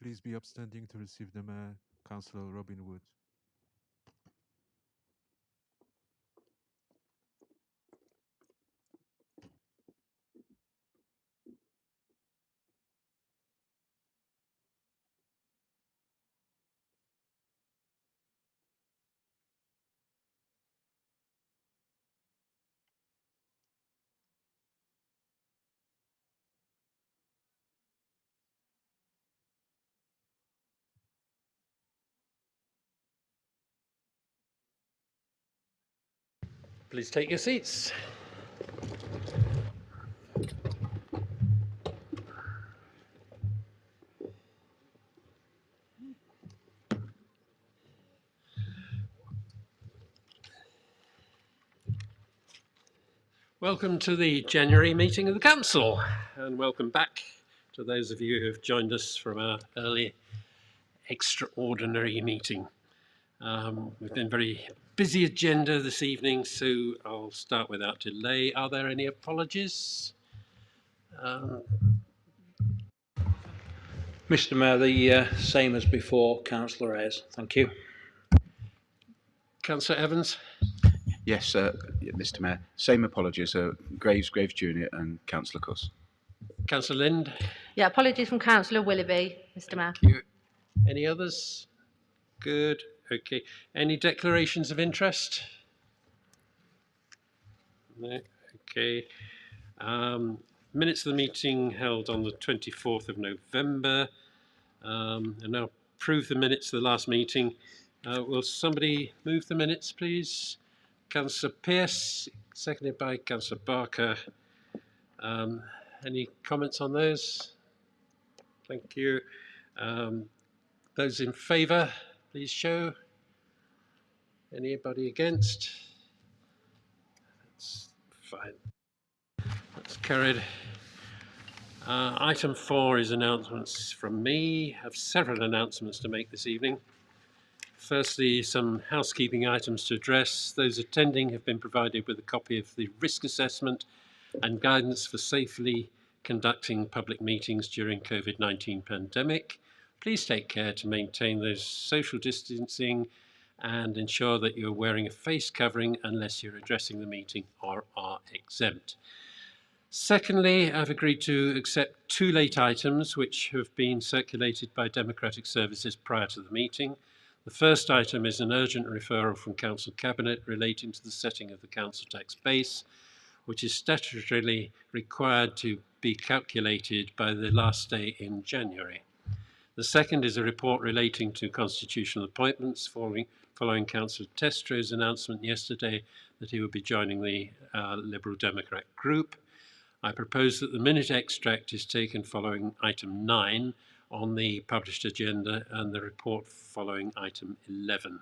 please be upstanding to receive the Mayor, Councillor Robin Wood. Please take your seats. Welcome to the January meeting of the Council, and welcome back to those of you who have joined us from our early extraordinary meeting. We've been very busy agenda this evening, so I'll start without delay. Are there any apologies? Mr Mayor, the same as before, Councillor Ayres. Thank you. Councillor Evans? Yes, Mr Mayor. Same apologies, Graves Jr. and Councillor Cuss. Councillor Lind? Yeah, apologies from Councillor Willoughby, Mr Mayor. Thank you. Any others? Good. Okay. Any declarations of interest? No. Okay. Minutes of the meeting held on the 24th of November. And now approve the minutes of the last meeting. Will somebody move the minutes, please? Councillor Pearce, seconded by Councillor Barker. Any comments on those? Thank you. Those in favour, please show. Anybody against? That's fine. That's carried. Item 4 is announcements from me. I have several announcements to make this evening. Firstly, some housekeeping items to address. Those attending have been provided with a copy of the risk assessment and guidance for safely conducting public meetings during COVID-19 pandemic. Please take care to maintain those social distancing and ensure that you're wearing a face covering unless you're addressing the meeting or are exempt. Secondly, I've agreed to accept 2 late items which have been circulated by Democratic Services prior to the meeting. The first item is an urgent referral from Council Cabinet relating to the setting of the council tax base, which is statutorily required to be calculated by the last day in January. The second is a report relating to constitutional appointments following Councillor Testro's announcement yesterday that he will be joining the Liberal Democrat group. I propose that the minute extract is taken following item 9 on the published agenda and the report following item 11.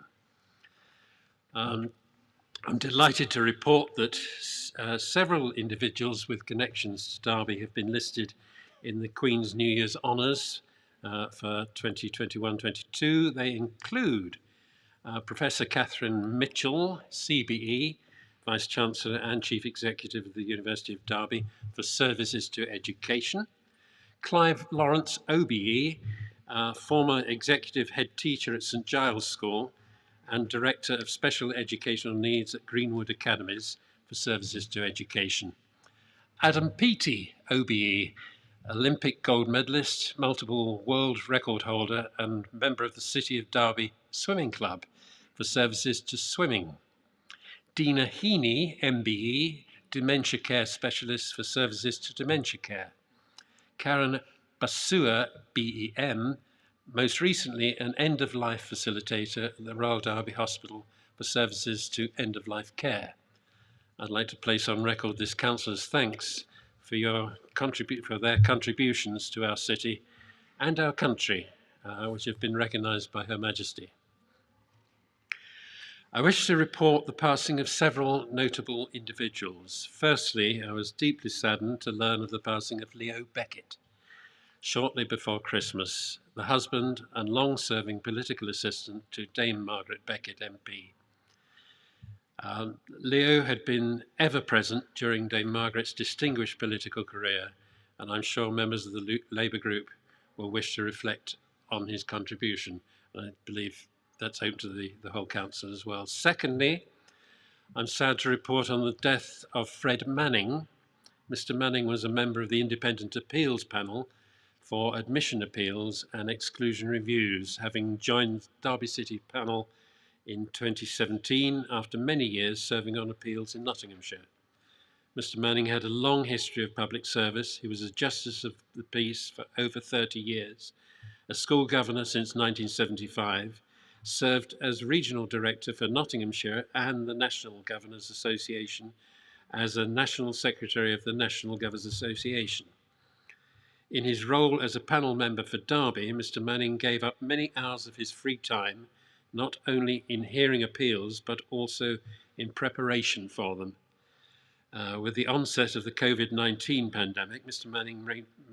I'm delighted to report that several individuals with connections to Derby have been listed in the Queen's New Year's Honours for 2021-22. They include Professor Catherine Mitchell, CBE, Vice-Chancellor and Chief Executive of the University of Derby for Services to Education. Clive Lawrence, OBE, former Executive Head Teacher at St Giles School and Director of Special Educational Needs at Greenwood Academies for Services to Education. Adam Peaty, OBE, Olympic gold medalist, multiple world record holder and member of the City of Derby Swimming Club for Services to Swimming. Dina Heaney, MBE, Dementia Care Specialist for Services to Dementia Care. Karen Basua, BEM, most recently an end-of-life facilitator at the Royal Derby Hospital for Services to End-of-Life Care. I'd like to place on record this councillor's thanks for their contributions to our city and our country, which have been recognised by Her Majesty. I wish to report the passing of several notable individuals. Firstly, I was deeply saddened to learn of the passing of Leo Beckett shortly before Christmas, the husband and long-serving political assistant to Dame Margaret Beckett MP. Leo had been ever present during Dame Margaret's distinguished political career, and I'm sure members of the Labour group will wish to reflect on his contribution. And I believe that's open to the whole council as well. Secondly, I'm sad to report on the death of Fred Manning. Mr. Manning was a member of the Independent Appeals Panel for admission appeals and exclusion reviews, having joined Derby City panel in 2017 after many years serving on appeals in Nottinghamshire. Mr. Manning had a long history of public service. He was a Justice of the Peace for over 30 years, a school governor since 1975, served as Regional Director for Nottinghamshire and the National Governors Association, as a National Secretary of the National Governors Association. In his role as a panel member for Derby, Mr. Manning gave up many hours of his free time, not only in hearing appeals, but also in preparation for them. With the onset of the COVID-19 pandemic, Mr. Manning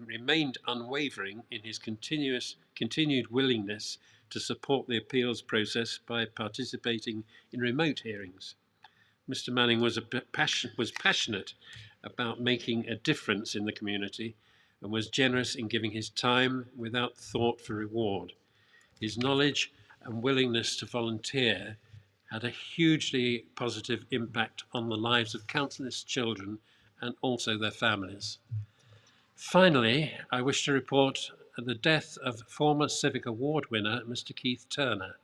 remained unwavering in his continued willingness to support the appeals process by participating in remote hearings. Mr. Manning was passionate about making a difference in the community and was generous in giving his time without thought for reward. His knowledge and willingness to volunteer had a hugely positive impact on the lives of countless children and also their families. Finally, I wish to report the death of former Civic Award winner, Mr. Keith Turner.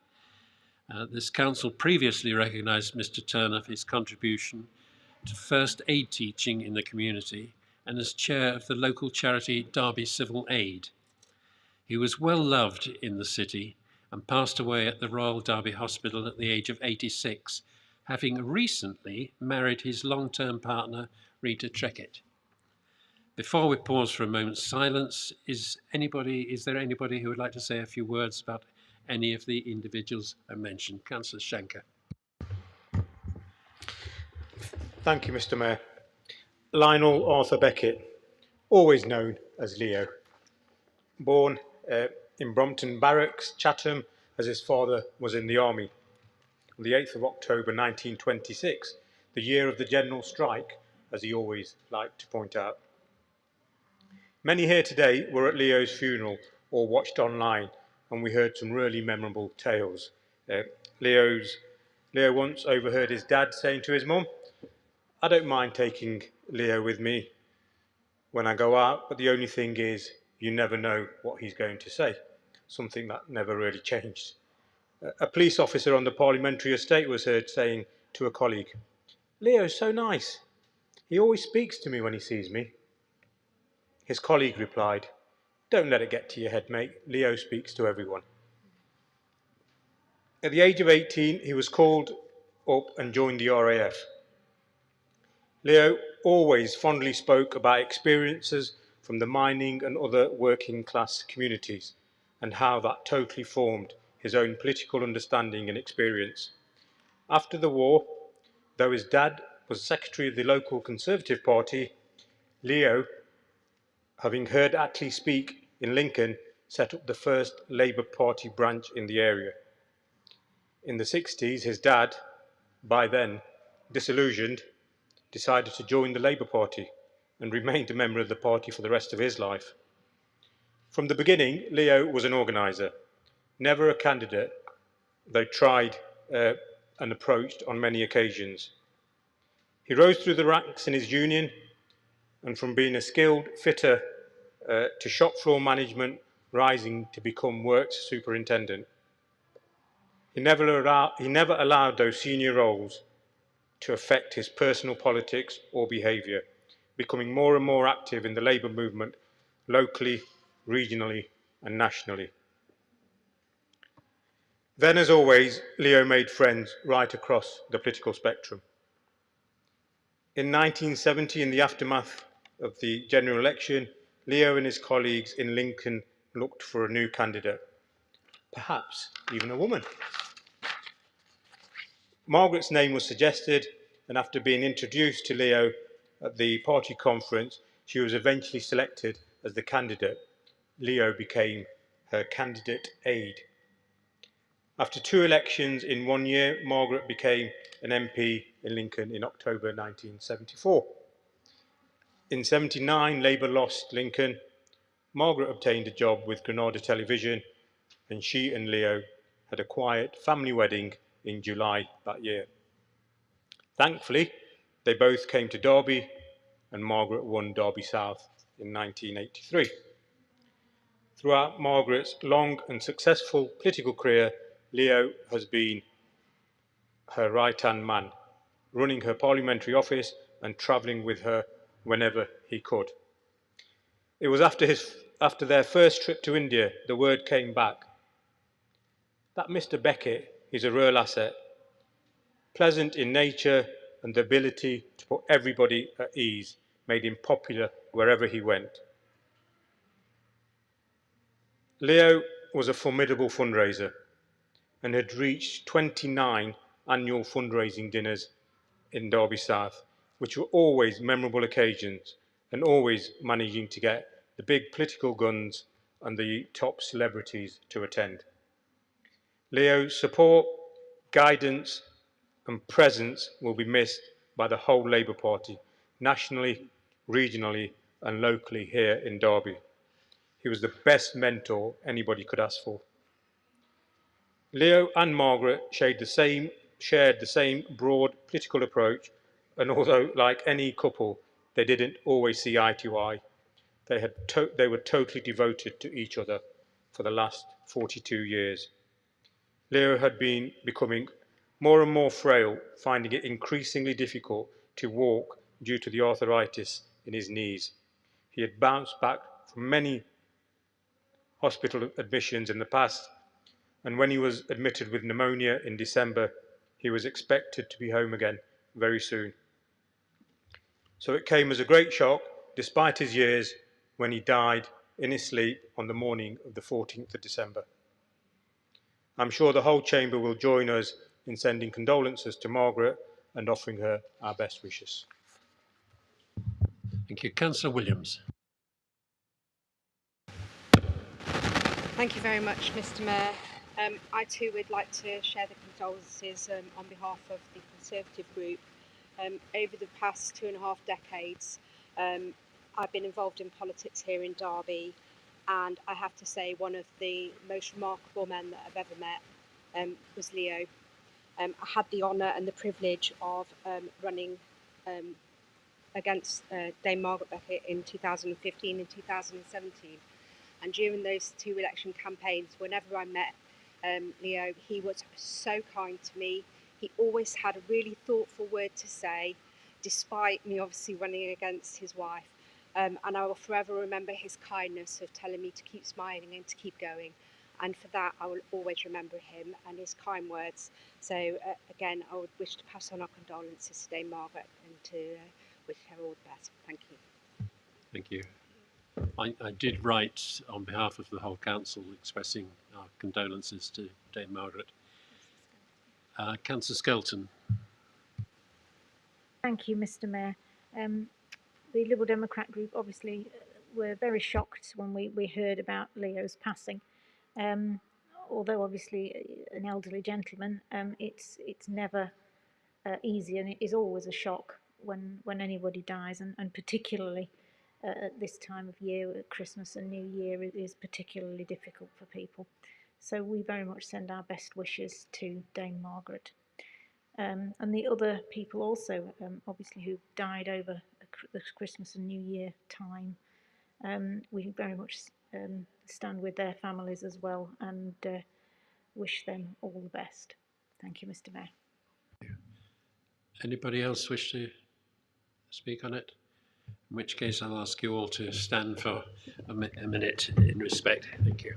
This council previously recognised Mr. Turner for his contribution to first aid teaching in the community and as chair of the local charity Derby Civil Aid. He was well loved in the city and passed away at the Royal Derby Hospital at the age of 86, having recently married his long-term partner, Rita Treckett. Before we pause for a moment's silence, is there anybody who would like to say a few words about any of the individuals I mentioned? Councillor Shanker. Thank you, Mr. Mayor. Lionel Arthur Beckett, always known as Leo. Born in Brompton Barracks, Chatham, as his father was in the army. On the 8th of October 1926, the year of the general strike, as he always liked to point out. Many here today were at Leo's funeral or watched online, and we heard some really memorable tales. Leo once overheard his dad saying to his mum, "I don't mind taking Leo with me when I go out, but the only thing is you never know what he's going to say," something that never really changed. A police officer on the parliamentary estate was heard saying to a colleague, "Leo's so nice. He always speaks to me when he sees me." His colleague replied, "Don't let it get to your head, mate. Leo speaks to everyone." At the age of 18, he was called up and joined the RAF. Leo always fondly spoke about experiences from the mining and other working class communities and how that totally formed his own political understanding and experience. After the war, though his dad was secretary of the local Conservative Party, Leo, having heard Attlee speak in Lincoln, set up the first Labour Party branch in the area. In the 60s, his dad, by then disillusioned, decided to join the Labour Party and remained a member of the party for the rest of his life. From the beginning, Leo was an organiser, never a candidate, though tried and approached on many occasions. He rose through the ranks in his union, and from being a skilled fitter to shop floor management, rising to become works superintendent. He never allowed those senior roles to affect his personal politics or behaviour, becoming more and more active in the Labour movement locally, regionally and nationally. Then, as always, Leo made friends right across the political spectrum. In 1970, in the aftermath of the general election, Leo and his colleagues in Lincoln looked for a new candidate, perhaps even a woman. Margaret's name was suggested, and after being introduced to Leo at the party conference, she was eventually selected as the candidate. Leo became her candidate aide. After 2 elections in 1 year, Margaret became an MP in Lincoln in October 1974. In 1979, Labour lost Lincoln. Margaret obtained a job with Granada Television and she and Leo had a quiet family wedding in July that year. Thankfully, they both came to Derby, and Margaret won Derby South in 1983. Throughout Margaret's long and successful political career, Leo has been her right-hand man, running her parliamentary office and travelling with her whenever he could. It was after their first trip to India, the word came back that Mr. Beckett is a real asset, pleasant in nature, and the ability to put everybody at ease made him popular wherever he went. Leo was a formidable fundraiser and had reached 29 annual fundraising dinners in Derby South, which were always memorable occasions and always managing to get the big political guns and the top celebrities to attend. Leo's support, guidance and presence will be missed by the whole Labour Party, nationally, regionally and locally here in Derby. He was the best mentor anybody could ask for. Leo and Margaret shared the same broad political approach, and although, like any couple, they didn't always see eye to eye, they were totally devoted to each other for the last 42 years. Leo had been becoming more and more frail, finding it increasingly difficult to walk due to the arthritis in his knees. He had bounced back from many hospital admissions in the past, and when he was admitted with pneumonia in December, he was expected to be home again very soon. So it came as a great shock, despite his years, when he died in his sleep on the morning of the 14th of December. I'm sure the whole chamber will join us in sending condolences to Margaret and offering her our best wishes. Thank you. Councillor Williams. Thank you very much, Mr. Mayor. I too would like to share the condolences on behalf of the Conservative group. Over the past 2.5 decades, I've been involved in politics here in Derby, and I have to say one of the most remarkable men that I've ever met was Leo. I had the honour and the privilege of running against Dame Margaret Beckett in 2015 and 2017. And during those 2 election campaigns, whenever I met Leo, he was so kind to me. He always had a really thoughtful word to say, despite me obviously running against his wife. And I will forever remember his kindness of telling me to keep smiling and to keep going. And for that, I will always remember him and his kind words. So again, I would wish to pass on our condolences to Dame Margaret and to wish her all the best. Thank you. Thank you. I did write on behalf of the whole council expressing our condolences to Dame Margaret. Councillor Skelton. Thank you, Mr. Mayor. The Liberal Democrat group obviously were very shocked when we heard about Leo's passing. Although obviously an elderly gentleman, it's never easy, and it is always a shock when anybody dies, and particularly at this time of year, at Christmas and New Year, it is particularly difficult for people. So we very much send our best wishes to Dame Margaret. And the other people also, obviously, who died over the Christmas and New Year time. We very much stand with their families as well and wish them all the best. Thank you, Mr. Mayor. Anybody else wish to speak on it? In which case I'll ask you all to stand for a minute in respect. Thank you.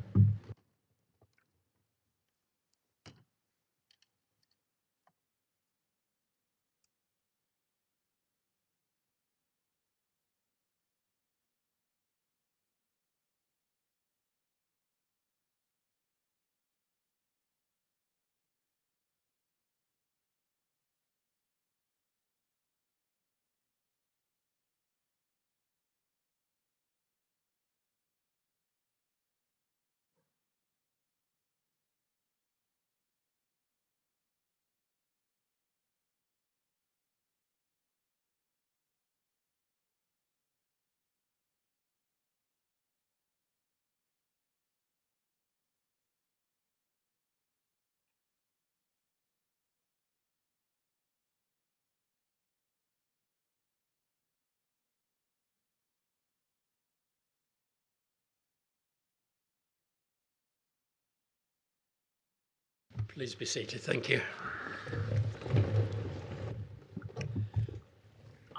Please be seated. Thank you.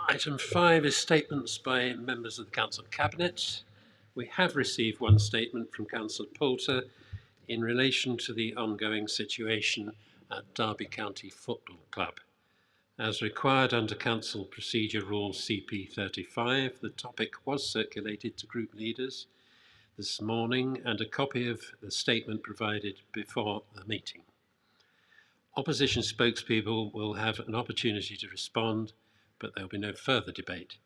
Item 5 is statements by members of the Council Cabinet. We have received one statement from Councillor Poulter in relation to the ongoing situation at Derby County Football Club. As required under Council Procedure Rule CP 35, the topic was circulated to group leaders this morning and a copy of the statement provided before the meeting. Opposition spokespeople will have an opportunity to respond, but there will be no further debate.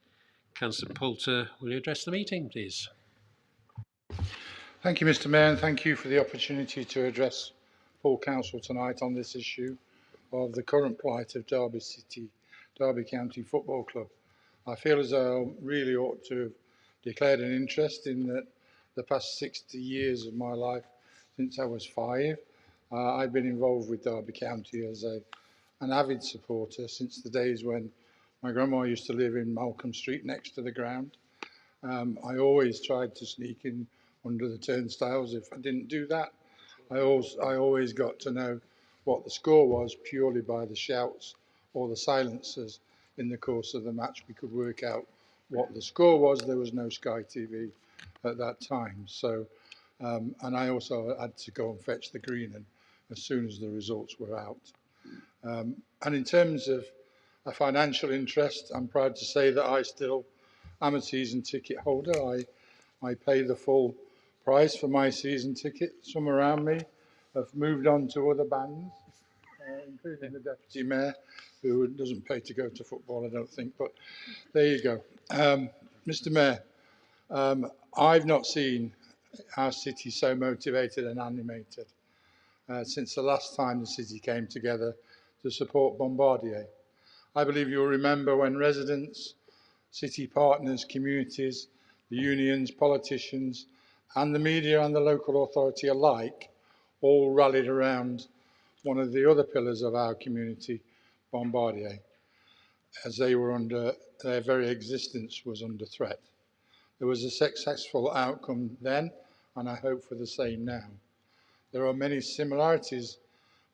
Councillor Poulter, will you address the meeting, please? Thank you, Mr. Mayor, and thank you for the opportunity to address full council tonight on this issue of the current plight of Derby County Football Club. I feel as though I really ought to have declared an interest in the past 60 years of my life since I was 5. I've been involved with Derby County as an avid supporter since the days when my grandma used to live in Malcolm Street next to the ground. I always tried to sneak in under the turnstiles. If I didn't do that, I always got to know what the score was purely by the shouts or the silences in the course of the match. We could work out what the score was. There was no Sky TV at that time. So, and I also had to go and fetch the green and as soon as the results were out. And in terms of a financial interest, I'm proud to say that I still am a season ticket holder. I pay the full price for my season ticket. Some around me have moved on to other bands, including the Deputy Mayor, who doesn't pay to go to football, I don't think, but there you go. Mr. Mayor, I've not seen our city so motivated and animated since the last time the city came together to support Bombardier. I believe you'll remember when residents, city partners, communities, the unions, politicians, and the media and the local authority alike all rallied around one of the other pillars of our community, Bombardier, as they were their very existence was under threat. There was a successful outcome then, and I hope for the same now. There are many similarities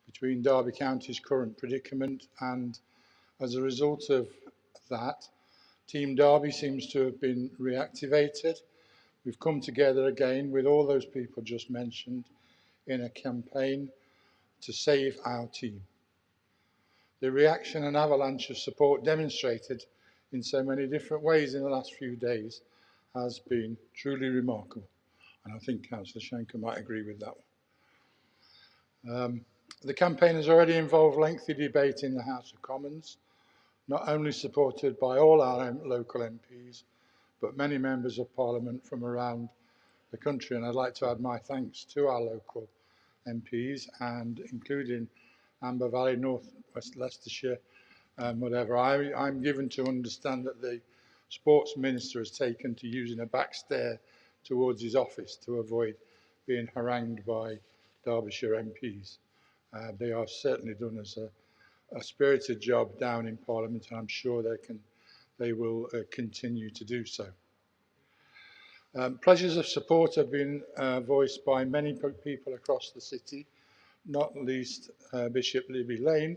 between Derby County's current predicament, and as a result of that, Team Derby seems to have been reactivated. We've come together again with all those people just mentioned in a campaign to save our team. The reaction and avalanche of support demonstrated in so many different ways in the last few days has been truly remarkable. And I think Councillor Shanker might agree with that one. The campaign has already involved lengthy debate in the House of Commons, not only supported by all our local MPs, but many members of Parliament from around the country. And I'd like to add my thanks to our local MPs, and including Amber Valley, North West Leicestershire, whatever. I'm given to understand that the Sports Minister has taken to using a back stair towards his office to avoid being harangued by Derbyshire MPs. They are certainly done as a spirited job down in Parliament, and I'm sure they will continue to do so. Pledges of support have been voiced by many people across the city, not least Bishop Libby Lane,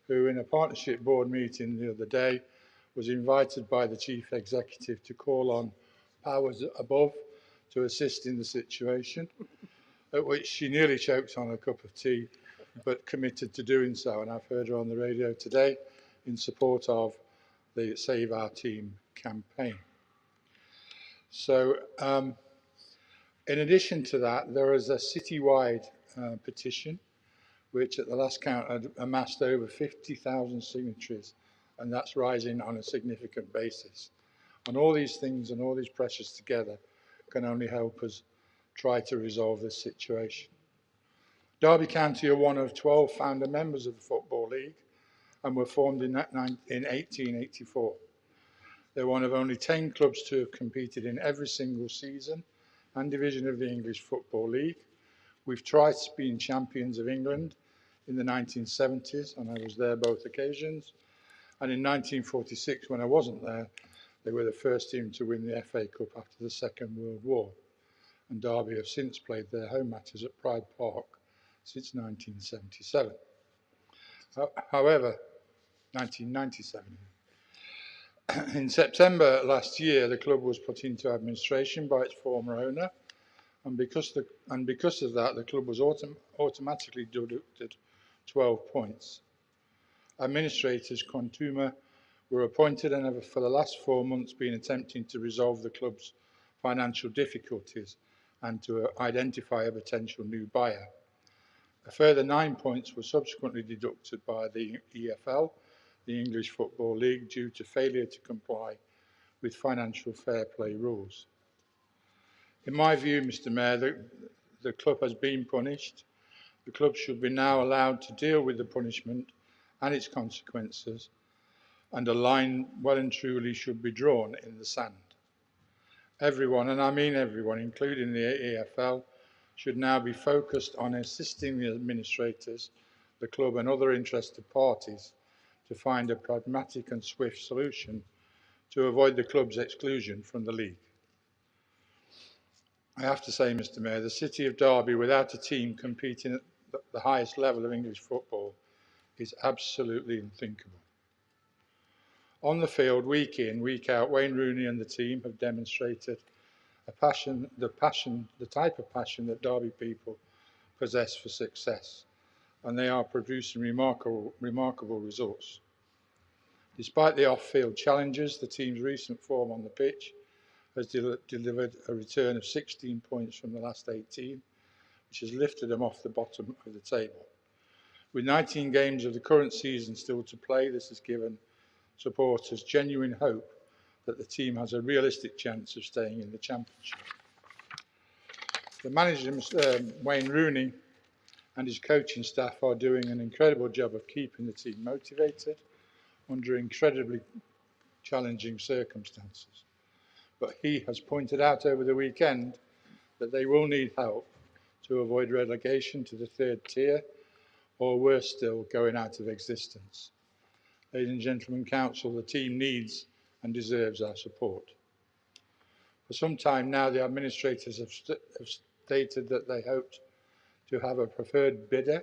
who in a partnership board meeting the other day was invited by the Chief Executive to call on powers above to assist in the situation, at which she nearly choked on a cup of tea, but committed to doing so. And I've heard her on the radio today in support of the Save Our Team campaign. So in addition to that, there is a citywide petition, which at the last count had amassed over 50,000 signatories, and that's rising on a significant basis. And all these things and all these pressures together can only help us try to resolve this situation. Derby County are one of 12 founder members of the Football League and were formed in 1884. They're one of only 10 clubs to have competed in every single season and division of the English Football League. We've twice been champions of England in the 1970s, and I was there both occasions. And in 1946, when I wasn't there, they were the first team to win the FA Cup after the Second World War. And Derby have since played their home matches at Pride Park since 1977. However, 1997. In September last year, the club was put into administration by its former owner, and because of that, the club was automatically deducted 12 points. Administrators Contuma were appointed and have for the last 4 months been attempting to resolve the club's financial difficulties and to identify a potential new buyer. A further 9 points were subsequently deducted by the EFL, the English Football League, due to failure to comply with financial fair play rules. In my view, Mr. Mayor, the club has been punished. The club should be now allowed to deal with the punishment and its consequences, and a line well and truly should be drawn in the sand. Everyone, and I mean everyone, including the EFL, should now be focused on assisting the administrators, the club and other interested parties to find a pragmatic and swift solution to avoid the club's exclusion from the league. I have to say, Mr. Mayor, the City of Derby without a team competing at the highest level of English football is absolutely unthinkable. On the field, week in, week out, Wayne Rooney and the team have demonstrated the type of passion that Derby people possess for success, and they are producing remarkable results. Despite the off-field challenges, the team's recent form on the pitch has delivered a return of 16 points from the last 18, which has lifted them off the bottom of the table. With 19 games of the current season still to play, this has given supporters genuine hope that the team has a realistic chance of staying in the Championship. The manager, Wayne Rooney, and his coaching staff are doing an incredible job of keeping the team motivated under incredibly challenging circumstances. But he has pointed out over the weekend that they will need help to avoid relegation to the third tier, or worse still, going out of existence. Ladies and gentlemen, Council, the team needs and deserves our support. For some time now, the administrators have stated that they hoped to have a preferred bidder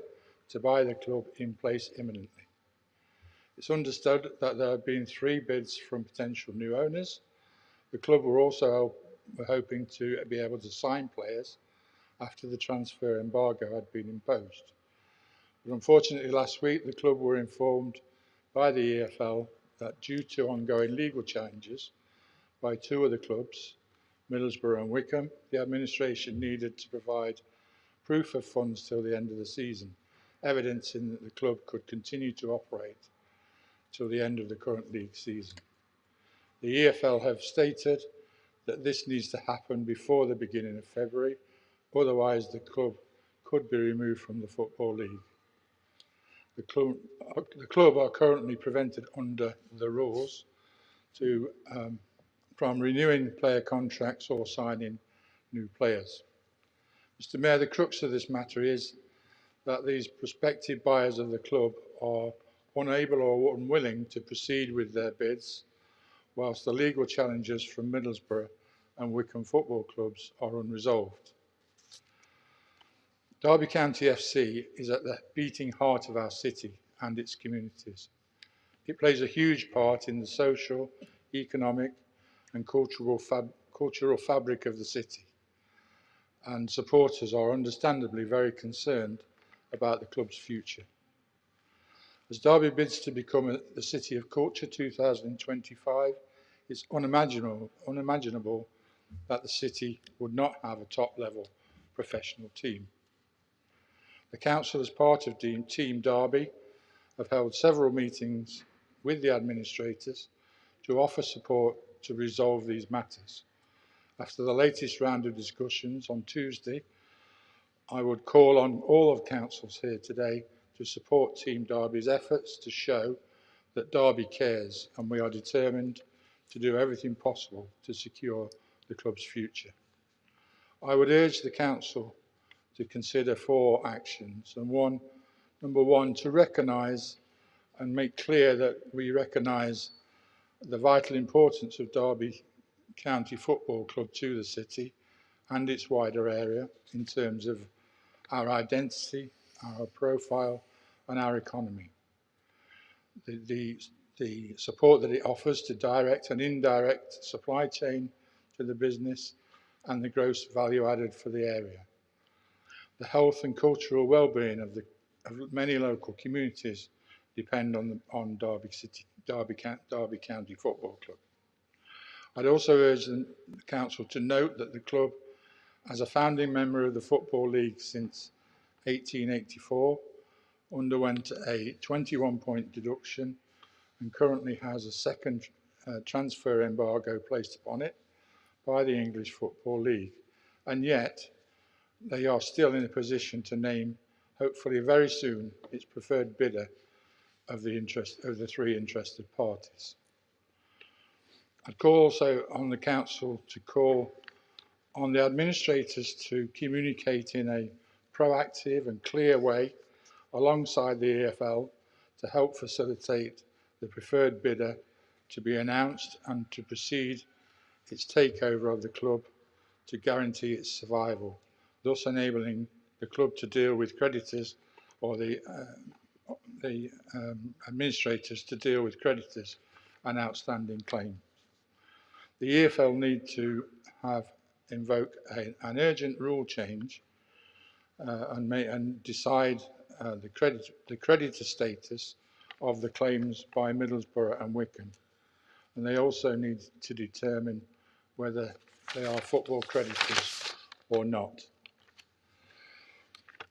to buy the club in place imminently. It's understood that there have been 3 bids from potential new owners. The club were also hoping to be able to sign players after the transfer embargo had been imposed. But unfortunately, last week, the club were informed by the EFL that due to ongoing legal challenges by 2 of the clubs, Middlesbrough and Wickham, the administration needed to provide proof of funds till the end of the season, evidencing that the club could continue to operate till the end of the current league season. The EFL have stated that this needs to happen before the beginning of February, otherwise the club could be removed from the Football League. The club are currently prevented under the rules from renewing player contracts or signing new players. Mr. Mayor, the crux of this matter is that these prospective buyers of the club are unable or unwilling to proceed with their bids, whilst the legal challenges from Middlesbrough and Wickham football clubs are unresolved. Derby County FC is at the beating heart of our city and its communities. It plays a huge part in the social, economic and cultural fabric of the city, and supporters are understandably very concerned about the club's future. As Derby bids to become the City of Culture 2025, it's unimaginable that the city would not have a top-level professional team. The Council, as part of Team Derby, have held several meetings with the administrators to offer support to resolve these matters. After the latest round of discussions on Tuesday, I would call on all of Councils here today to support Team Derby's efforts to show that Derby cares, and we are determined to do everything possible to secure the club's future. I would urge the Council to consider 4 actions, and number one, to recognise and make clear that we recognise the vital importance of Derby County Football Club to the city and its wider area in terms of our identity, our profile and our economy. The support that it offers to direct and indirect supply chain to the business and the gross value added for the area. The health and cultural well-being of many local communities depend on Derby County Football Club. I'd also urge the Council to note that the club, as a founding member of the Football League since 1884, underwent a 21-point deduction and currently has a second transfer embargo placed upon it by the English Football League. And yet, they are still in a position to name, hopefully very soon, its preferred bidder of the three interested parties. I'd call also on the Council to call on the administrators to communicate in a proactive and clear way alongside the EFL to help facilitate the preferred bidder to be announced and to proceed its takeover of the club to guarantee its survival, thus enabling the club to deal with creditors, or the administrators to deal with creditors and outstanding claims. The EFL need to invoke an urgent rule change and decide the creditor status of the claims by Middlesbrough and Wycombe. And they also need to determine whether they are football creditors or not.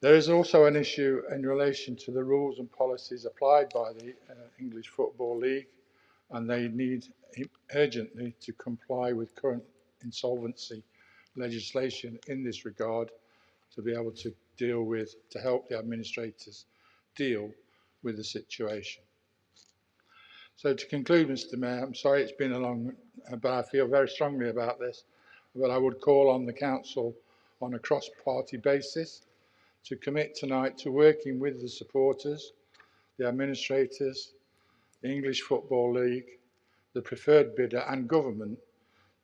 There is also an issue in relation to the rules and policies applied by the English Football League, and they need urgently to comply with current insolvency legislation in this regard to be able to help the administrators deal with the situation. So to conclude, Mr. Mayor, I'm sorry it's been a long, but I feel very strongly about this, but I would call on the Council on a cross-party basis to commit tonight to working with the supporters, the administrators, the English Football League, the preferred bidder and government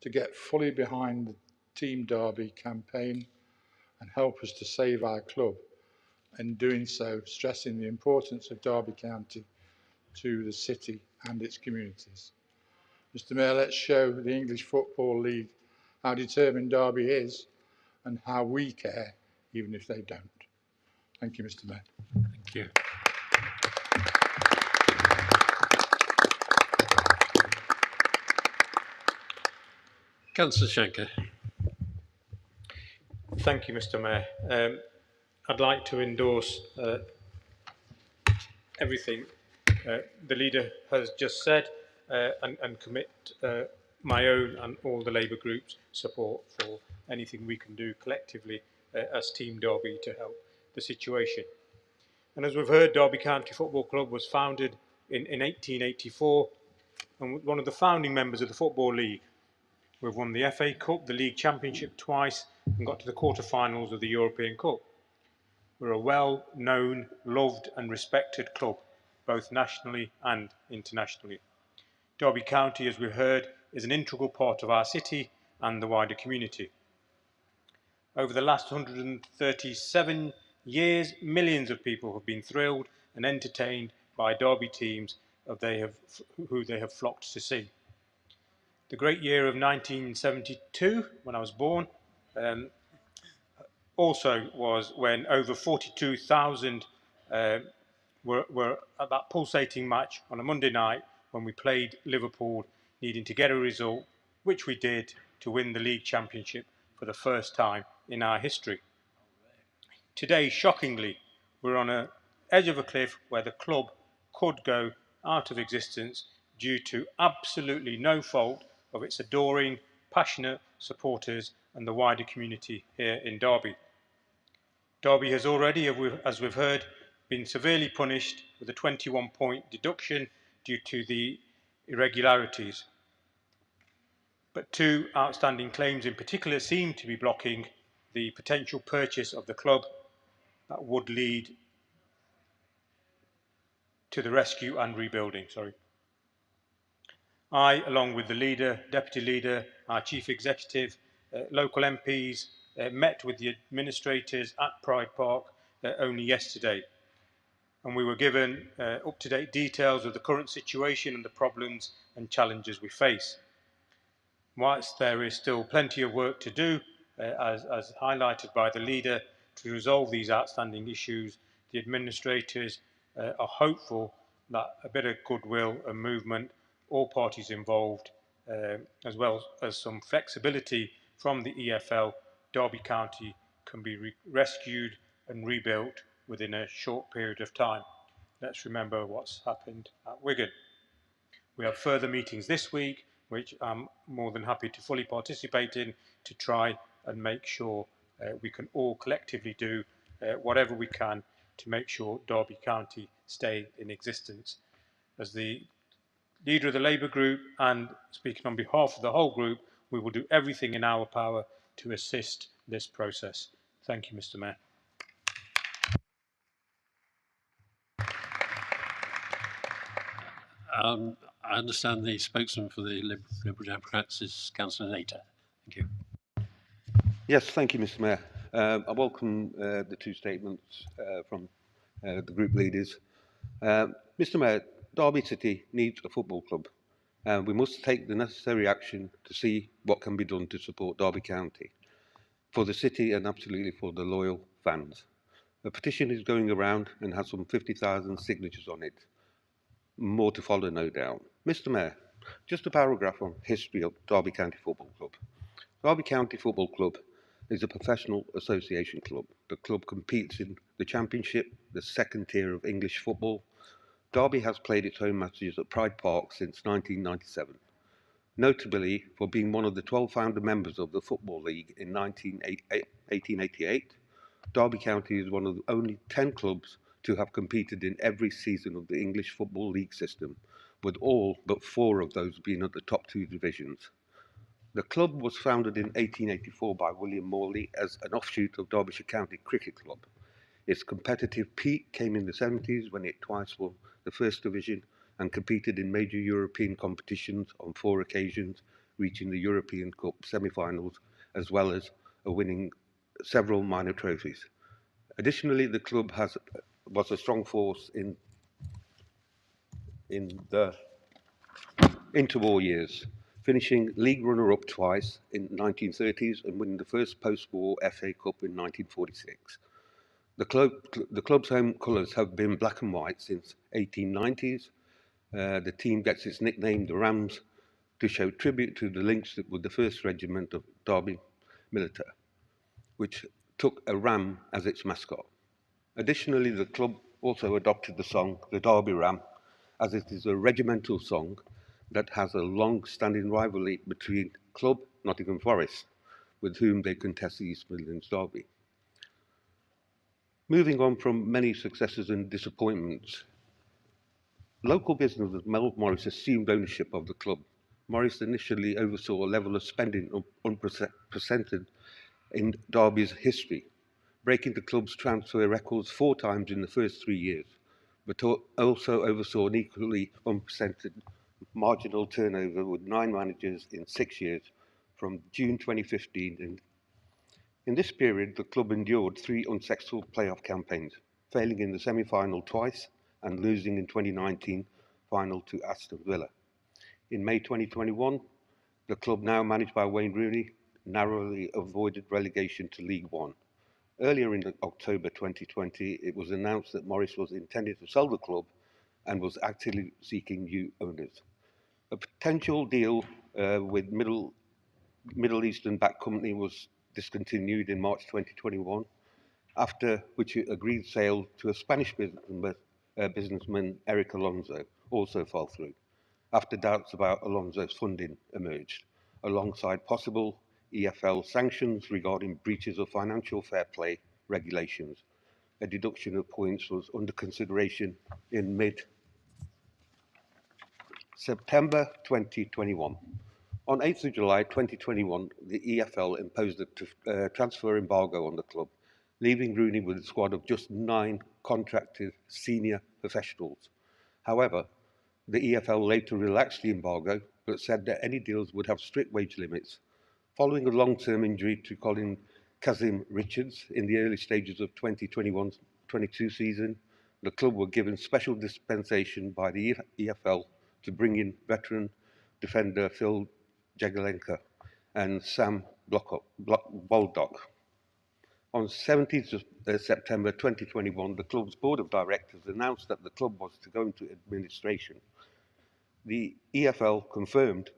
to get fully behind the Team Derby campaign and help us to save our club, and doing so stressing the importance of Derby County to the city and its communities. Mr. Mayor, let's show the English Football League how determined Derby is and how we care, even if they don't. Thank you, Mr. Mayor. Thank you. Councillor Shanker. Thank you, Mr. Mayor. I'd like to endorse everything the leader has just said and commit my own and all the Labour group's support for anything we can do collectively as Team Derby to help the situation. And as we've heard, Derby County Football Club was founded in 1884 and one of the founding members of the Football League. We've won the FA Cup, the League Championship twice, and got to the quarter-finals of the European Cup. We're a well-known, loved and respected club, both nationally and internationally. Derby County, as we've heard, is an integral part of our city and the wider community. Over the last 137 years, millions of people have been thrilled and entertained by Derby teams who they have flocked to see. The great year of 1972, when I was born, also was when over 42,000 were at that pulsating match on a Monday night when we played Liverpool, needing to get a result, which we did, to win the League Championship for the first time in our history. Today, shockingly, we're on the edge of a cliff where the club could go out of existence due to absolutely no fault of its adoring, passionate supporters and the wider community here in Derby. Derby has already, as we've heard, been severely punished with a 21-point deduction due to the irregularities. But two outstanding claims in particular seem to be blocking the potential purchase of the club that would lead to the rescue and rebuilding. I, along with the leader, deputy leader, our chief executive, local MPs, met with the administrators at Pride Park only yesterday, and we were given up-to-date details of the current situation and the problems and challenges we face. Whilst there is still plenty of work to do, as highlighted by the leader, to resolve these outstanding issues, the administrators are hopeful that a bit of goodwill and movement, all parties involved, as well as some flexibility from the EFL, Derby County can be rescued and rebuilt within a short period of time. Let's remember what's happened at Wigan. We have further meetings this week, which I'm more than happy to fully participate in, to try and make sure we can all collectively do whatever we can to make sure Derby County stay in existence. As the leader of the Labour group and speaking on behalf of the whole group, we will do everything in our power to assist this process. Thank you, Mr. Mayor. I understand the spokesman for the Liberal Democrats is Councillor Nater. Thank you. Yes, thank you, Mr. Mayor. I welcome the two statements from the group leaders. Mr. Mayor, Derby City needs a football club. We must take the necessary action to see what can be done to support Derby County, for the city and absolutely for the loyal fans. A petition is going around and has some 50,000 signatures on it. More to follow, no doubt. Mr. Mayor, just a paragraph on history of Derby County Football Club. Derby County Football Club is a professional association club. The club competes in the Championship, the second tier of English football. Derby has played its home matches at Pride Park since 1997. Notably, for being one of the 12 founder members of the Football League in 1888, Derby County is one of the only 10 clubs to have competed in every season of the English Football League system, with all but 4 of those being at the top 2 divisions. The club was founded in 1884 by William Morley as an offshoot of Derbyshire County Cricket Club. Its competitive peak came in the 70s when it twice won the First Division and competed in major European competitions on 4 occasions, reaching the European Cup semi-finals, as well as winning several minor trophies. Additionally, the club was a strong force in the interwar years, finishing league runner-up twice in the 1930s and winning the first post-war FA Cup in 1946. The club's home colours have been black and white since 1890s. The team gets its nickname, the Rams, to show tribute to the links with the 1st Regiment of Derby Militia, which took a ram as its mascot. Additionally, the club also adopted the song, the Derby Ram, as it is a regimental song that has a long-standing rivalry between club Nottingham Forest, with whom they contest the East Midlands Derby. Moving on from many successes and disappointments, local business Mel Morris assumed ownership of the club. Morris initially oversaw a level of spending unprecedented in Derby's history, breaking the club's transfer records 4 times in the first 3 years, but also oversaw an equally unprecedented marginal turnover with 9 managers in 6 years from June 2015. In this period, the club endured 3 unsuccessful playoff campaigns, failing in the semi-final twice and losing in 2019 final to Aston Villa. In May 2021, the club, now managed by Wayne Rooney, narrowly avoided relegation to League One. Earlier in October 2020, it was announced that Morris was intending to sell the club and was actively seeking new owners. A potential deal with Middle Eastern-backed company was discontinued in March 2021, after which it agreed sale to a Spanish businessman, Eric Alonso, also fell through, after doubts about Alonso's funding emerged, alongside possible EFL sanctions regarding breaches of financial fair play regulations. A deduction of points was under consideration in mid-September 2021. On 8th of July 2021, the EFL imposed a transfer embargo on the club, leaving Rooney with a squad of just 9 contracted senior professionals. However, the EFL later relaxed the embargo, but said that any deals would have strict wage limits. Following a long-term injury to Colin Kazim Richards in the early stages of 2021 21-22 season, the club were given special dispensation by the EFL to bring in veteran defender Phil Jagielka and Sam Baldock. On 17th of September 2021, the club's board of directors announced that the club was to go into administration. The EFL confirmed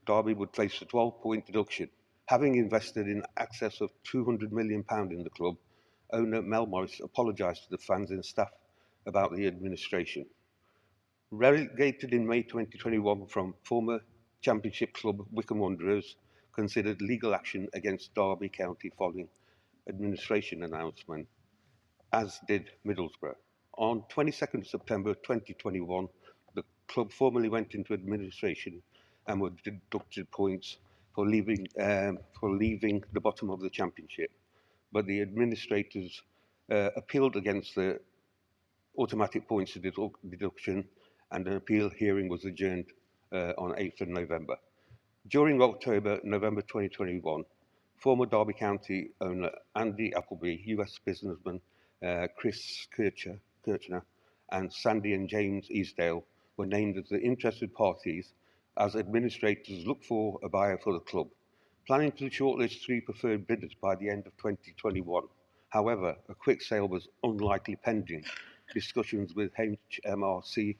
Derby would face a 12-point deduction. Having invested in excess of £200 million in the club, owner Mel Morris apologised to the fans and staff about the administration. Relegated in May 2021 from former Championship club Wycombe Wanderers, considered legal action against Derby County following administration announcement, as did Middlesbrough. On 22nd September 2021, the club formally went into administration and were deducted points for leaving the bottom of the Championship. But the administrators appealed against the automatic points deduction, and an appeal hearing was adjourned on 8th of November. During November 2021, former Derby County owner Andy Appleby, US businessman Chris Kirchner, and Sandy and James Easdale were named as the interested parties as administrators look for a buyer for the club, planning to shortlist 3 preferred bidders by the end of 2021. However, a quick sale was unlikely pending discussions with HMRC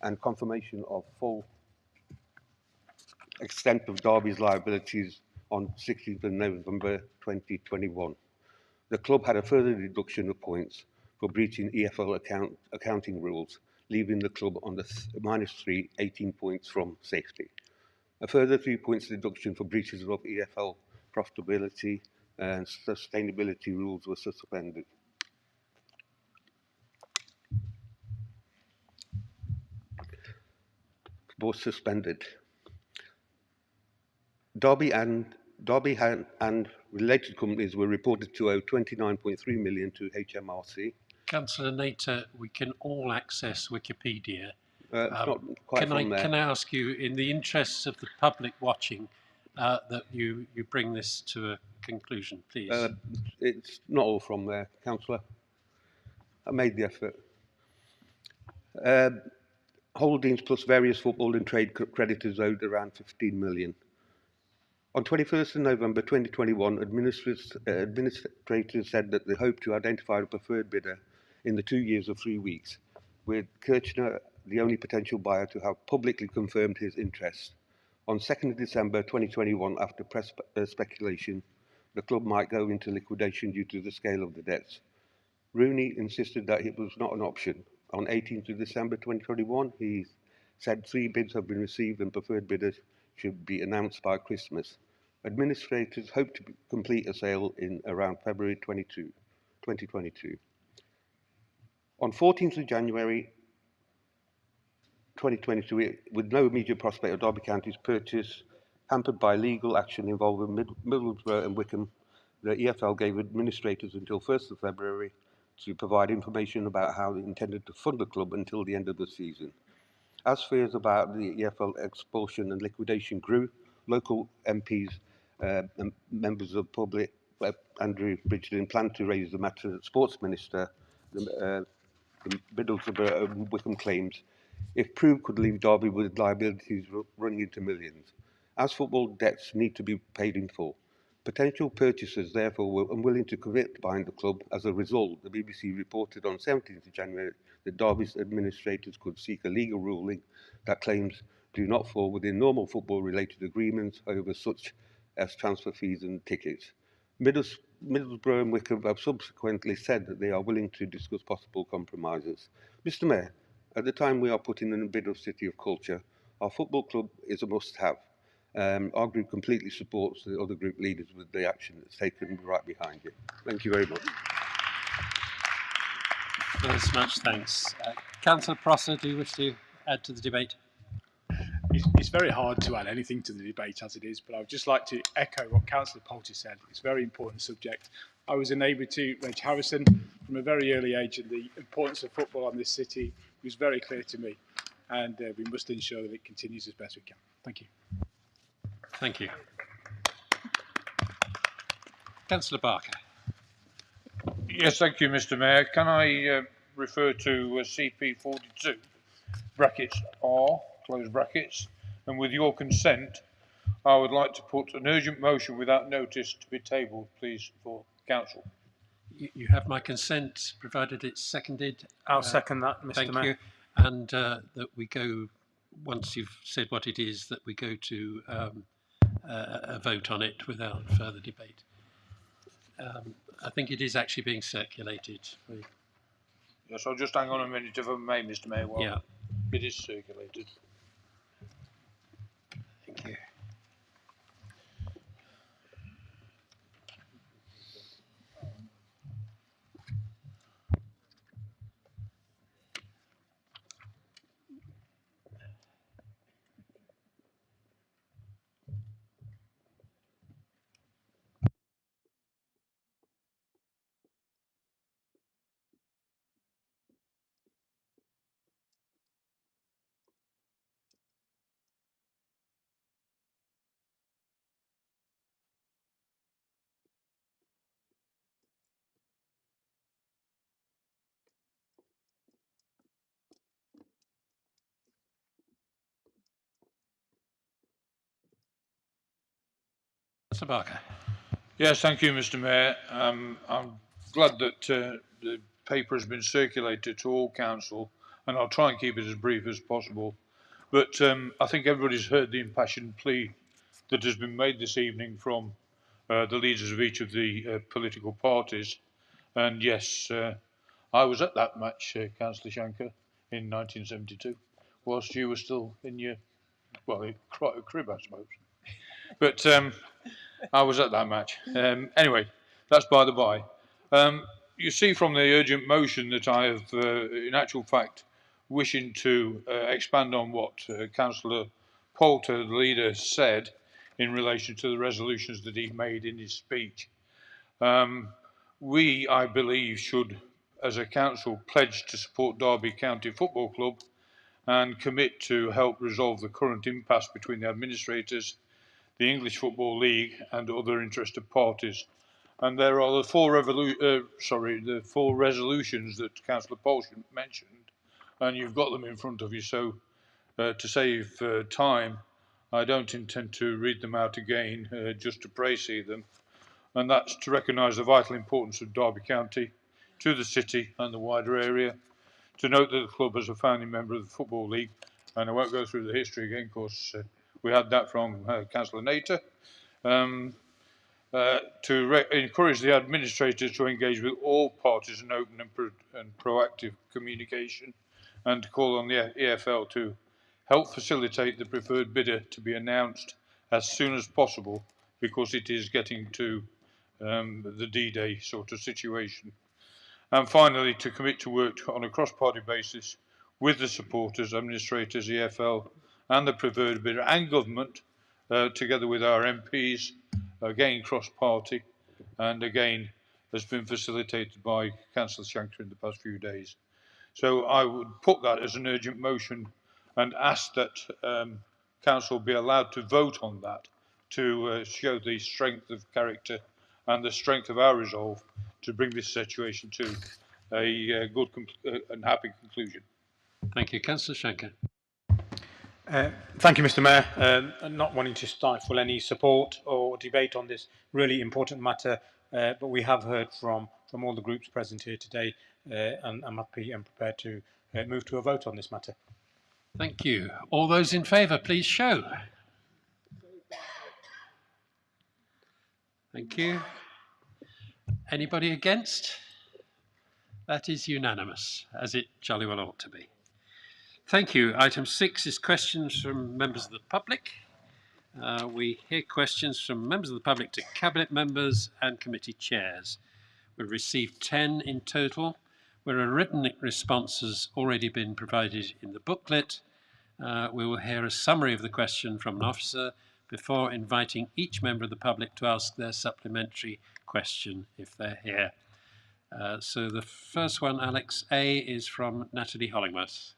and confirmation of full extent of Derby's liabilities on 16th of November 2021. The club had a further deduction of points for breaching EFL accounting rules, leaving the club on the -3, 18 points from safety. A further 3 points deduction for breaches of EFL profitability and sustainability rules were suspended. Derby and related companies were reported to owe 29.3 million to HMRC. Councillor Nater, we can all access Wikipedia. Not quite from there. Can I ask you, in the interests of the public watching, that you bring this to a conclusion, please? It's not all from there, Councillor. I made the effort. Holdings plus various football and trade creditors owed around 15 million. On 21st of November 2021, administrators said that they hoped to identify a preferred bidder in the 2 years or 3 weeks, with Kirchner the only potential buyer to have publicly confirmed his interest. On 2nd of December 2021, after press speculation, the club might go into liquidation due to the scale of the debts. Rooney insisted that it was not an option. On 18th of December 2021, he said 3 bids have been received and preferred bidders should be announced by Christmas. Administrators hope to complete a sale in around February 2022. On 14th of January 2022, with no immediate prospect of Derby County's purchase, hampered by legal action involving Middlesbrough and Wycombe, the EFL gave administrators until 1st of February to provide information about how they intended to fund the club until the end of the season. As fears about the EFL expulsion and liquidation grew, local MPs and members of the public, Andrew Bridgeton, planned to raise the matter at Sports Minister, the Middlesbrough and Wycombe claims, if proved, could leave Derby with liabilities running into millions. As football debts need to be paid in full, potential purchasers therefore were unwilling to commit to buying the club. As a result, the BBC reported on 17th of January that Derby's administrators could seek a legal ruling that claims do not fall within normal football-related agreements over such as transfer fees and tickets. Middlesbrough and Wycombe have subsequently said that they are willing to discuss possible compromises. Mr Mayor, at the time we are putting in a bid of City of Culture, our football club is a must-have. Our group completely supports the other group leaders with the action that's taken right behind you. Thank you very much. Very much thanks. Councillor Prosser, do you wish to add to the debate? It's very hard to add anything to the debate as it is, but I would just like to echo what Councillor Poulter said. It's a very important subject. I was a neighbour to Reg Harrison from a very early age, and the importance of football on this city was very clear to me, and we must ensure that it continues as best we can. Thank you. Thank you. Councillor Barker. Yes, thank you, Mr. Mayor. Can I refer to CP 42, brackets R, close brackets, and with your consent, I would like to put an urgent motion without notice to be tabled, please, for council. You have my consent, provided it's seconded. I'll second that, Mr. Thank Mayor. you. And that we go, once you've said what it is, that we go to a vote on it without further debate. I think it is actually being circulated. Yes, I'll just hang on a minute if I may, Mr. Mayor. Well, Yeah. it is circulated. Thank you. Mr. Barker. Yes, thank you, Mr. Mayor. I'm glad that the paper has been circulated to all council, and I'll try and keep it as brief as possible. But I think everybody's heard the impassioned plea that has been made this evening from the leaders of each of the political parties. And yes, I was at that match, Councillor Shanker, in 1972, whilst you were still in your, well, crib, I suppose. But I was at that match. Anyway, that's by the by. You see from the urgent motion that I have, in actual fact, wishing to expand on what Councillor Poulter, the leader, said in relation to the resolutions that he made in his speech. We, I believe, should, as a council, pledge to support Derby County Football Club and commit to help resolve the current impasse between the administrators, the English Football League and other interested parties. And there are the four resolutions that Councillor Poulter mentioned, and you've got them in front of you. So to save time, I don't intend to read them out again, just to précis them. And that's to recognise the vital importance of Derby County to the city and the wider area, to note that the club is a founding member of the Football League, and I won't go through the history again because we had that from Councillor Nater, to encourage the administrators to engage with all parties in open and proactive communication, and to call on the EFL to help facilitate the preferred bidder to be announced as soon as possible, because it is getting to the D-Day sort of situation. And finally, to commit to work on a cross-party basis with the supporters, administrators, EFL, and the preferred bidder and government, together with our MPs, again cross-party, and again has been facilitated by Councillor Shanker in the past few days. So I would put that as an urgent motion and ask that Council be allowed to vote on that to show the strength of character and the strength of our resolve to bring this situation to a good and happy conclusion. Thank you. Councillor Shanker. Thank you, Mr. Mayor. Not wanting to stifle any support or debate on this really important matter, but we have heard from all the groups present here today, and I'm happy and prepared to move to a vote on this matter. Thank you. All those in favour, please show. Thank you. Anybody against? That is unanimous, as it jolly well ought to be. Thank you. Item 6 is questions from members of the public. We hear questions from members of the public to cabinet members and committee chairs. We've received 10 in total, where a written response has already been provided in the booklet. We will hear a summary of the question from an officer before inviting each member of the public to ask their supplementary question if they're here. So the first one, Alex A, is from Natalie Hollingworth.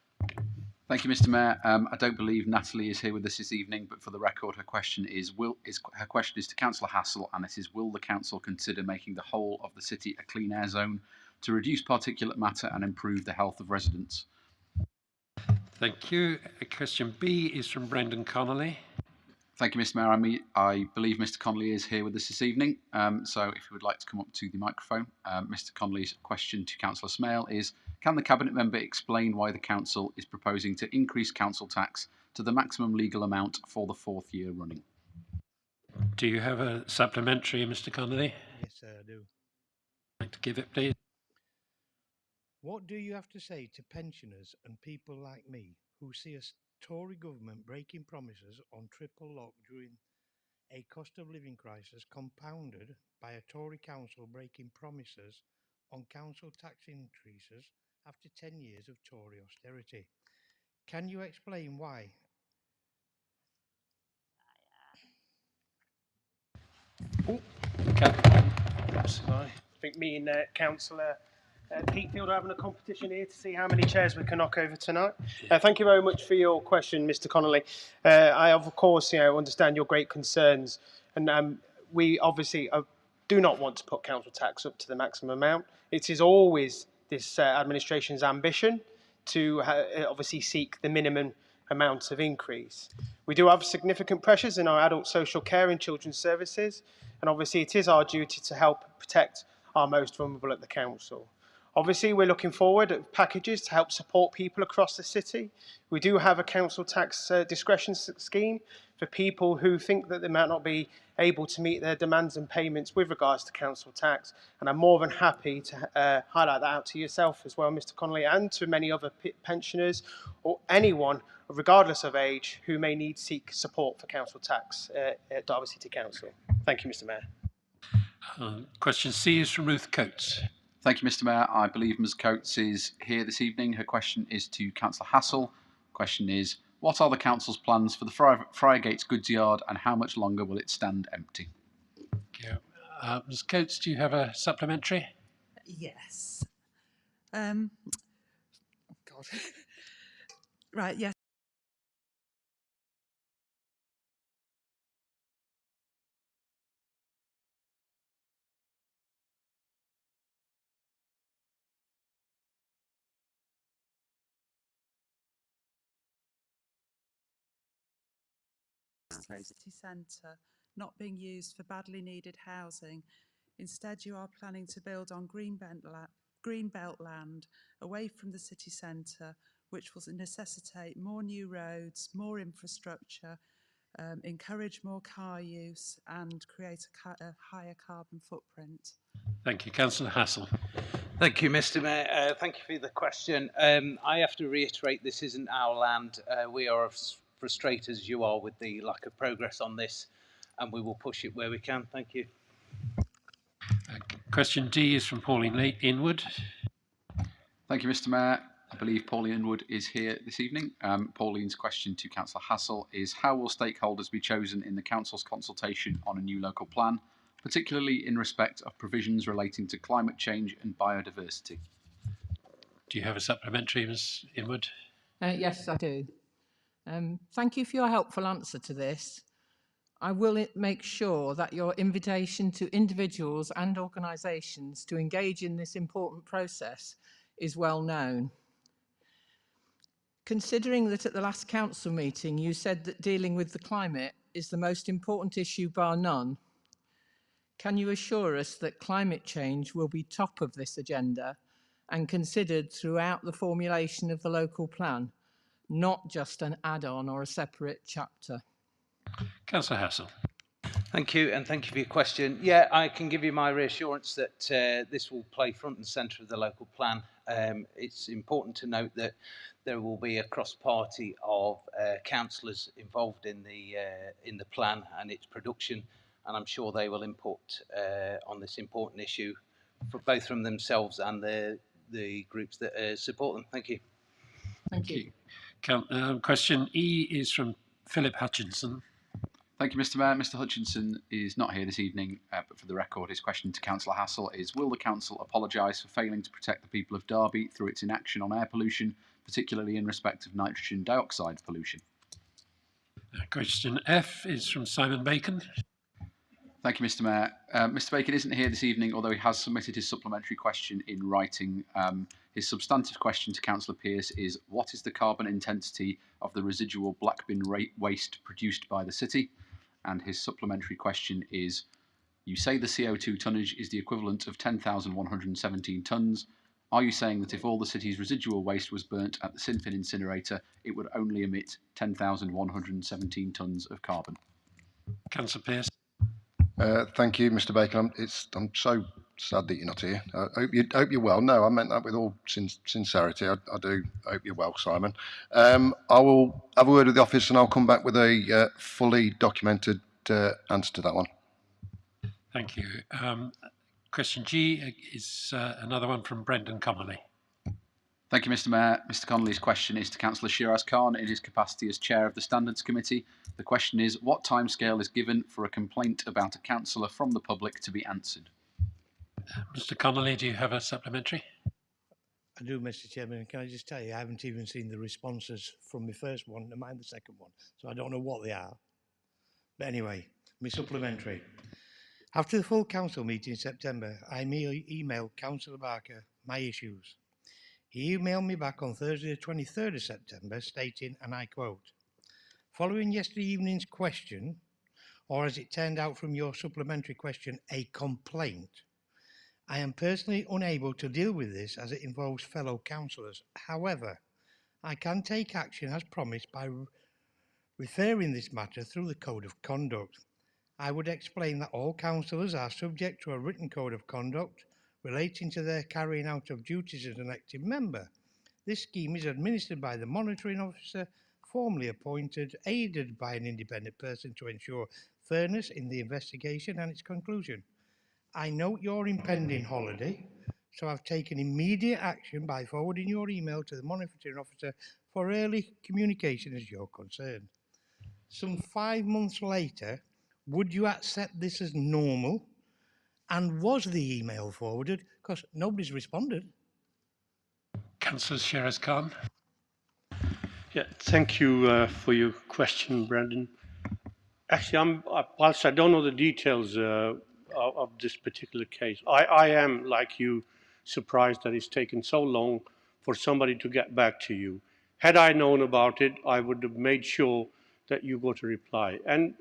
Thank you, Mr. Mayor. I don't believe Natalie is here with us this evening, but for the record, her question is to Councillor Hassel, and it is: will the council consider making the whole of the city a clean air zone to reduce particulate matter and improve the health of residents? Thank you. Question B is from Brendan Connolly. Thank you, Mr. Mayor. I believe Mr. Connolly is here with us this evening, so if you would like to come up to the microphone. Mr. Connolly's question to Councillor Smale is: can the Cabinet member explain why the Council is proposing to increase council tax to the maximum legal amount for the 4th year running? Do you have a supplementary, Mr. Connolly? Yes, sir, I do. I'd like to give it, please. What do you have to say to pensioners and people like me who see a Tory government breaking promises on triple lock during a cost of living crisis, compounded by a Tory council breaking promises on council tax increases after 10 years of Tory austerity? Can you explain why? I think me and Councillor Peatfield are having a competition here to see how many chairs we can knock over tonight. Thank you very much for your question, Mr. Connolly. I, of course, understand your great concerns, and we obviously do not want to put council tax up to the maximum amount. It is always this administration's ambition to obviously seek the minimum amount of increase. We do have significant pressures in our adult social care and children's services, and obviously it is our duty to help protect our most vulnerable at the council. Obviously, we're looking forward at packages to help support people across the city. We do have a council tax discretion scheme for people who think that they might not be able to meet their demands and payments with regards to council tax. And I'm more than happy to highlight that out to yourself as well, Mr. Connolly, and to many other pensioners or anyone, regardless of age, who may need seek support for council tax at Derby City Council. Thank you, Mr. Mayor. Question C is from Ruth Coates. Thank you, Mr. Mayor. I believe Ms. Coates is here this evening. Her question is to Councillor Hassel. Question is: what are the council's plans for the Friargates goods yard, and how much longer will it stand empty? Thank you. Ms. Coates, do you have a supplementary? Yes. Oh God. Right. Yes. City centre not being used for badly needed housing. Instead, you are planning to build on greenbelt land away from the city centre, which will necessitate more new roads, more infrastructure, encourage more car use and create a higher carbon footprint. Thank you. Councillor Hassel. Thank you, Mr. Mayor. Thank you for the question. I have to reiterate, this isn't our land. We are as frustrated as you are with the lack of progress on this, and we will push it where we can. Thank you. Question D is from Pauline Inwood. Thank you, Mr. Mayor. I believe Pauline Inwood is here this evening. Pauline's question to Councillor Hassel is: how will stakeholders be chosen in the council's consultation on a new local plan, particularly in respect of provisions relating to climate change and biodiversity? Do you have a supplementary, Ms. Inwood? Yes, I do. Thank you for your helpful answer to this. I will make sure that your invitation to individuals and organisations to engage in this important process is well known. Considering that at the last council meeting you said that dealing with the climate is the most important issue bar none, can you assure us that climate change will be top of this agenda and considered throughout the formulation of the local plan, not just an add-on or a separate chapter? Councillor Hassel. Thank you, and thank you for your question. Yeah, I can give you my reassurance that this will play front and centre of the local plan. It's important to note that there will be a cross-party of councillors involved in the plan and its production, and I'm sure they will input on this important issue, for both from themselves and the groups that support them. Thank you. Thank you. Question E is from Philip Hutchinson. Thank you, Mr. Mayor. Mr. Hutchinson is not here this evening, but for the record, his question to Councillor Hassel is: will the council apologise for failing to protect the people of Derby through its inaction on air pollution, particularly in respect of nitrogen dioxide pollution? Question F is from Simon Bacon. Thank you, Mr. Mayor. Mr. Bacon isn't here this evening, although he has submitted his supplementary question in writing. His substantive question to Councillor Pearce is, what is the carbon intensity of the residual black bin waste produced by the city? And his supplementary question is, you say the CO2 tonnage is the equivalent of 10,117 tonnes. Are you saying that if all the city's residual waste was burnt at the Sinfin incinerator, it would only emit 10,117 tonnes of carbon? Councillor Pearce. Thank you, Mr. Bacon. I'm so sad that you're not here. I hope you're well. No, I meant that with all sincerity. I do hope you're well, Simon. I will have a word with the office and I'll come back with a fully documented answer to that one. Thank you. Question G is another one from Brendan Connolly. Thank you, Mr. Mayor. Mr. Connolly's question is to Councillor Shiraz Khan in his capacity as Chair of the Standards Committee. The question is, what timescale is given for a complaint about a councillor from the public to be answered? Mr. Connolly, do you have a supplementary? I do, Mr. Chairman. Can I just tell you, I haven't even seen the responses from my first one to mind the second one, so I don't know what they are. But anyway, my supplementary. After the full council meeting in September, I emailed Councillor Barker my issues. He emailed me back on Thursday the 23rd of September stating, and I quote, following yesterday evening's question, or as it turned out from your supplementary question, a complaint, I am personally unable to deal with this as it involves fellow councillors. However, I can take action as promised by referring this matter through the Code of Conduct. I would explain that all councillors are subject to a written code of conduct relating to their carrying out of duties as an elected member. This scheme is administered by the monitoring officer, formally appointed, aided by an independent person to ensure fairness in the investigation and its conclusion. I note your impending holiday, so I've taken immediate action by forwarding your email to the monitoring officer for early communication as you're concerned. Some 5 months later, would you accept this as normal? And was the email forwarded? Because nobody's responded. Councillor Shiraz Khan. Yeah, thank you for your question, Brandon. Actually, whilst I don't know the details of this particular case, I am, like you, surprised that it's taken so long for somebody to get back to you. Had I known about it, I would have made sure that you got a reply. And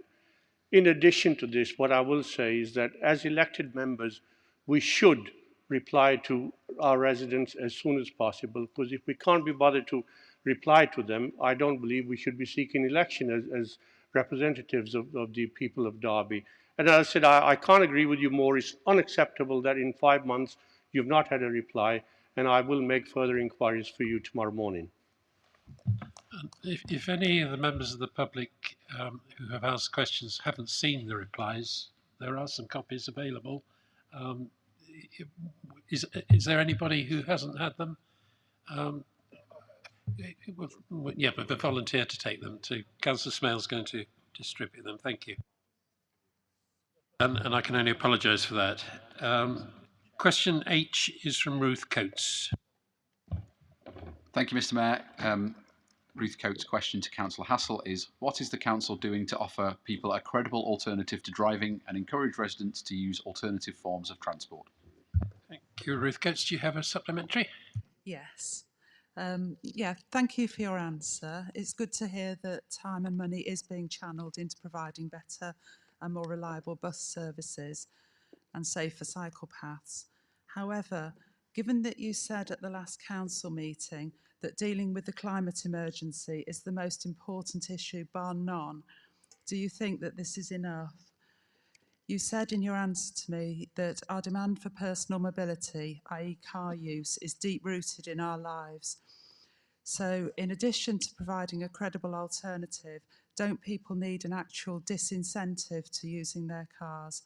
in addition to this, what I will say is that as elected members, we should reply to our residents as soon as possible, because if we can't be bothered to reply to them, I don't believe we should be seeking election as representatives of the people of Derby. And as I said, I can't agree with you more. It's unacceptable that in 5 months you've not had a reply, and I will make further inquiries for you tomorrow morning. If any of the members of the public who have asked questions haven't seen the replies, there are some copies available. Is there anybody who hasn't had them? Yeah, but the volunteer to take them to. Councillor Smale's going to distribute them. Thank you. And I can only apologise for that. Question H is from Ruth Coates. Thank you, Mr. Mayor. Ruth Coates' question to Councillor Hassel is, what is the council doing to offer people a credible alternative to driving and encourage residents to use alternative forms of transport? Thank you, Ruth Coates. Do you have a supplementary? Yes. Yeah, thank you for your answer. It's good to hear that time and money is being channelled into providing better and more reliable bus services and safer cycle paths. However, given that you said at the last council meeting that dealing with the climate emergency is the most important issue bar none, do you think that this is enough? You said in your answer to me that our demand for personal mobility, i.e. car use, is deep-rooted in our lives. So in addition to providing a credible alternative, don't people need an actual disincentive to using their cars?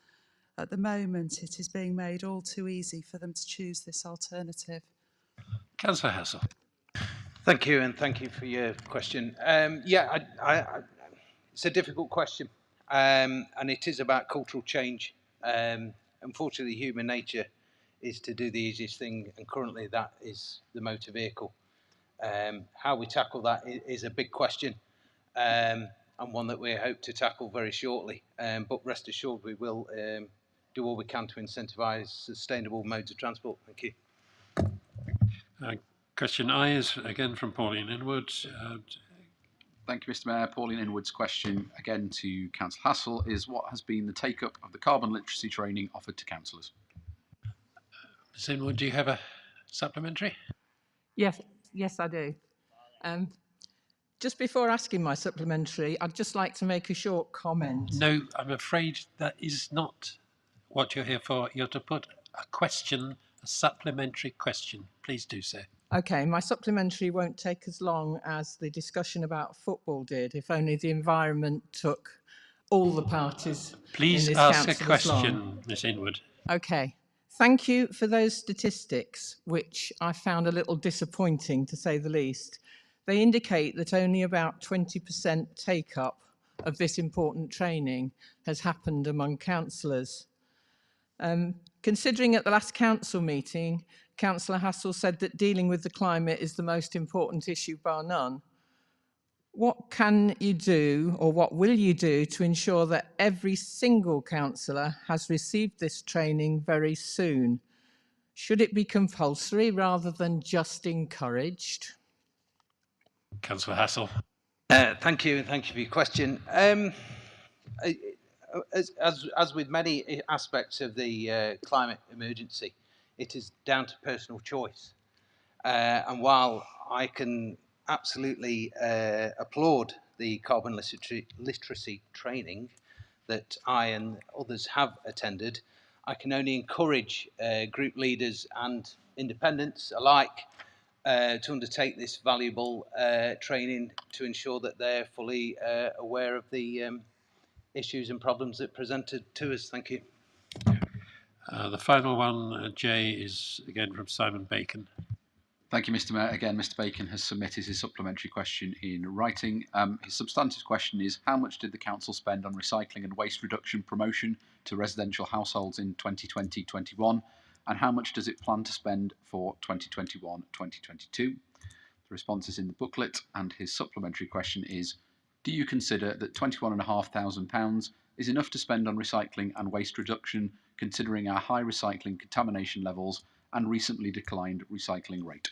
At the moment, it is being made all too easy for them to choose this alternative. Councillor Hassel. Thank you, and thank you for your question. Yeah, it's a difficult question, and it is about cultural change. Unfortunately, human nature is to do the easiest thing, and currently that is the motor vehicle. How we tackle that is a big question, and one that we hope to tackle very shortly. But rest assured, we will do all we can to incentivise sustainable modes of transport. Thank you. Question I is again from Pauline Inwood. Thank you, Mr. Mayor. Pauline Inwood's question, again to Councillor Hassel, is what has been the take-up of the carbon literacy training offered to councillors? Ms. Inwood, do you have a supplementary? Yes, I do. Just before asking my supplementary, I'd just like to make a short comment. No, I'm afraid that is not what you're here for. You're to put a question, a supplementary question. Please do so. Okay, my supplementary won't take as long as the discussion about football did, if only the environment took all the parties. Please ask a question, Ms. Inwood. Okay. Thank you for those statistics, which I found a little disappointing, to say the least. They indicate that only about 20% take-up of this important training has happened among councillors. Considering at the last council meeting, Councillor Hassel said that dealing with the climate is the most important issue bar none. What can you do, or what will you do, to ensure that every single councillor has received this training very soon? Should it be compulsory rather than just encouraged? Councillor Hassel. Thank you for your question. As with many aspects of the climate emergency, it is down to personal choice. And while I can absolutely applaud the carbon literacy training that I and others have attended, I can only encourage group leaders and independents alike to undertake this valuable training to ensure that they're fully aware of the issues and problems that presented to us. Thank you. The final one, Jay, is again from Simon Bacon. Thank you, Mr. Mayor. Again, Mr. Bacon has submitted his supplementary question in writing. His substantive question is, how much did the council spend on recycling and waste reduction promotion to residential households in 2020-21? And how much does it plan to spend for 2021-2022? The response is in the booklet, and his supplementary question is, do you consider that £21,500 is enough to spend on recycling and waste reduction, considering our high recycling contamination levels and recently declined recycling rate?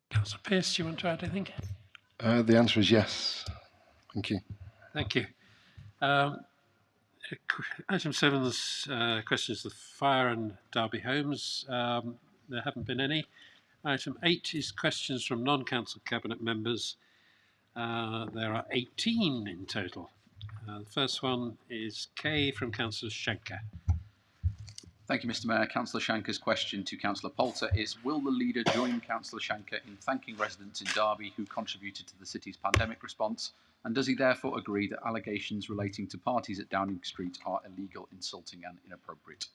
Councillor Pearce, do you want to add anything? The answer is yes. Thank you. Thank you. Item 7's questions the fire and Derby homes. There haven't been any. Item 8 is questions from non-council cabinet members. There are 18 in total. The first one is Kay from Councillor Shanker. Thank you, Mr. Mayor. Councillor Shanker's question to Councillor Poulter is, will the leader join Councillor Shanker in thanking residents in Derby who contributed to the city's pandemic response? And does he therefore agree that allegations relating to parties at Downing Street are illegal, insulting and inappropriate?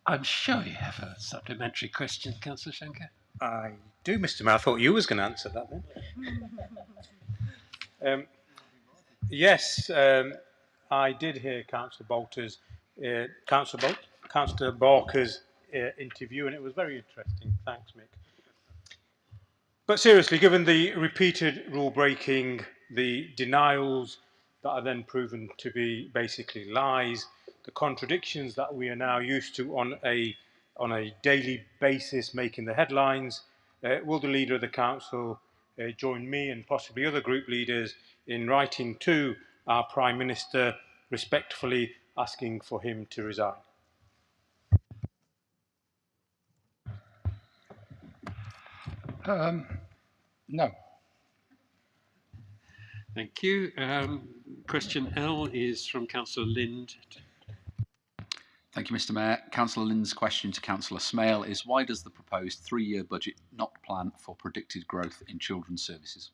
I'm sure you have a supplementary question, Councillor Shanker. I do, Mr. Mayor. I thought you was going to answer that then. Yes, I did hear Councillor Barker's interview, and it was very interesting. Thanks, Mick. But seriously, given the repeated rule breaking, the denials that are then proven to be basically lies, the contradictions that we are now used to on a daily basis making the headlines, will the leader of the council join me and possibly other group leaders in writing to our Prime Minister respectfully asking for him to resign? No. Thank you. Question L is from Councillor Lind. Thank you, Mr. Mayor. Councillor Lynn's question to Councillor Smale is, why does the proposed 3-year budget not plan for predicted growth in children's services?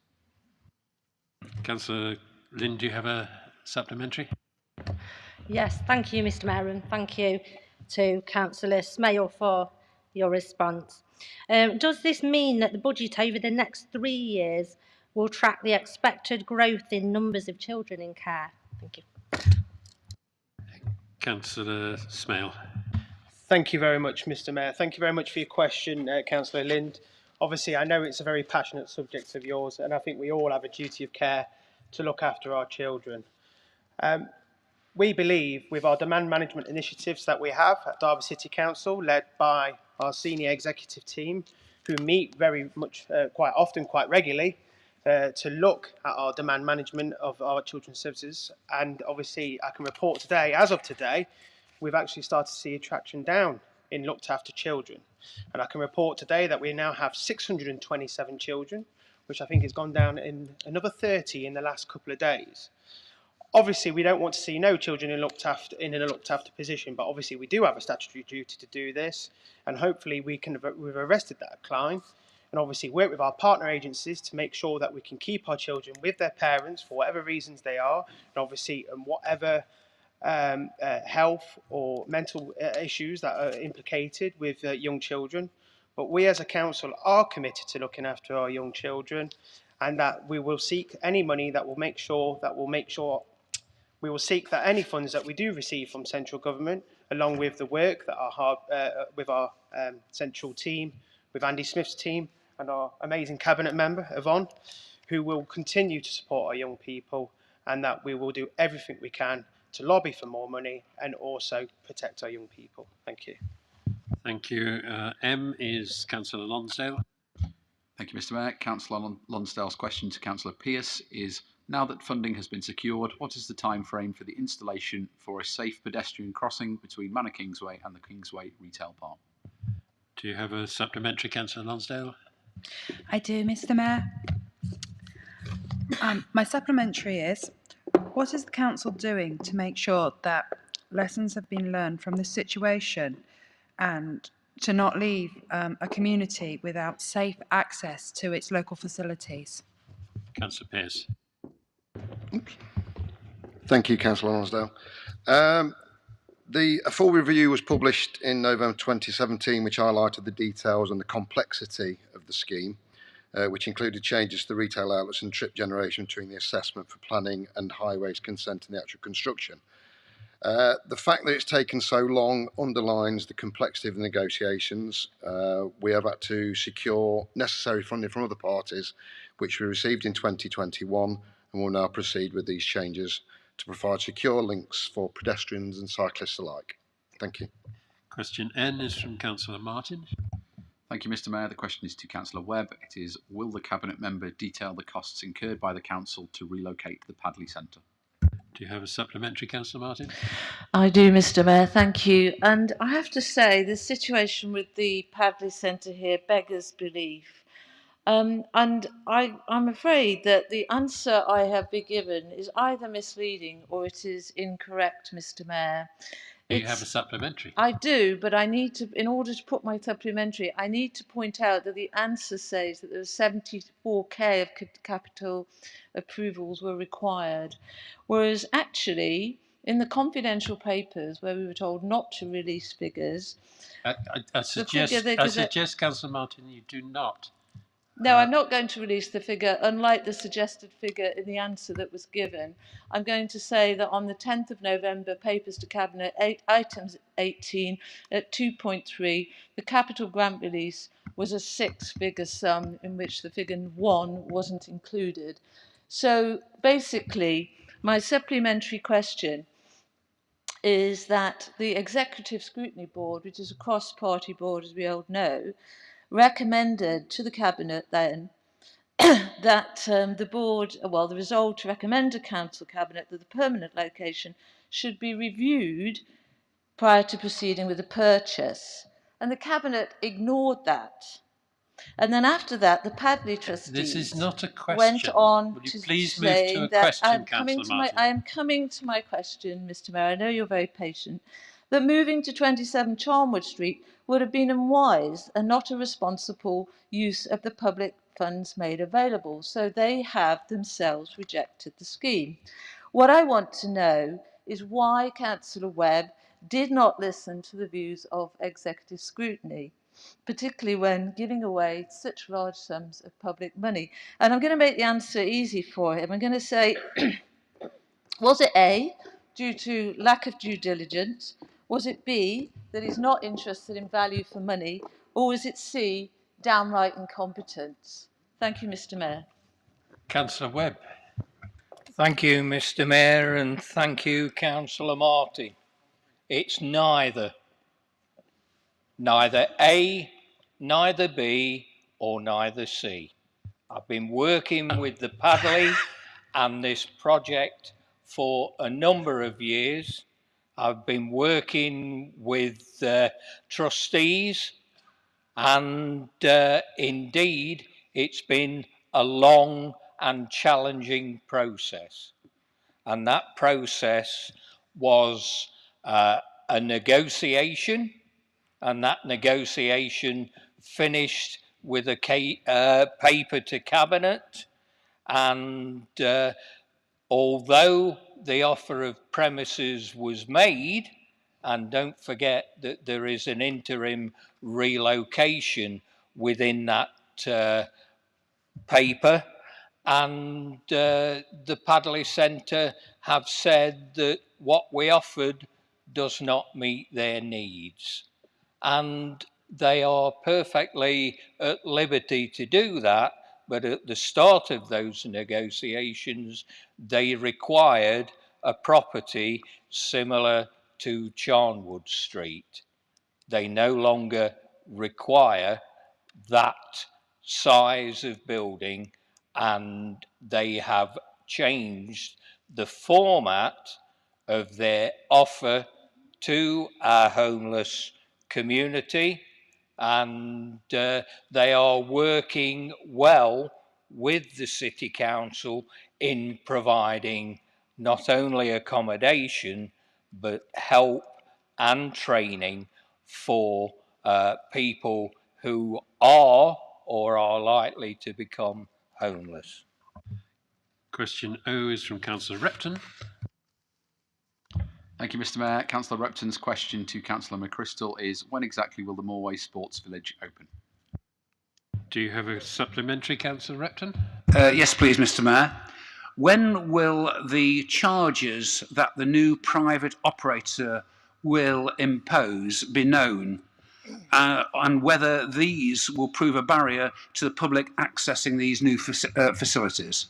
Councillor Lind, do you have a supplementary? Yes, thank you, Mr. Mayor, and thank you to Councillor Smale for your response. Does this mean that the budget over the next 3 years will track the expected growth in numbers of children in care? Thank you. Councillor Smale. Thank you very much, Mr. Mayor. Thank you very much for your question, Councillor Lind. Obviously, I know it's a very passionate subject of yours, and I think we all have a duty of care to look after our children. We believe with our demand management initiatives that we have at Derby City Council, led by our senior executive team, who meet very much, quite often, quite regularly, to look at our demand management of our children's services. And obviously, I can report today, as of today, we've actually started to see a traction down in looked after children. And I can report today that we now have 627 children, which I think has gone down in another 30 in the last couple of days. Obviously, we don't want to see no children in a looked after position, but obviously we do have a statutory duty to do this, and hopefully we've arrested that decline, and obviously work with our partner agencies to make sure that we can keep our children with their parents for whatever reasons they are, and obviously whatever health or mental issues that are implicated with young children. But we as a council are committed to looking after our young children, and that we will seek any money that will make sure we will seek that any funds that we do receive from central government, along with the work that with our central team, with Andy Smith's team and our amazing cabinet member, Yvonne, who will continue to support our young people, and that we will do everything we can to lobby for more money and also protect our young people. Thank you. Thank you. M is Councillor Lonsdale. Thank you, Mr. Mayor. Councillor Lonsdale's question to Councillor Pearce is, now that funding has been secured, what is the time frame for the installation for a safe pedestrian crossing between Manor Kingsway and the Kingsway Retail Park? Do you have a supplementary, Councillor Lonsdale? I do, Mr. Mayor. My supplementary is, what is the council doing to make sure that lessons have been learned from this situation and to not leave a community without safe access to its local facilities? Councillor Pearce. Thank you, Councillor Lonsdale. A full review was published in November 2017, which highlighted the details and the complexity of the scheme, which included changes to the retail outlets and trip generation between the assessment for planning and highways consent and the actual construction. The fact that it's taken so long underlines the complexity of the negotiations. We have had to secure necessary funding from other parties, which we received in 2021, and will now proceed with these changes to provide secure links for pedestrians and cyclists alike. Thank you. Question N is from Councillor Martin. Thank you, Mr. Mayor. The question is to Councillor Webb. It is, will the Cabinet member detail the costs incurred by the Council to relocate the Padley Centre? Do you have a supplementary, Councillor Martin? I do, Mr. Mayor, thank you. And I have to say, the situation with the Padley Centre here beggars belief. And I'm afraid that the answer I have been given is either misleading or it is incorrect, Mr. Mayor. Do you have a supplementary? I do, but I need to, in order to put my supplementary, I need to point out that the answer says that there were 74k of capital approvals were required, whereas actually in the confidential papers where we were told not to release figures, I suggest, Councillor Martin, you do not. No, I'm not going to release the figure, unlike the suggested figure in the answer that was given. I'm going to say that on the 10th of November, Papers to Cabinet, items 18 at 2.3, the capital grant release was a 6-figure sum in which the figure 1 wasn't included. So basically, my supplementary question is that the Executive Scrutiny Board, which is a cross-party board, as we all know, recommended to the Cabinet then that the board, well, the resolve to recommend to Council Cabinet that the permanent location should be reviewed prior to proceeding with the purchase. And the Cabinet ignored that. And then after that, the Padley trustees This is not a question. Went on Would you to please say move to a that question, Councillor Martin? I am coming to my question, Mr. Mayor. I know you're very patient. That moving to 27 Charnwood Street would have been unwise and not a responsible use of the public funds made available. So they have themselves rejected the scheme. What I want to know is why Councillor Webb did not listen to the views of executive scrutiny, particularly when giving away such large sums of public money. And I'm going to make the answer easy for him. I'm going to say, was it A, due to lack of due diligence? Was it B, that he's not interested in value for money? Or was it C, downright incompetence? Thank you, Mr. Mayor. Councillor Webb. Thank you, Mr. Mayor, and thank you, Councillor Martin. It's neither. Neither A, neither B, or neither C. I've been working with the Padley and this project for a number of years. I've been working with trustees, and indeed it's been a long and challenging process. And that process was a negotiation, and that negotiation finished with a paper to Cabinet. And although the offer of premises was made, and don't forget that there is an interim relocation within that paper, and the Padley Centre have said that what we offered does not meet their needs. And they are perfectly at liberty to do that, but at the start of those negotiations, they required a property similar to Charnwood Street. They no longer require that size of building, and they have changed the format of their offer to our homeless community, and they are working well with the City Council in providing not only accommodation but help and training for people who are or are likely to become homeless. Question O is from Councillor Repton. Thank you, Mr. Mayor. Councillor Repton's question to Councillor McChrystal is, when exactly will the Moorway Sports Village open? Do you have a supplementary, Councillor Repton? Yes, please, Mr. Mayor. When will the charges that the new private operator will impose be known, and whether these will prove a barrier to the public accessing these new facilities?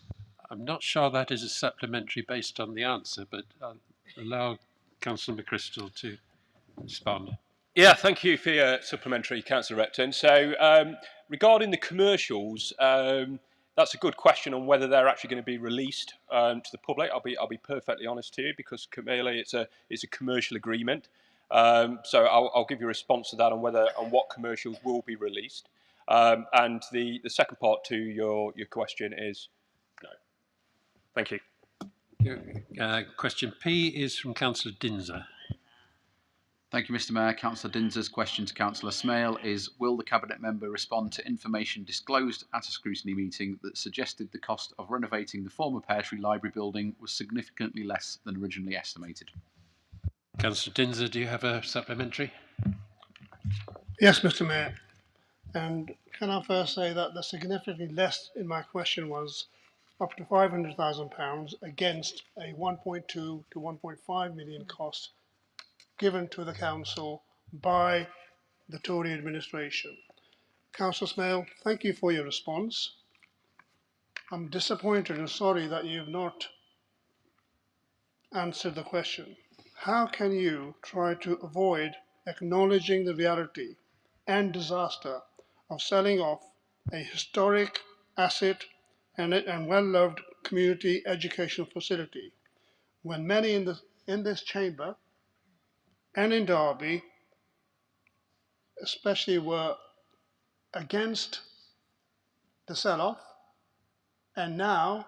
I'm not sure that is a supplementary based on the answer, but I'll allow Councillor McChrystal to respond. Yeah, thank you for your supplementary, Councillor Repton. So regarding the commercials, that's a good question on whether they're actually going to be released to the public. I'll be perfectly honest to you, because clearly it's a commercial agreement. So I'll give you a response to that on what commercials will be released. And the second part to your question is no. Thank you. Question P is from Councillor Dinser. Thank you, Mr. Mayor. Councillor Dinser's question to Councillor Smale is, will the Cabinet member respond to information disclosed at a scrutiny meeting that suggested the cost of renovating the former Pear Tree Library building was significantly less than originally estimated? Councillor Dinser, do you have a supplementary? Yes, Mr. Mayor. And can I first say that the significantly less in my question was up to £500,000 against a 1.2 to 1.5 million cost given to the council by the Tory administration. Councillor Smale, thank you for your response. I'm disappointed and sorry that you have not answered the question. How can you try to avoid acknowledging the reality and disaster of selling off a historic asset and well-loved community educational facility when many in this chamber and in Derby especially were against the sell-off, and now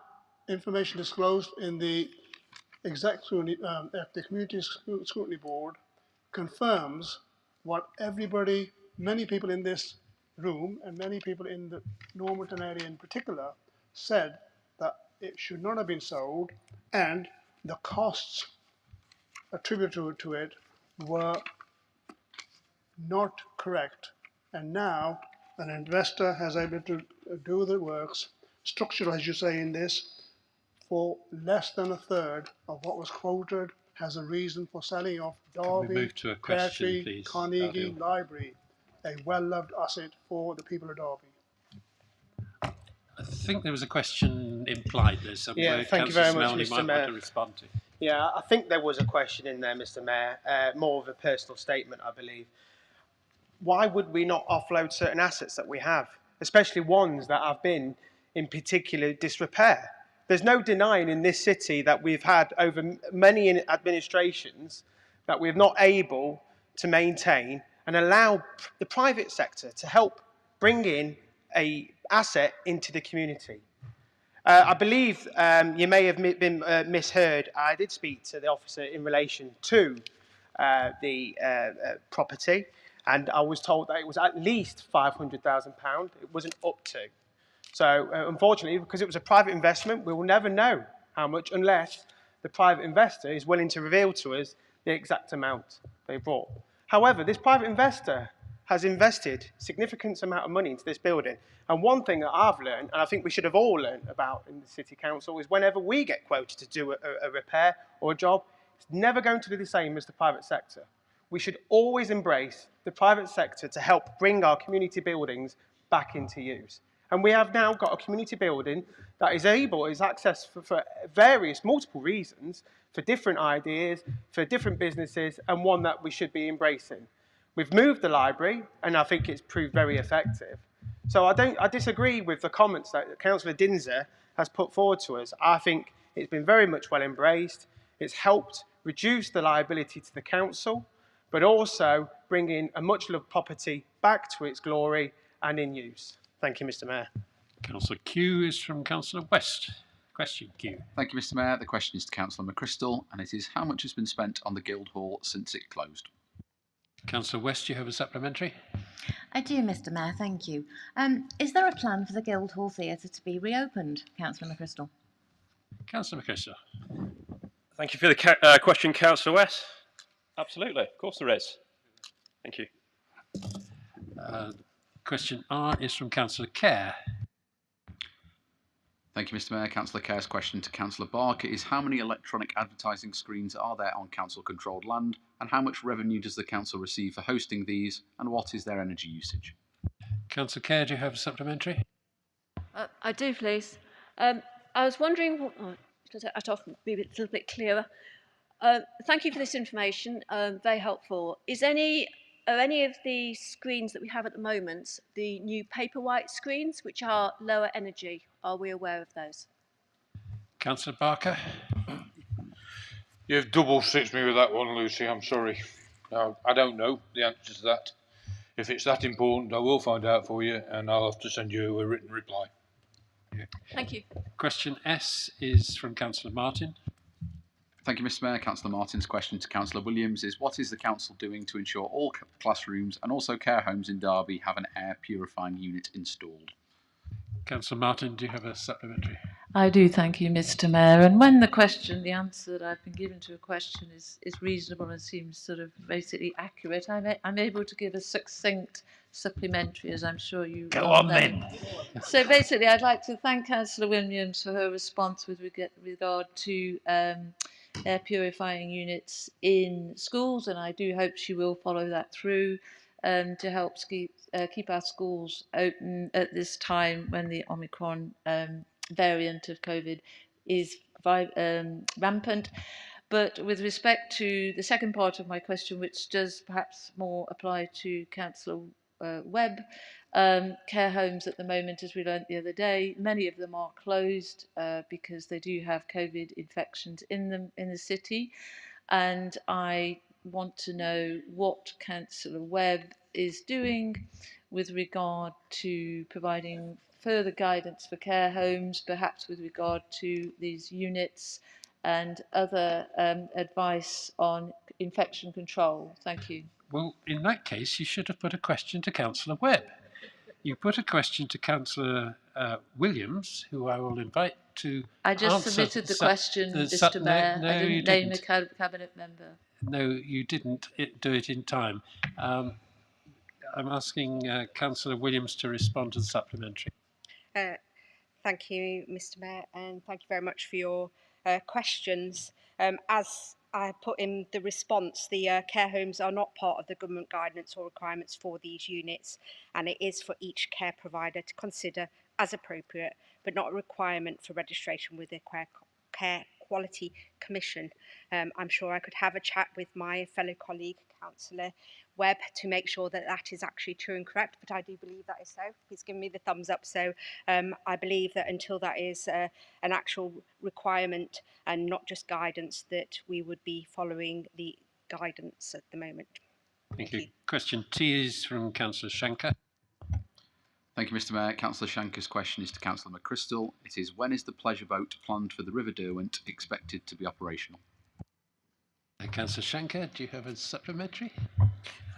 information disclosed in the the Community Scrutiny Board confirms what many people in this room and many people in the Normanton area in particular said, that it should not have been sold, and the costs attributed to it were not correct. And now an investor has able to do the works, structural as you say in this, for less than a third of what was quoted has a reason for selling off Can we Derby, move to a question, Braintree, please, Carnegie Adil? Library, a well-loved asset for the people of Derby. I think there was a question implied there somewhere. Yeah, thank you Councillor very much, Smelly Mr. might Mayor. want to respond to. Yeah, I think there was a question in there, Mr. Mayor, more of a personal statement, I believe. Why would we not offload certain assets that we have, especially ones that have been in particular disrepair? There's no denying in this city that we've had over many administrations that we're not able to maintain and allow the private sector to help bring in an asset into the community. I believe you may have been misheard. I did speak to the officer in relation to the property, and I was told that it was at least £500,000. It wasn't up to. So unfortunately, because it was a private investment, we will never know how much unless the private investor is willing to reveal to us the exact amount they brought. However, this private investor has invested significant amount of money into this building. And one thing that I've learned, and I think we should have all learned about in the City Council, is whenever we get quoted to do a repair or a job, it's never going to be the same as the private sector. We should always embrace the private sector to help bring our community buildings back into use. And we have now got a community building that is accessed for various, multiple reasons, for different ideas, for different businesses, and one that we should be embracing. We've moved the library, and I think it's proved very effective. So I disagree with the comments that Councillor Dinser has put forward to us. I think it's been very much well embraced. It's helped reduce the liability to the council, but also bring in a much-loved property back to its glory and in use. Thank you, Mr. Mayor. Councillor Q is from Councillor West. Question, Q. Thank you, Mr. Mayor. The question is to Councillor McChrystal, and it is: how much has been spent on the Guildhall since it closed? Councillor West, you have a supplementary? I do, Mr. Mayor, thank you. Is there a plan for the Guildhall Theatre to be reopened, Councillor McChrystal? Councillor McChrystal. Thank you for the question, Councillor West. Absolutely, of course there is. Thank you. Question R is from Councillor Kerr. Thank you, Mr. Mayor. Councillor Kerr's question to Councillor Barker is: how many electronic advertising screens are there on council-controlled land, and how much revenue does the council receive for hosting these, and what is their energy usage? Councillor Kerr, do you have a supplementary? I do, please. I was wondering, I talk be a little bit clearer. Thank you for this information, very helpful. Are any of the screens that we have at the moment the new paper-white screens, which are lower energy? Are we aware of those? Councillor Barker. You've double-stitched me with that one, Lucy. I'm sorry. I don't know the answer to that. If it's that important, I will find out for you, and I'll have to send you a written reply. Thank you. Question S is from Councillor Martin. Thank you, Mr. Mayor. Councillor Martin's question to Councillor Williams is: what is the council doing to ensure all classrooms and also care homes in Derby have an air purifying unit installed? Councillor Martin, do you have a supplementary? I do, thank you, Mr. Mayor. And when the answer that I've been given to a question is reasonable and seems sort of basically accurate, I'm able to give a succinct supplementary, as I'm sure you Go all on know. then. So basically, I'd like to thank Councillor Williams for her response with regard to air purifying units in schools, and I do hope she will follow that through to help keep our schools open at this time when the Omicron variant of COVID is rampant. But with respect to the second part of my question, which does perhaps more apply to Councillor Webb, care homes at the moment, as we learnt the other day, many of them are closed because they do have COVID infections in them in the city. And I want to know what Councillor Webb is doing with regard to providing further guidance for care homes, perhaps with regard to these units and other advice on infection control. Thank you. Well, in that case, you should have put a question to Councillor Webb. You put a question to Councillor Williams, who I will invite to I just answer submitted the question, Mr. Mayor. No, I didn't you name didn't. a cabinet member. No, you didn't do it in time. I'm asking Councillor Williams to respond to the supplementary. Thank you, Mr. Mayor, and thank you very much for your questions. As I put in the response, the care homes are not part of the government guidance or requirements for these units, and it is for each care provider to consider as appropriate, but not a requirement for registration with the Care Quality Commission. I'm sure I could have a chat with my fellow colleague, Councillor Webb, to make sure that that is actually true and correct, but I do believe that is so. He's given me the thumbs up, so I believe that until that is an actual requirement and not just guidance, that we would be following the guidance at the moment. Thank you. Question T is from Councillor Shanker. Thank you, Mr Mayor. Councillor Shanker's question is to Councillor McChrystal. It is, when is the pleasure boat planned for the River Derwent expected to be operational? Councillor Shanker, do you have a supplementary?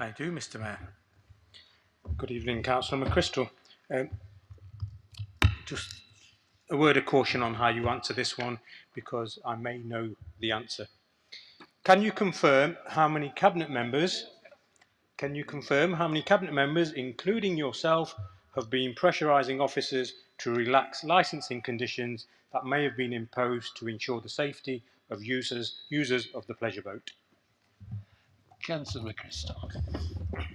I do, Mr Mayor. Good evening, Councillor McChrystal. Just a word of caution on how you answer this one, because I may know the answer. Can you confirm how many cabinet members, including yourself, have been pressurising officers to relax licensing conditions that may have been imposed to ensure the safety of users of the pleasure boat? Councillor McChrystal.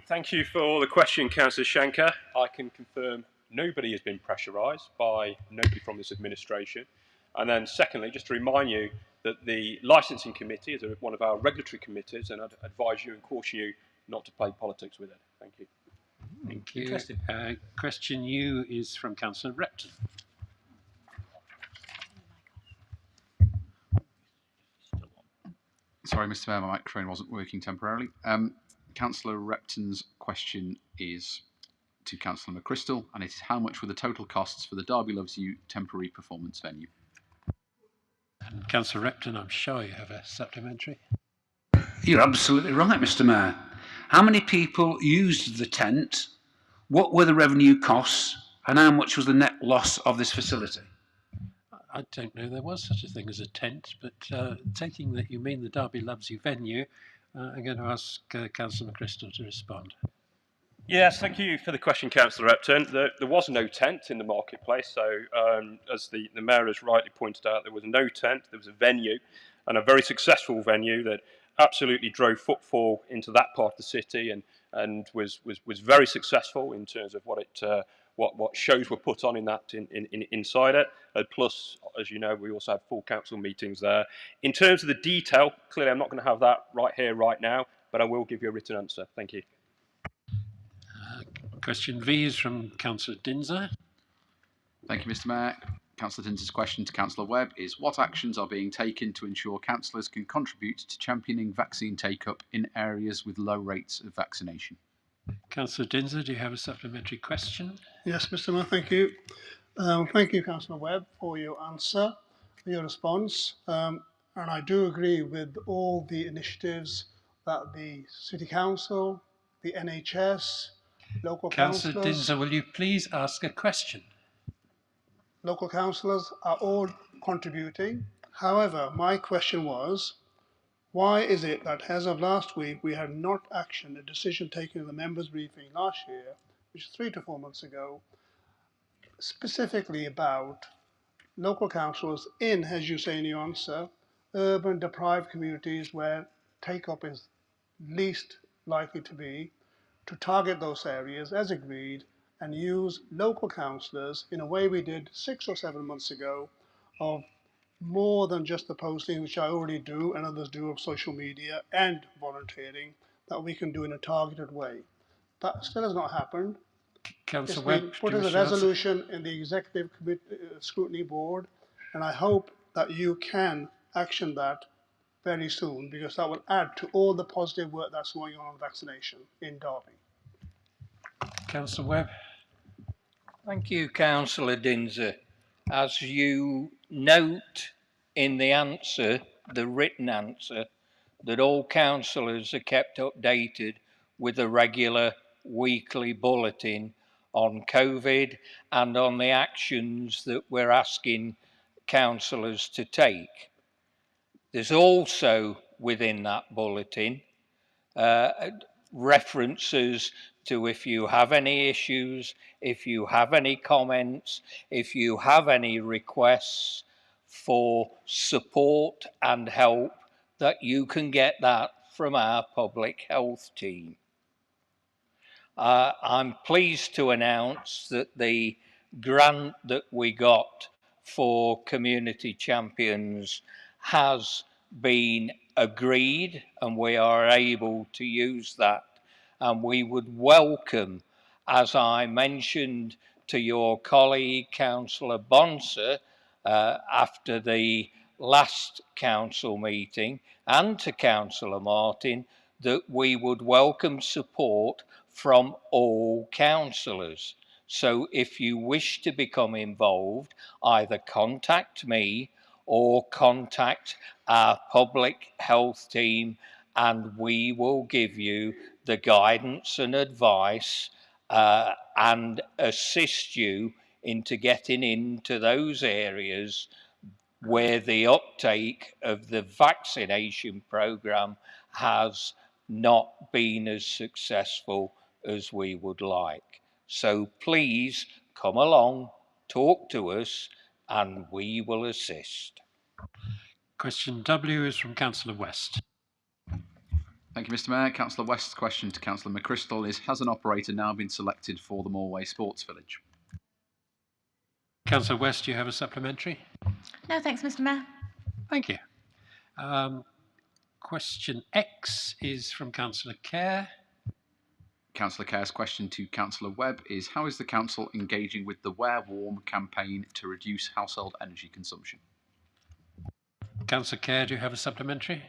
Thank you for the question, Councillor Shanker. I can confirm nobody has been pressurised by nobody from this administration. And then secondly, just to remind you that the licensing committee is one of our regulatory committees, and I'd advise you and caution you not to play politics with it. Thank you. Thank you. Question U is from Councillor Repton. Sorry, Mr Mayor, my microphone wasn't working temporarily. Councillor Repton's question is to Councillor McChrystal, and it is, how much were the total costs for the Derby Loves You temporary performance venue? And Councillor Repton, I'm sure you have a supplementary. You're absolutely right, Mr Mayor. How many people used the tent? What were the revenue costs? And how much was the net loss of this facility? I don't know there was such a thing as a tent, but taking that you mean the Derby Loves You venue, I'm going to ask Councillor McChrystal to respond. Yes, thank you for the question, Councillor Repton. There was no tent in the marketplace, so as the Mayor has rightly pointed out, there was no tent, there was a venue, and a very successful venue that absolutely drove footfall into that part of the city and was very successful in terms of what shows were put on in that inside it. Plus, as you know, we also had full council meetings there. In terms of the detail, clearly I'm not going to have that right here, right now, but I will give you a written answer. Thank you. Question V is from Councillor Dinser. Thank you, Mr Mayor. Councillor Dinser's question to Councillor Webb is, what actions are being taken to ensure councillors can contribute to championing vaccine take-up in areas with low rates of vaccination? Councillor Dinser, do you have a supplementary question? Yes, Mr Mayor, thank you. Thank you, Councillor Webb, for your answer, for your response. And I do agree with all the initiatives that the City Council, the NHS, local councillors... Councillor Dinser, will you please ask a question? Local councillors are all contributing. However, my question was, why is it that as of last week we had not actioned a decision taken in the members' briefing last year, which is 3 to 4 months ago, specifically about local councils in, as you say in your answer, urban deprived communities where take-up is least likely to be, to target those areas as agreed and use local councillors in a way we did 6 or 7 months ago of more than just the posting, which I already do and others do, of social media and volunteering, that we can do in a targeted way. That still has not happened. Councillor Webb, Webb, put as a resolution in the Executive Scrutiny Board, and I hope that you can action that very soon, because that will add to all the positive work that's going on vaccination in Derby. Councillor Webb. Thank you, Councillor Dinser. As you note in the answer, the written answer, that all councillors are kept updated with a regular weekly bulletin on COVID and on the actions that we're asking councillors to take. There's also within that bulletin references to, if you have any issues, if you have any comments, if you have any requests for support and help that you can get that from our public health team. I'm pleased to announce that the grant that we got for community champions has been agreed, and we are able to use that. And we would welcome, as I mentioned to your colleague, Councillor Bonser, after the last council meeting, and to Councillor Martin, that we would welcome support from all councillors. So if you wish to become involved, either contact me or contact our public health team, and we will give you the guidance and advice and assist you into getting into those areas where the uptake of the vaccination programme has not been as successful as we would like. So please come along, talk to us, and we will assist. Question W is from Councillor West. Thank you, Mr. Mayor. Councillor West's question to Councillor McChrystal is: has an operator now been selected for the Moorway Sports Village? Councillor West, do you have a supplementary? No, thanks, Mr. Mayor. Thank you. Question X is from Councillor Kerr. Councillor Kerr's question to Councillor Webb is: how is the council engaging with the Wear Warm campaign to reduce household energy consumption? Councillor Kerr, do you have a supplementary?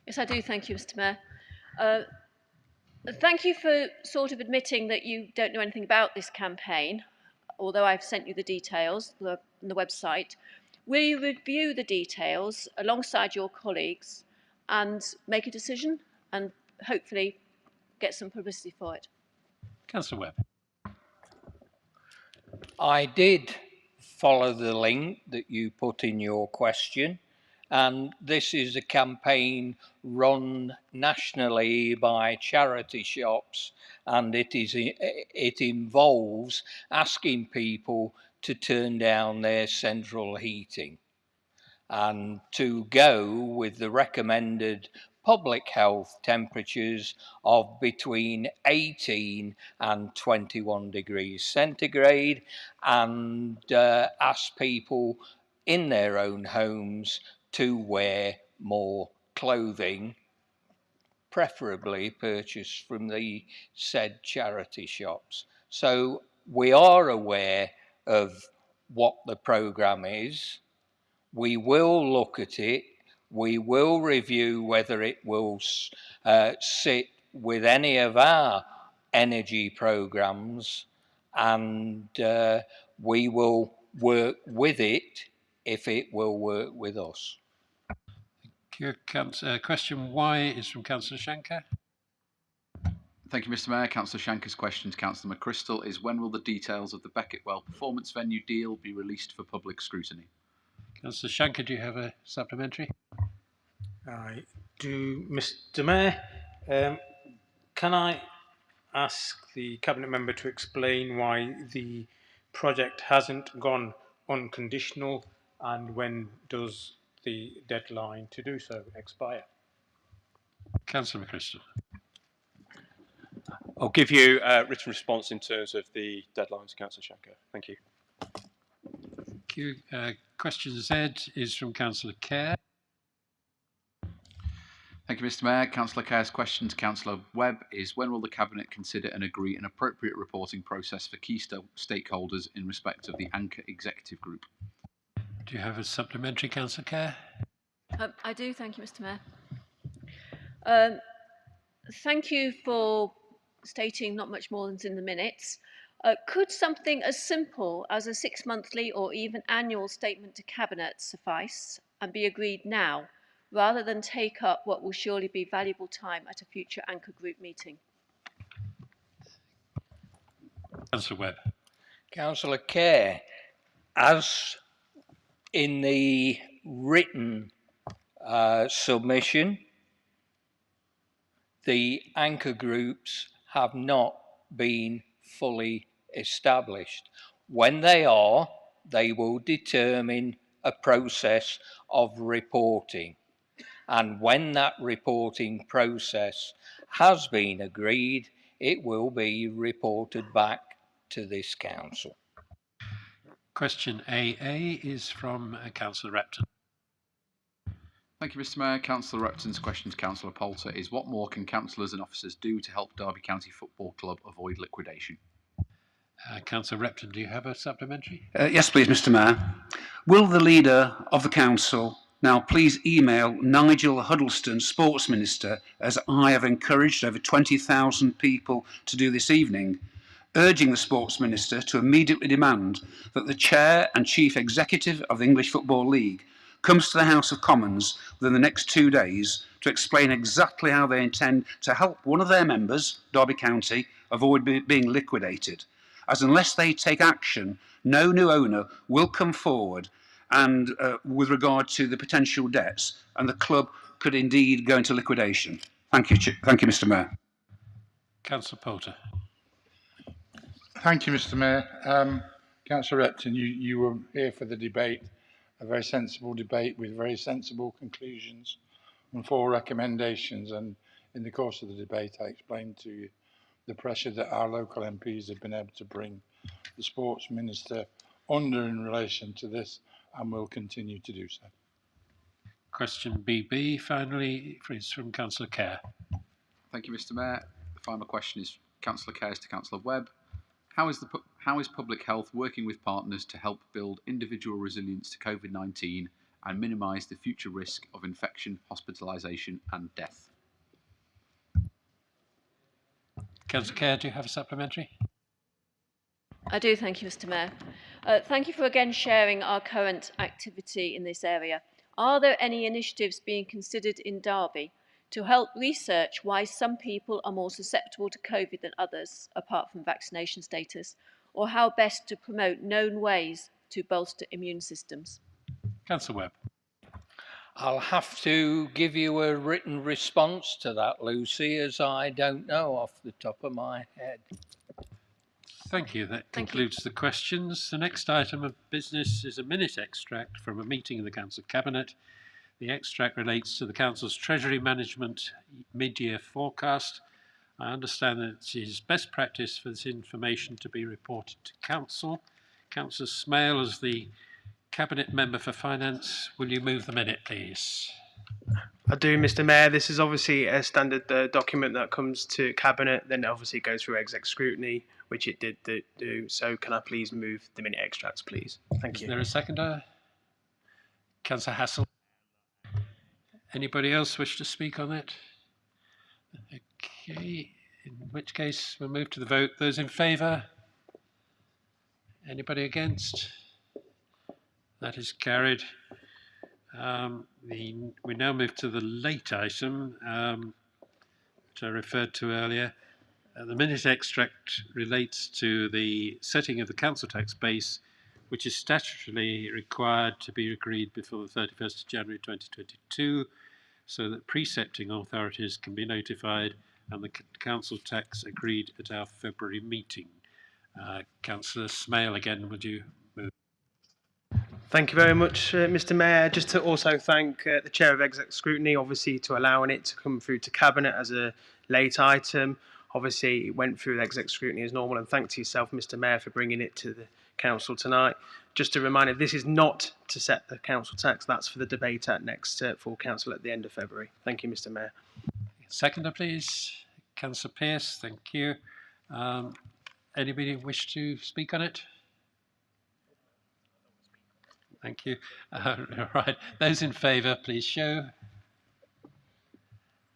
Yes, I do. Thank you, Mr. Mayor. Thank you for sort of admitting that you don't know anything about this campaign, although I've sent you the details on the website. Will you review the details alongside your colleagues and make a decision and hopefully get some publicity for it? Councillor Webb. I did follow the link that you put in your question, and this is a campaign run nationally by charity shops, and it involves asking people to turn down their central heating and to go with the recommended public health temperatures of between 18 and 21 degrees centigrade, and ask people in their own homes to wear more clothing, preferably purchased from the said charity shops. So we are aware of what the programme is. We will look at it. We will review whether it will sit with any of our energy programmes, and we will work with it if it will work with us. Question Y is from Councillor Shanker. Thank you, Mr. Mayor. Councillor Shanker's question to Councillor McChrystal is: when will the details of the Becketwell performance venue deal be released for public scrutiny? Councillor Shanker, do you have a supplementary? I do, Mr. Mayor. Can I ask the Cabinet member to explain why the project hasn't gone unconditional, and when does the deadline to do so expire? Councillor McChrystal. I'll give you a written response in terms of the deadlines, Councillor Shanker. Thank you. Thank you. Question Z is from Councillor Kerr. Thank you, Mr. Mayor. Councillor Kerr's question to Councillor Webb is: when will the Cabinet consider and agree an appropriate reporting process for key stakeholders in respect of the Anchor Executive Group? Do you have a supplementary, Councillor Kerr? I do. Thank you, Mr. Mayor. Thank you for stating not much more than's in the minutes. Could something as simple as a 6-monthly or even annual statement to Cabinet suffice and be agreed now, rather than take up what will surely be valuable time at a future Anchor Group meeting? Councillor Webb. Councillor Kerr, as in the written submission, the anchor groups have not been fully established. When they are, they will determine a process of reporting. And when that reporting process has been agreed, it will be reported back to this council. Question AA is from Councillor Repton. Thank you, Mr Mayor. Councillor Repton's question to Councillor Poulter is: what more can councillors and officers do to help Derby County Football Club avoid liquidation? Councillor Repton, do you have a supplementary? Yes, please, Mr Mayor. Will the leader of the council now please email Nigel Huddleston, Sports Minister, as I have encouraged over 20,000 people to do this evening, urging the Sports Minister to immediately demand that the Chair and Chief Executive of the English Football League comes to the House of Commons within the next 2 days to explain exactly how they intend to help one of their members, Derby County, avoid being liquidated. As unless they take action, no new owner will come forward and with regard to the potential debts, and the club could indeed go into liquidation. Thank you, Mr Mayor. Councillor Poulter. Thank you, Mr Mayor. Councillor Repton, you were here for the debate, a very sensible debate with very sensible conclusions and 4 recommendations. And in the course of the debate, I explained to you the pressure that our local MPs have been able to bring the Sports Minister under in relation to this, and will continue to do so. Question BB, finally, is from Councillor Kerr. Thank you, Mr Mayor. The final question is Councillor Kerr's to Councillor Webb. How is public health working with partners to help build individual resilience to COVID-19 and minimise the future risk of infection, hospitalisation and death? Councillor Kerr, do you have a supplementary? I do, thank you, Mr Mayor. Thank you for again sharing our current activity in this area. Are there any initiatives being considered in Derby to help research why some people are more susceptible to COVID than others, apart from vaccination status, or how best to promote known ways to bolster immune systems? Councillor Webb. I'll have to give you a written response to that, Lucy, as I don't know off the top of my head. Thank you. That concludes the questions. The next item of business is a minute extract from a meeting of the Council Cabinet. The extract relates to the Council's Treasury Management mid-year forecast. I understand that it is best practice for this information to be reported to Council. Councillor Smale, as the Cabinet Member for Finance, will you move the minute, please? I do, Mr Mayor. This is obviously a standard document that comes to Cabinet, then it obviously goes through exec scrutiny, which it did do. So can I please move the minute extracts, please? Thank you. Is there a seconder? Councillor Hassel. Anybody else wish to speak on that? Okay, in which case we'll move to the vote. Those in favour? Anybody against? That is carried. We now move to the late item, which I referred to earlier. The minute extract relates to the setting of the council tax base, which is statutorily required to be agreed before the 31st of January 2022, so that precepting authorities can be notified and the council tax agreed at our February meeting. Councillor Smale, again, would you move? Thank you very much, Mr Mayor. Just to also thank the Chair of Exec Scrutiny, obviously, to allowing it to come through to Cabinet as a late item. Obviously, it went through Exec Scrutiny as normal, and thanks to yourself, Mr Mayor, for bringing it to the Council tonight. Just a reminder, this is not to set the council tax, that's for the debate at next full council at the end of February. Thank you, Mr Mayor. Seconder, please. Councillor Pearce, thank you. Anybody wish to speak on it? Thank you. Right, those in favour, please show.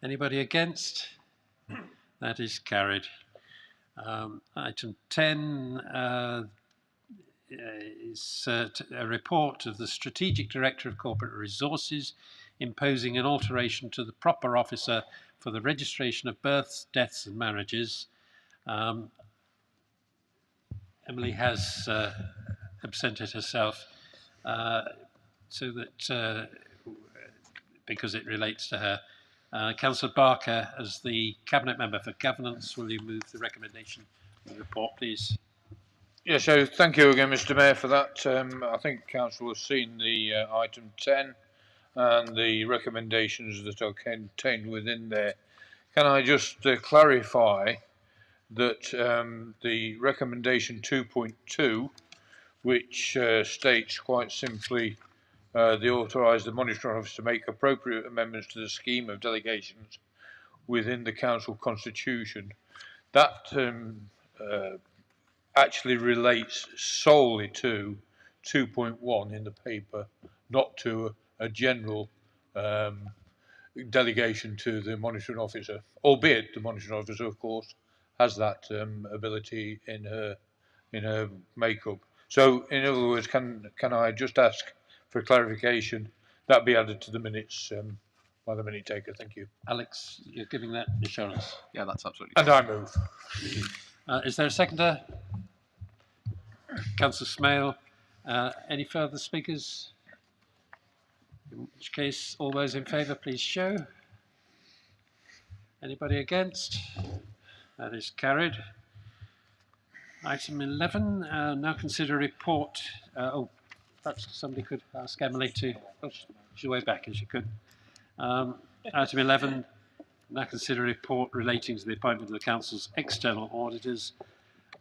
Anybody against? That is carried. Item 10 is a report of the Strategic Director of Corporate Resources imposing an alteration to the proper officer for the registration of births, deaths and marriages. Emily has absented herself so that because it relates to her. Councillor Barker, as the Cabinet Member for Governance, will you move the recommendation of the report, please? Yeah, so thank you again, Mr. Mayor, for that. I think Council has seen the item 10 and the recommendations that are contained within there. Can I just clarify that the recommendation 2.2, which states quite simply they authorise the monitoring office to make appropriate amendments to the scheme of delegations within the council constitution, that actually relates solely to 2.1 in the paper, not to a general delegation to the monitoring officer, albeit the monitoring officer, of course, has that ability in her makeup. So, in other words, can I just ask for clarification that be added to the minutes by the minute taker? Thank you. Alex, you're giving that assurance? Yeah, that's absolutely fine. And I move. Is there a seconder? Councillor Smale. Any further speakers? In which case, all those in favour, please show. Anybody against? That is carried. Item 11, now consider a report. Perhaps somebody could ask Emily to, she's way back as you could. Item 11, now consider a report relating to the appointment of the Council's external auditors.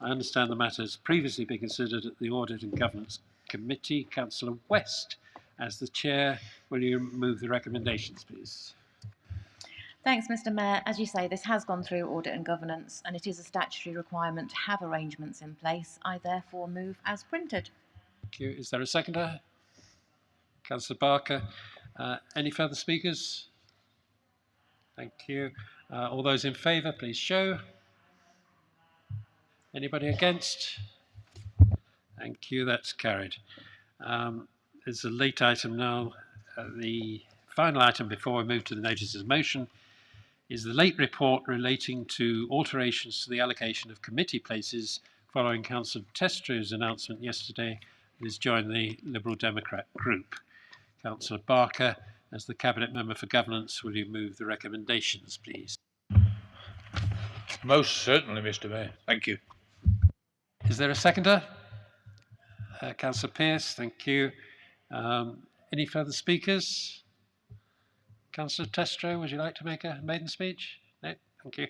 I understand the matter has previously been considered at the Audit and Governance Committee. Councillor West, as the Chair, will you move the recommendations, please? Thanks, Mr. Mayor. As you say, this has gone through Audit and Governance, and it is a statutory requirement to have arrangements in place. I therefore move as printed. Thank you. Is there a seconder? Councillor Barker. Any further speakers? Thank you. All those in favour, please show. Anybody against? Thank you. That's carried. There's a late item now. The final item before we move to the notices of motion is the late report relating to alterations to the allocation of committee places following Councillor Testro's announcement yesterday that he's joined the Liberal Democrat group. Councillor Barker, as the Cabinet Member for Governance, will you move the recommendations, please? Most certainly, Mr. Mayor. Thank you. Is there a seconder? Councillor Pearce, thank you. Any further speakers? Councillor Testro, would you like to make a maiden speech? No, thank you.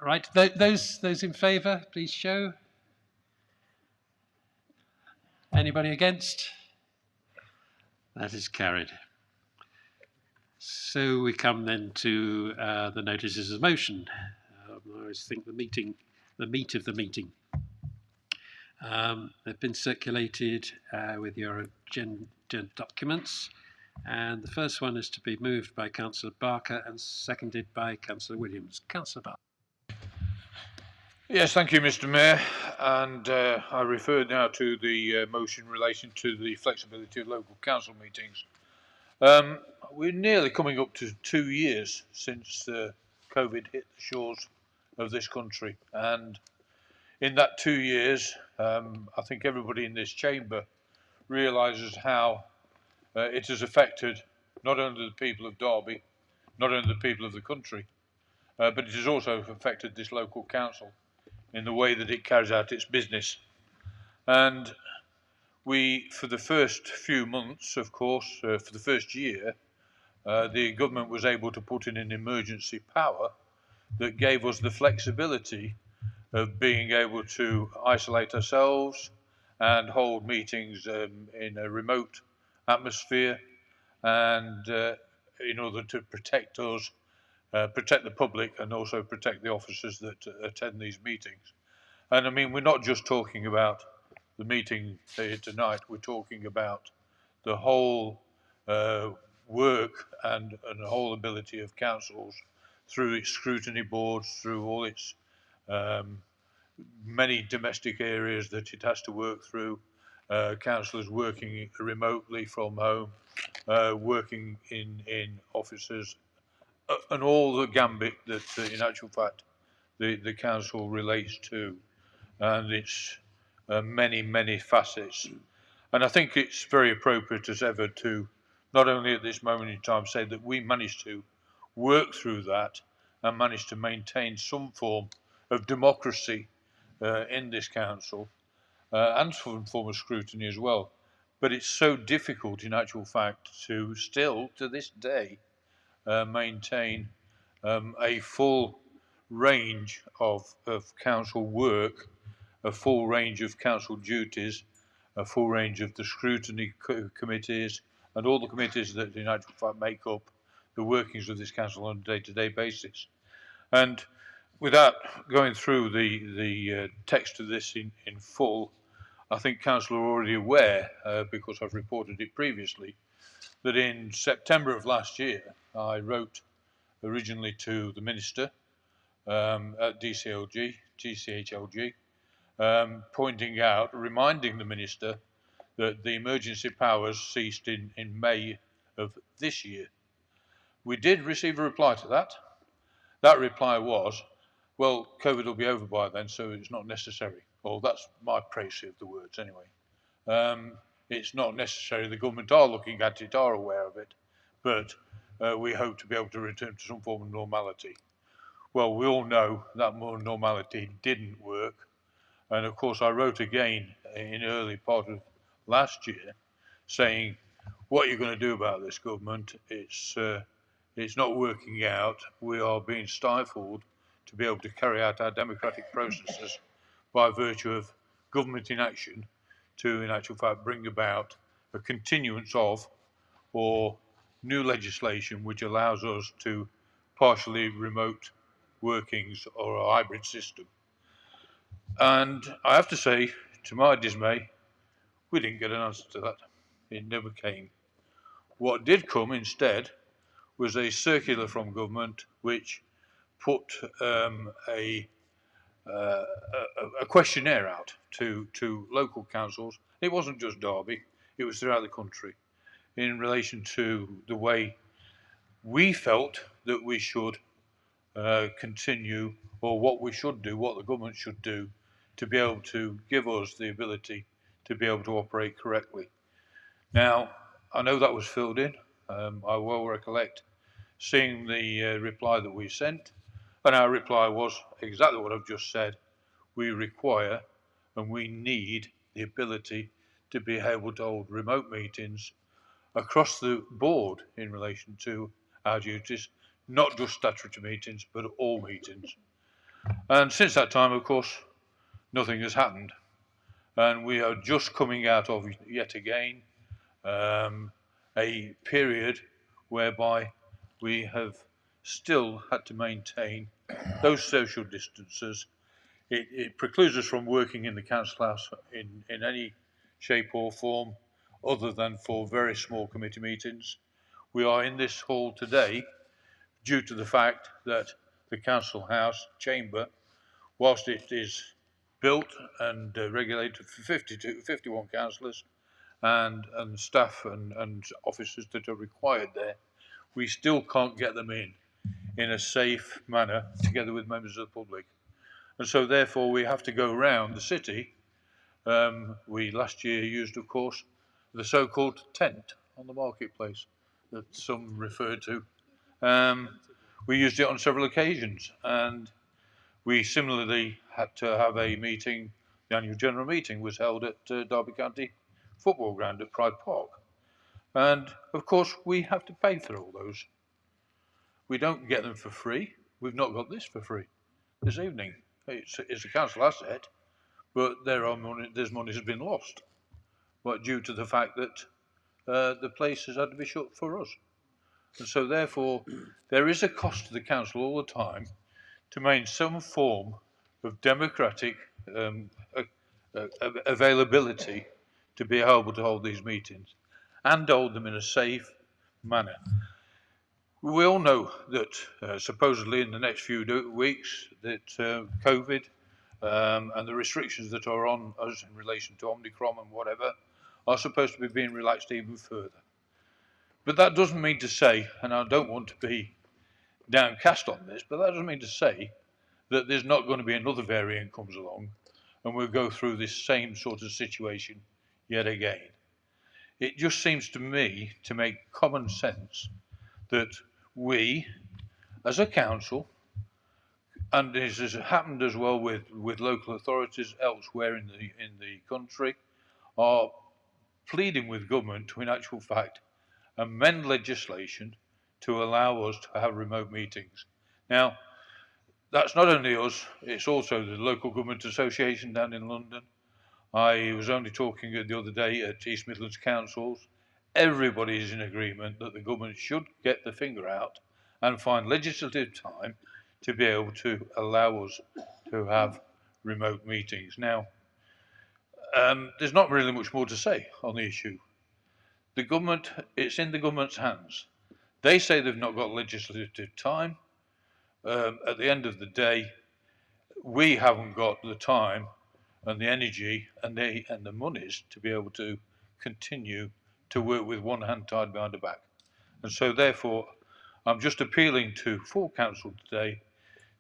Right, those in favour, please show. Anybody against? That is carried. So we come then to the notices of motion. I always think the meat of the meeting. They've been circulated with your agenda documents. And the first one is to be moved by Councillor Barker and seconded by Councillor Williams. Councillor Barker. Yes, thank you, Mr. Mayor. And I refer now to the motion in relation to the flexibility of local council meetings. We're nearly coming up to 2 years since COVID hit the shores of this country. And in that 2 years, I think everybody in this chamber realises how it has affected not only the people of Derby, not only the people of the country, but it has also affected this local council in the way that it carries out its business. And we, for the first few months, of course, for the first year, the government was able to put in an emergency power that gave us the flexibility of being able to isolate ourselves and hold meetings in a remote atmosphere, and in order to protect us, protect the public, and also protect the officers that attend these meetings. And I mean, we're not just talking about the meeting here tonight, we're talking about the whole work and the whole ability of councils through its scrutiny boards, through all its many domestic areas that it has to work through, councillors working remotely from home, working in offices, and all the gambit that in actual fact the council relates to, and its many facets. And I think it's very appropriate as ever to not only at this moment in time say that we managed to work through that and managed to maintain some form of democracy in this council, and some form of scrutiny as well. But it's so difficult in actual fact to still, to this day, maintain a full range of council work, a full range of council duties, a full range of the scrutiny committees, and all the committees that in actual fact make up the workings of this council on a day-to-day basis. And without going through the text of this in full, I think council are already aware, because I've reported it previously, that in September of last year, I wrote originally to the Minister at GCHLG, pointing out, reminding the Minister that the emergency powers ceased in May of this year. We did receive a reply to that. That reply was, well, COVID will be over by then, so it's not necessary. Well, that's my praise of the words anyway. It's not necessary. The government are looking at it, are aware of it, but we hope to be able to return to some form of normality. Well, we all know that more normality didn't work. And of course, I wrote again in the early part of last year saying, what are you going to do about this, government? It's not working out. We are being stifled to be able to carry out our democratic processes by virtue of government inaction to, in actual fact, bring about a continuance of or new legislation which allows us to partially remote workings or a hybrid system. And I have to say, to my dismay, we didn't get an answer to that. It never came. What did come instead was a circular from government which put a questionnaire out to local councils. It wasn't just Derby, it was throughout the country, in relation to the way we felt that we should continue, or what we should do, what the government should do to be able to give us the ability to be able to operate correctly. Now, I know that was filled in. I well recollect seeing the reply that we sent, and our reply was exactly what I've just said. We require and we need the ability to be able to hold remote meetings across the board in relation to our duties, not just statutory meetings, but all meetings. And since that time, of course, nothing has happened. And we are just coming out of, yet again, a period whereby we have still had to maintain those social distances. It precludes us from working in the council house in any shape or form other than for very small committee meetings. We are in this hall today due to the fact that the council house chamber, whilst it is built and regulated for 51 councillors and staff and officers that are required there, we still can't get them in a safe manner together with members of the public. And so therefore we have to go around the city. We last year used, of course, the so-called tent on the marketplace that some refer to. We used it on several occasions, and we similarly had to have a meeting. The annual general meeting was held at Derby County Football Ground at Pride Park. And of course, we have to pay for all those. We don't get them for free. We've not got this for free this evening. It's a council asset, but there's money has been lost, but due to the fact that the place has had to be shut for us. And so therefore, there is a cost to the council all the time to maintain some form of democratic availability to be able to hold these meetings and hold them in a safe manner. We all know that supposedly in the next few weeks that COVID and the restrictions that are on us in relation to Omicron and whatever are supposed to be being relaxed even further. But that doesn't mean to say, and I don't want to be downcast on this, but that doesn't mean to say that there's not going to be another variant comes along and we'll go through this same sort of situation yet again. It just seems to me to make common sense that we, as a council, and this has happened as well with local authorities elsewhere in the country, are pleading with government to, in actual fact, amend legislation to allow us to have remote meetings. Now, that's not only us, it's also the Local Government Association down in London. I was only talking the other day at East Midlands Councils. Everybody is in agreement that the government should get the finger out and find legislative time to be able to allow us to have remote meetings. Now, there's not really much more to say on the issue. The government, it's in the government's hands. They say they've not got legislative time. At the end of the day, we haven't got the time and the energy and the monies to be able to continue to work with one hand tied behind the back. And so therefore, I'm just appealing to full council today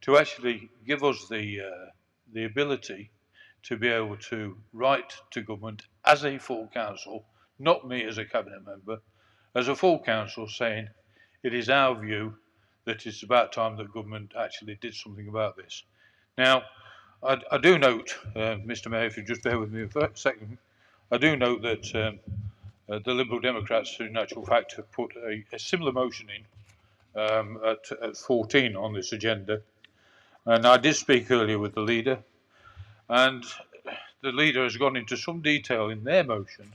to actually give us the ability to be able to write to government as a full council, not me as a cabinet member, as a full council, saying it is our view that it's about time that government actually did something about this. Now, I do note, Mr. Mayor, if you just bear with me for a second, I do note that the Liberal Democrats, in actual fact, have put a similar motion in at 14 on this agenda. And I did speak earlier with the leader, and the leader has gone into some detail in their motion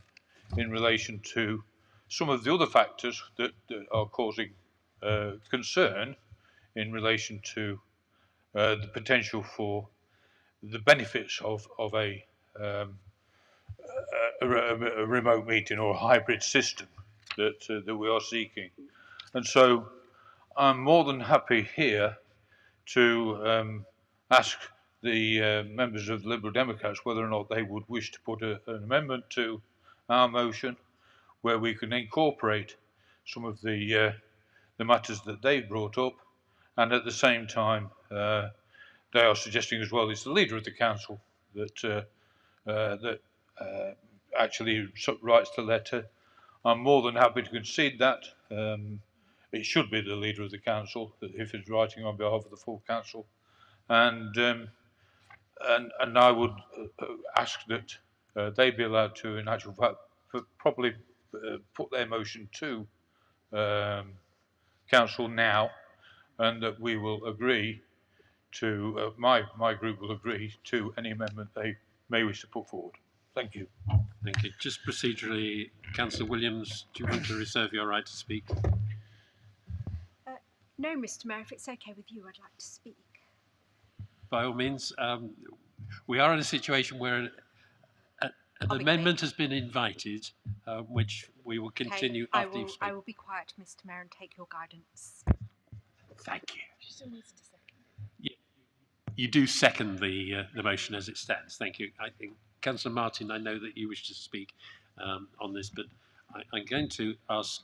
in relation to some of the other factors that are causing concern in relation to the potential for the benefits of a remote meeting or a hybrid system that we are seeking. And so I'm more than happy here to ask the members of the Liberal Democrats whether or not they would wish to put an amendment to our motion where we can incorporate some of the matters that they've brought up, and at the same time they are suggesting as well, it's the leader of the council that actually writes the letter. I'm more than happy to concede that. It should be the leader of the council if it's writing on behalf of the full council, and I would ask that they be allowed to, in actual fact, probably put their motion to council now, and that we will agree to my group will agree to any amendment they may wish to put forward. Thank you. Thank you. Just procedurally, Councillor Williams, do you want to reserve your right to speak? No, Mr. Mayor, if it's okay with you, I'd like to speak. By all means. We are in a situation where an amendment has been invited, which we will continue after you've spoken. I will be quiet, Mr. Mayor, and take your guidance. Thank you. She still needs to second. You do second the motion as it stands. Thank you. I think, Councillor Martin, I know that you wish to speak on this, but I'm going to ask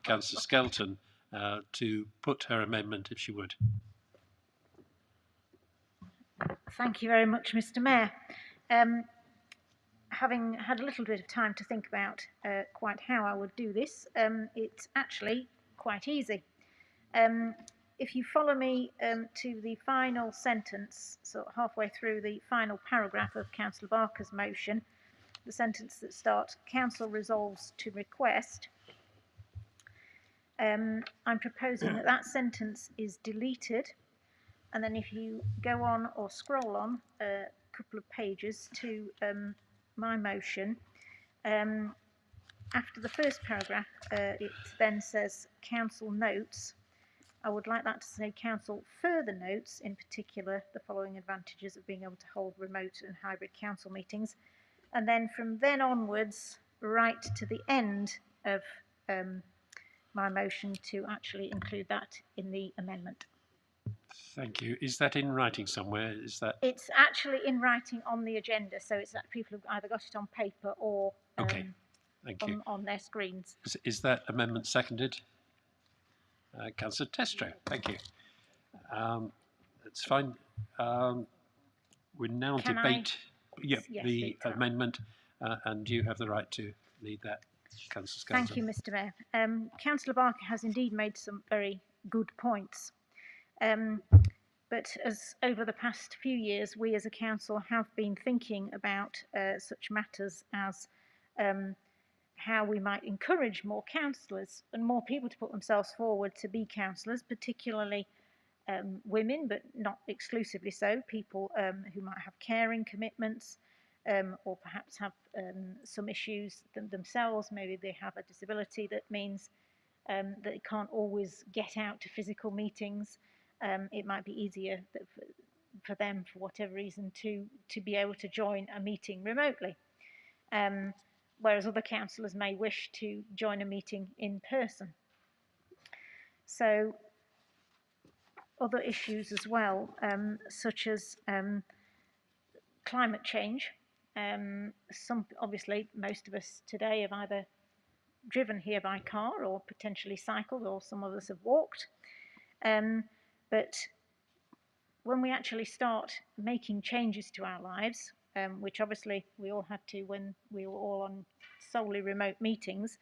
Councillor Skelton to put her amendment, if she would. Thank you very much, Mr. Mayor. Having had a little bit of time to think about quite how I would do this, it's actually quite easy. If you follow me to the final sentence, so halfway through the final paragraph of Councillor Barker's motion, the sentence that starts, Council resolves to request, I'm proposing that that sentence is deleted, and then if you go on or scroll on a couple of pages to my motion, after the first paragraph, it then says Council notes. I would like that to say Council further notes, in particular, the following advantages of being able to hold remote and hybrid council meetings. And then from then onwards, right to the end of my motion to actually include that in the amendment. Thank you. Is that in writing somewhere? Is that? It's actually in writing on the agenda, so it's that people have either got it on paper or okay. Thank you. On their screens. Is that amendment seconded? Councillor Testro, thank you. That's fine. We now debate the amendment, and you have the right to lead that, Councillor Skelton. Thank you, Mr. Mayor. Councillor Barker has indeed made some very good points. But as over the past few years, we as a council have been thinking about such matters as how we might encourage more councillors and more people to put themselves forward to be councillors, particularly women, but not exclusively so, people who might have caring commitments or perhaps have some issues themselves. Maybe they have a disability that means that they can't always get out to physical meetings. It might be easier for them, for whatever reason, to be able to join a meeting remotely. Whereas other councillors may wish to join a meeting in person. So other issues as well, such as climate change. Obviously, most of us today have either driven here by car or potentially cycled, or some of us have walked. But when we actually start making changes to our lives, which obviously we all had to when we were all on solely remote meetings,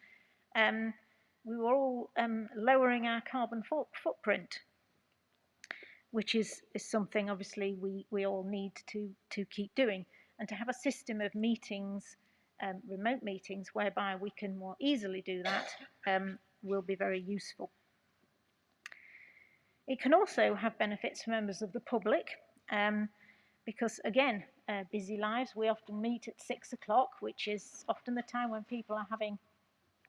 we were all lowering our carbon footprint, which is something obviously we all need to keep doing. And to have a system of meetings, remote meetings, whereby we can more easily do that will be very useful. It can also have benefits for members of the public because, again, busy lives, we often meet at 6 o'clock, which is often the time when people are having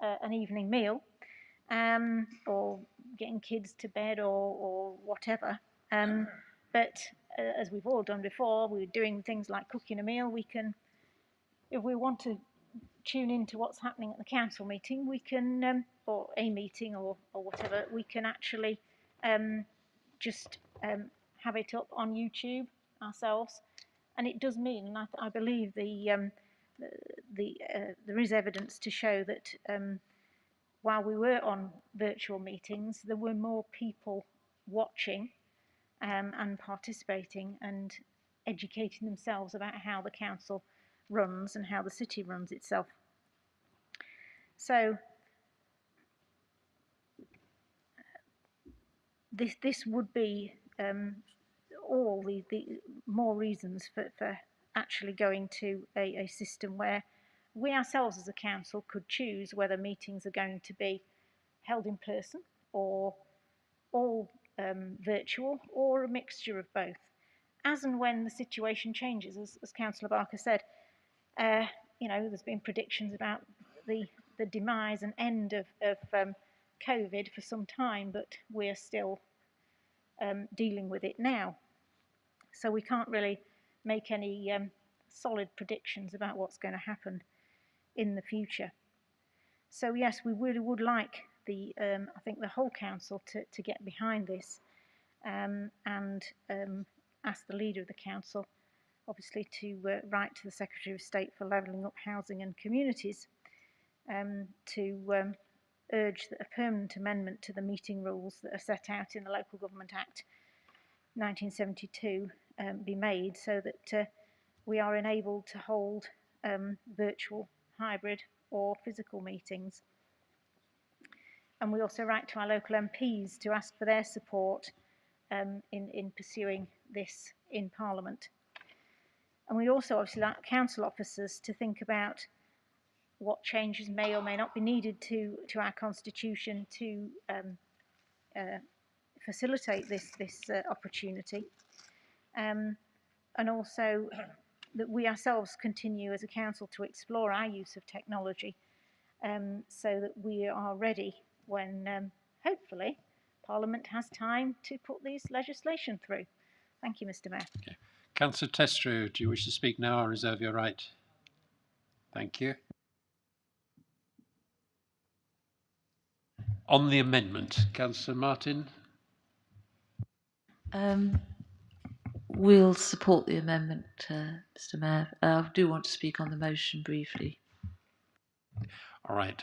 an evening meal or getting kids to bed or whatever. But as we've all done before, we're doing things like cooking a meal. We can, if we want to tune into what's happening at the council meeting, we can, or a meeting or whatever, we can actually just have it up on YouTube ourselves. And it does mean, and I believe there is evidence to show that while we were on virtual meetings, there were more people watching and participating and educating themselves about how the council runs and how the city runs itself. So this would be all the more reasons for actually going to a system where we ourselves as a council could choose whether meetings are going to be held in person or all virtual, or a mixture of both, as and when the situation changes. As Councillor Barker said, you know, there's been predictions about the demise and end of COVID for some time, but we're still dealing with it now. So we can't really make any solid predictions about what's going to happen in the future. So yes, we would like I think the whole council to get behind this and ask the leader of the council, obviously, to write to the Secretary of State for Levelling Up Housing and Communities to urge that a permanent amendment to the meeting rules that are set out in the Local Government Act 1972 be made, so that we are enabled to hold virtual, hybrid or physical meetings. And we also write to our local MPs to ask for their support in pursuing this in Parliament. And we also obviously like council officers to think about what changes may or may not be needed to our constitution to facilitate this opportunity. And also that we ourselves continue as a council to explore our use of technology so that we are ready when hopefully Parliament has time to put this legislation through. Thank you, Mr. Mayor. Okay. Councillor Testrew, do you wish to speak now or reserve your right? Thank you. On the amendment, Councillor Martin. We'll support the amendment, Mr. Mayor. I do want to speak on the motion briefly. All right.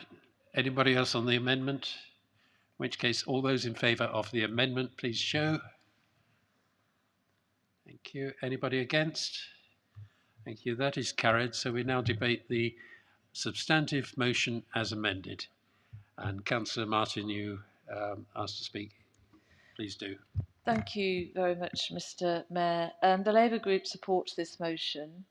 Anybody else on the amendment? In which case, all those in favour of the amendment, please show. Thank you. Anybody against? Thank you. That is carried. So we now debate the substantive motion as amended. And Councillor Martin, you asked to speak. Please do. Thank you very much, Mr. Mayor. The Labour Group supports this motion.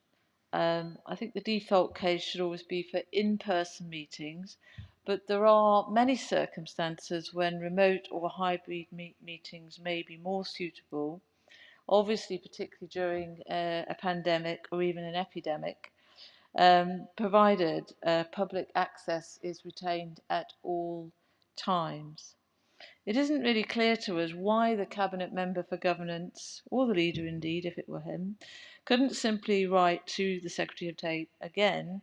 I think the default case should always be for in-person meetings, but there are many circumstances when remote or hybrid meetings may be more suitable, obviously particularly during a pandemic or even an epidemic, provided public access is retained at all times. It isn't really clear to us why the Cabinet Member for Governance, or the leader indeed, if it were him, couldn't simply write to the Secretary of State again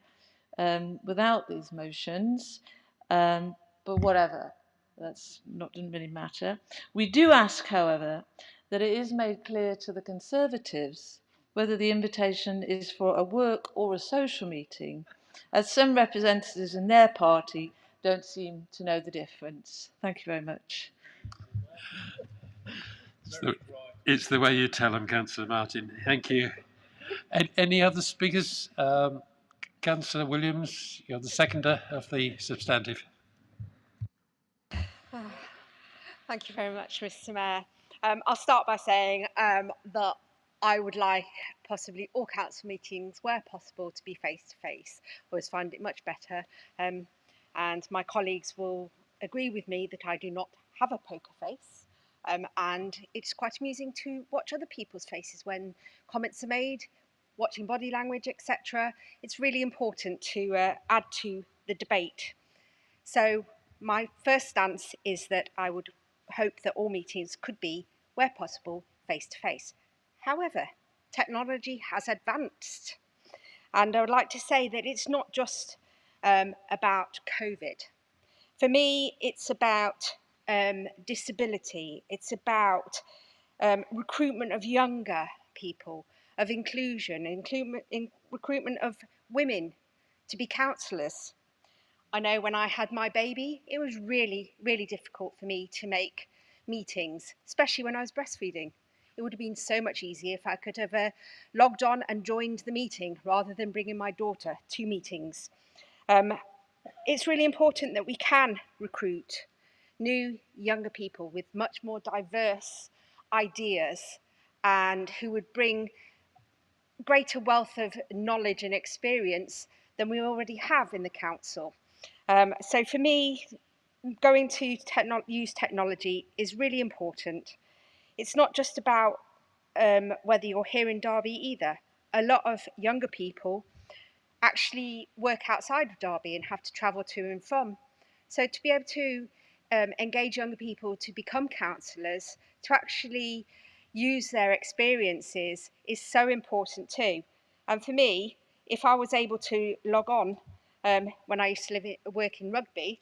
without these motions, but whatever, doesn't really matter. We do ask, however, that it is made clear to the Conservatives whether the invitation is for a work or a social meeting, as some representatives in their party don't seem to know the difference. Thank you very much. It's the way you tell them, Councillor Martin. Thank you. Any other speakers? Councillor Williams, you're the seconder of the substantive. Thank you very much, Mr. Mayor. I'll start by saying that I would like possibly all council meetings, where possible, to be face-to-face. I always find it much better. And my colleagues will agree with me that I do not have a poker face. And it's quite amusing to watch other people's faces when comments are made, watching body language, etc. It's really important to add to the debate. So my first stance is that I would hope that all meetings could be, where possible, face-to-face. However, technology has advanced. And I would like to say that it's not just about COVID. For me, it's about disability. It's about recruitment of younger people, of inclusion, recruitment of women to be councillors. I know when I had my baby, it was really, really difficult for me to make meetings, especially when I was breastfeeding. It would have been so much easier if I could have logged on and joined the meeting rather than bringing my daughter to meetings. It's really important that we can recruit new, younger people with much more diverse ideas and who would bring greater wealth of knowledge and experience than we already have in the council. So for me, going to use technology is really important. It's not just about whether you're here in Derby either. A lot of younger people actually work outside of Derby and have to travel to and from. So to be able to engage younger people to become councillors, to actually use their experiences is so important too. And for me, if I was able to log on when I used to work in Rugby,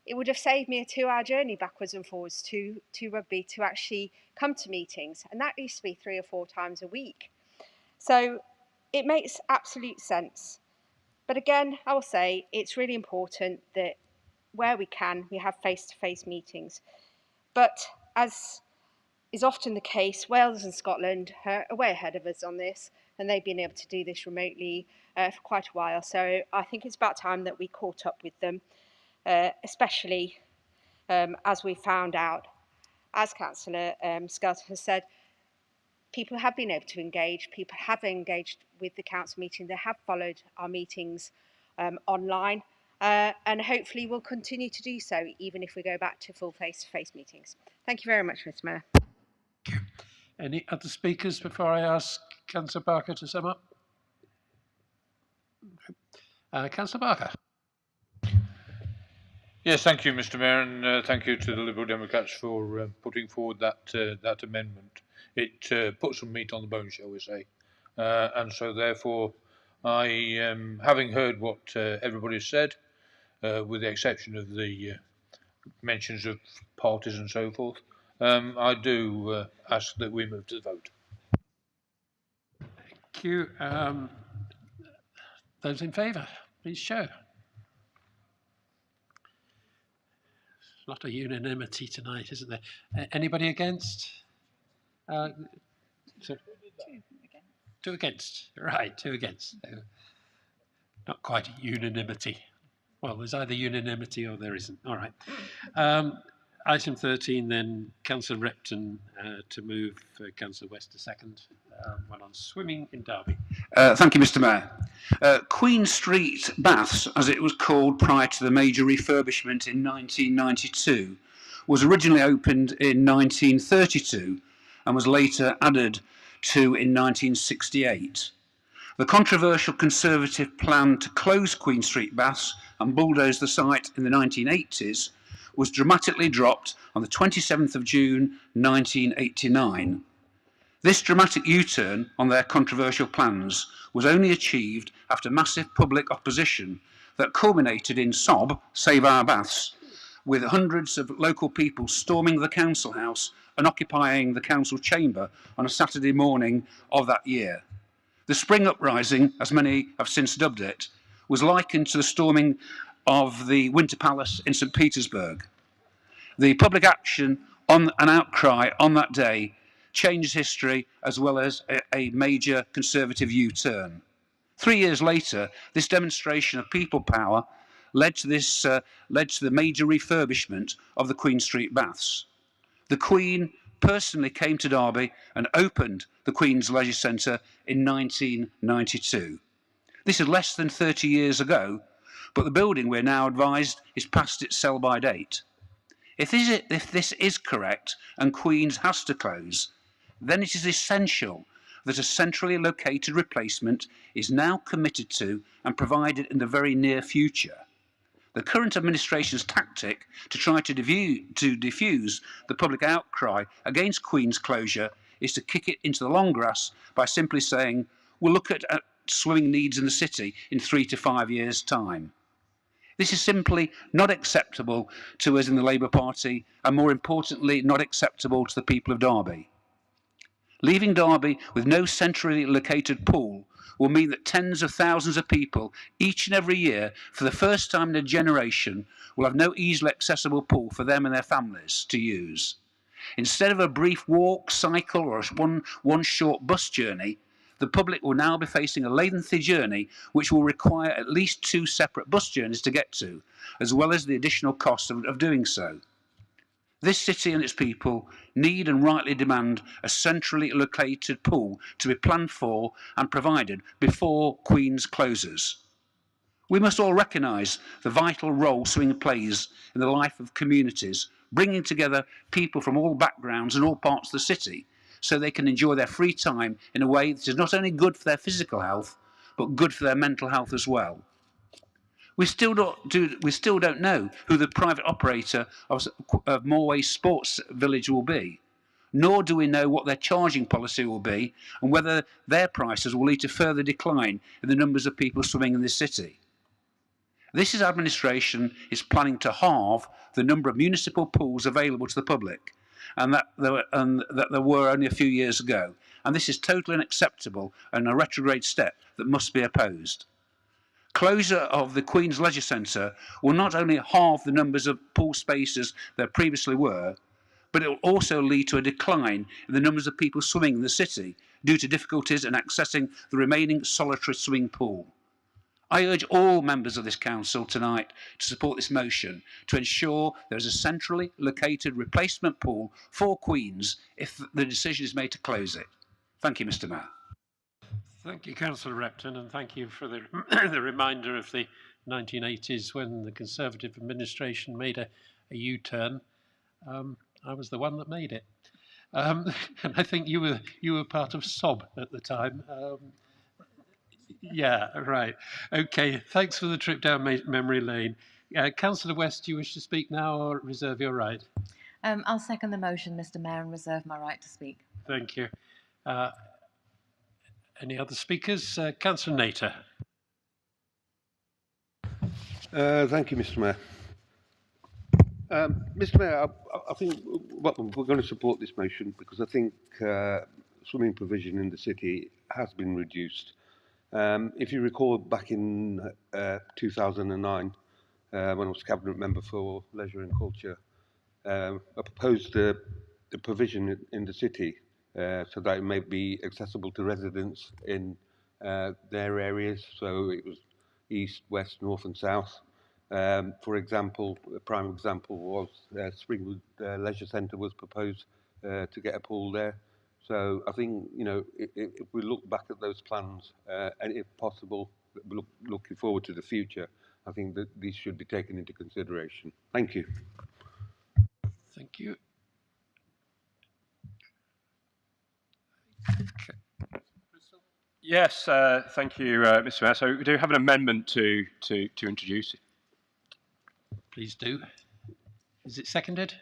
it would have saved me a 2-hour journey backwards and forwards to Rugby to actually come to meetings. And that used to be 3 or 4 times a week. So it makes absolute sense. But again, I will say it's really important that where we can, we have face-to-face meetings. But as is often the case, Wales and Scotland are way ahead of us on this, and they've been able to do this remotely for quite a while. So I think it's about time that we caught up with them, especially as we found out, as Councillor Skelton has said, people have been able to engage, people have engaged with the council meeting, they have followed our meetings online, and hopefully will continue to do so even if we go back to full face-to-face meetings. Thank you very much, Mr. Mayor. Any other speakers before I ask Councillor Barker to sum up? Councillor Barker. Yes, thank you, Mr. Mayor, and thank you to the Liberal Democrats for putting forward that amendment. It puts some meat on the bone, shall we say, and so therefore I, having heard what everybody has said, with the exception of the mentions of parties and so forth, I do ask that we move to the vote. Thank you. Those in favour, please show. A lot of unanimity tonight, isn't there? Anybody against? So, 2 against. Right, 2 against. Not quite unanimity. Well, there's either unanimity or there isn't. All right. Item 13 then, Councillor Repton to move, Councillor West to second, one on swimming in Derby. Thank you, Mr. Mayor. Queen Street Baths, as it was called prior to the major refurbishment in 1992, was originally opened in 1932 and was later added to in 1968. The controversial Conservative plan to close Queen Street Baths and bulldoze the site in the 1980s was dramatically dropped on the 27th of June 1989. This dramatic U-turn on their controversial plans was only achieved after massive public opposition that culminated in SOB, Save Our Baths, with hundreds of local people storming the council house and occupying the council chamber on a Saturday morning of that year. The Spring Uprising, as many have since dubbed it, was likened to the storming of the Winter Palace in St. Petersburg. The public action on an outcry on that day changed history as well as a major Conservative U-turn. 3 years later, this demonstration of people power led to the major refurbishment of the Queen Street Baths. The Queen personally came to Derby and opened the Queen's Leisure Centre in 1992. This is less than 30 years ago, but the building, we're now advised, is past its sell-by date. If this is correct and Queen's has to close, then it is essential that a centrally located replacement is now committed to and provided in the very near future. The current administration's tactic to try to diffuse the public outcry against Queen's closure is to kick it into the long grass by simply saying, we'll look at swimming needs in the city in 3 to 5 years' time. This is simply not acceptable to us in the Labour Party and, more importantly, not acceptable to the people of Derby. Leaving Derby with no centrally located pool will mean that tens of thousands of people each and every year, for the first time in a generation, will have no easily accessible pool for them and their families to use. Instead of a brief walk, cycle or one short bus journey, the public will now be facing a lengthy journey which will require at least 2 separate bus journeys to get to, as well as the additional cost of doing so. This city and its people need and rightly demand a centrally located pool to be planned for and provided before Queen's closes. We must all recognise the vital role swimming plays in the life of communities, bringing together people from all backgrounds and all parts of the city so they can enjoy their free time in a way that is not only good for their physical health, but good for their mental health as well. We still don't know who the private operator of Morway Sports Village will be, nor do we know what their charging policy will be and whether their prices will lead to further decline in the numbers of people swimming in this city. This administration is planning to halve the number of municipal pools available to the public, and that there were only a few years ago. And this is totally unacceptable and a retrograde step that must be opposed. Closure of the Queen's Leisure Centre will not only halve the numbers of pool spaces there previously were, but it will also lead to a decline in the numbers of people swimming in the city due to difficulties in accessing the remaining solitary swimming pool. I urge all members of this council tonight to support this motion to ensure there is a centrally located replacement pool for Queen's if the decision is made to close it. Thank you, Mr. Mayor. Thank you, Councillor Repton, and thank you for the, the reminder of the 1980s when the Conservative administration made a U-turn. I was the one that made it. And I think you were part of SOB at the time. Yeah, right. Okay, thanks for the trip down memory lane. Councillor West, do you wish to speak now or reserve your right? I'll second the motion, Mr. Mayor, and reserve my right to speak. Thank you. Any other speakers? Councillor Nater. Thank you, Mr. Mayor. Mr. Mayor, I think we're going to support this motion because I think swimming provision in the city has been reduced. If you recall back in 2009, when I was Cabinet Member for Leisure and Culture, I proposed the provision in the city so that it may be accessible to residents in their areas. So it was east, west, north and south. For example, a prime example was Springwood Leisure Centre was proposed to get a pool there. So I think, you know, if we look back at those plans, and if possible, looking forward to the future, I think that these should be taken into consideration. Thank you. Thank you. Yes, thank you, Mr. Mayor. So we do have an amendment to introduce. Please do. Is it seconded?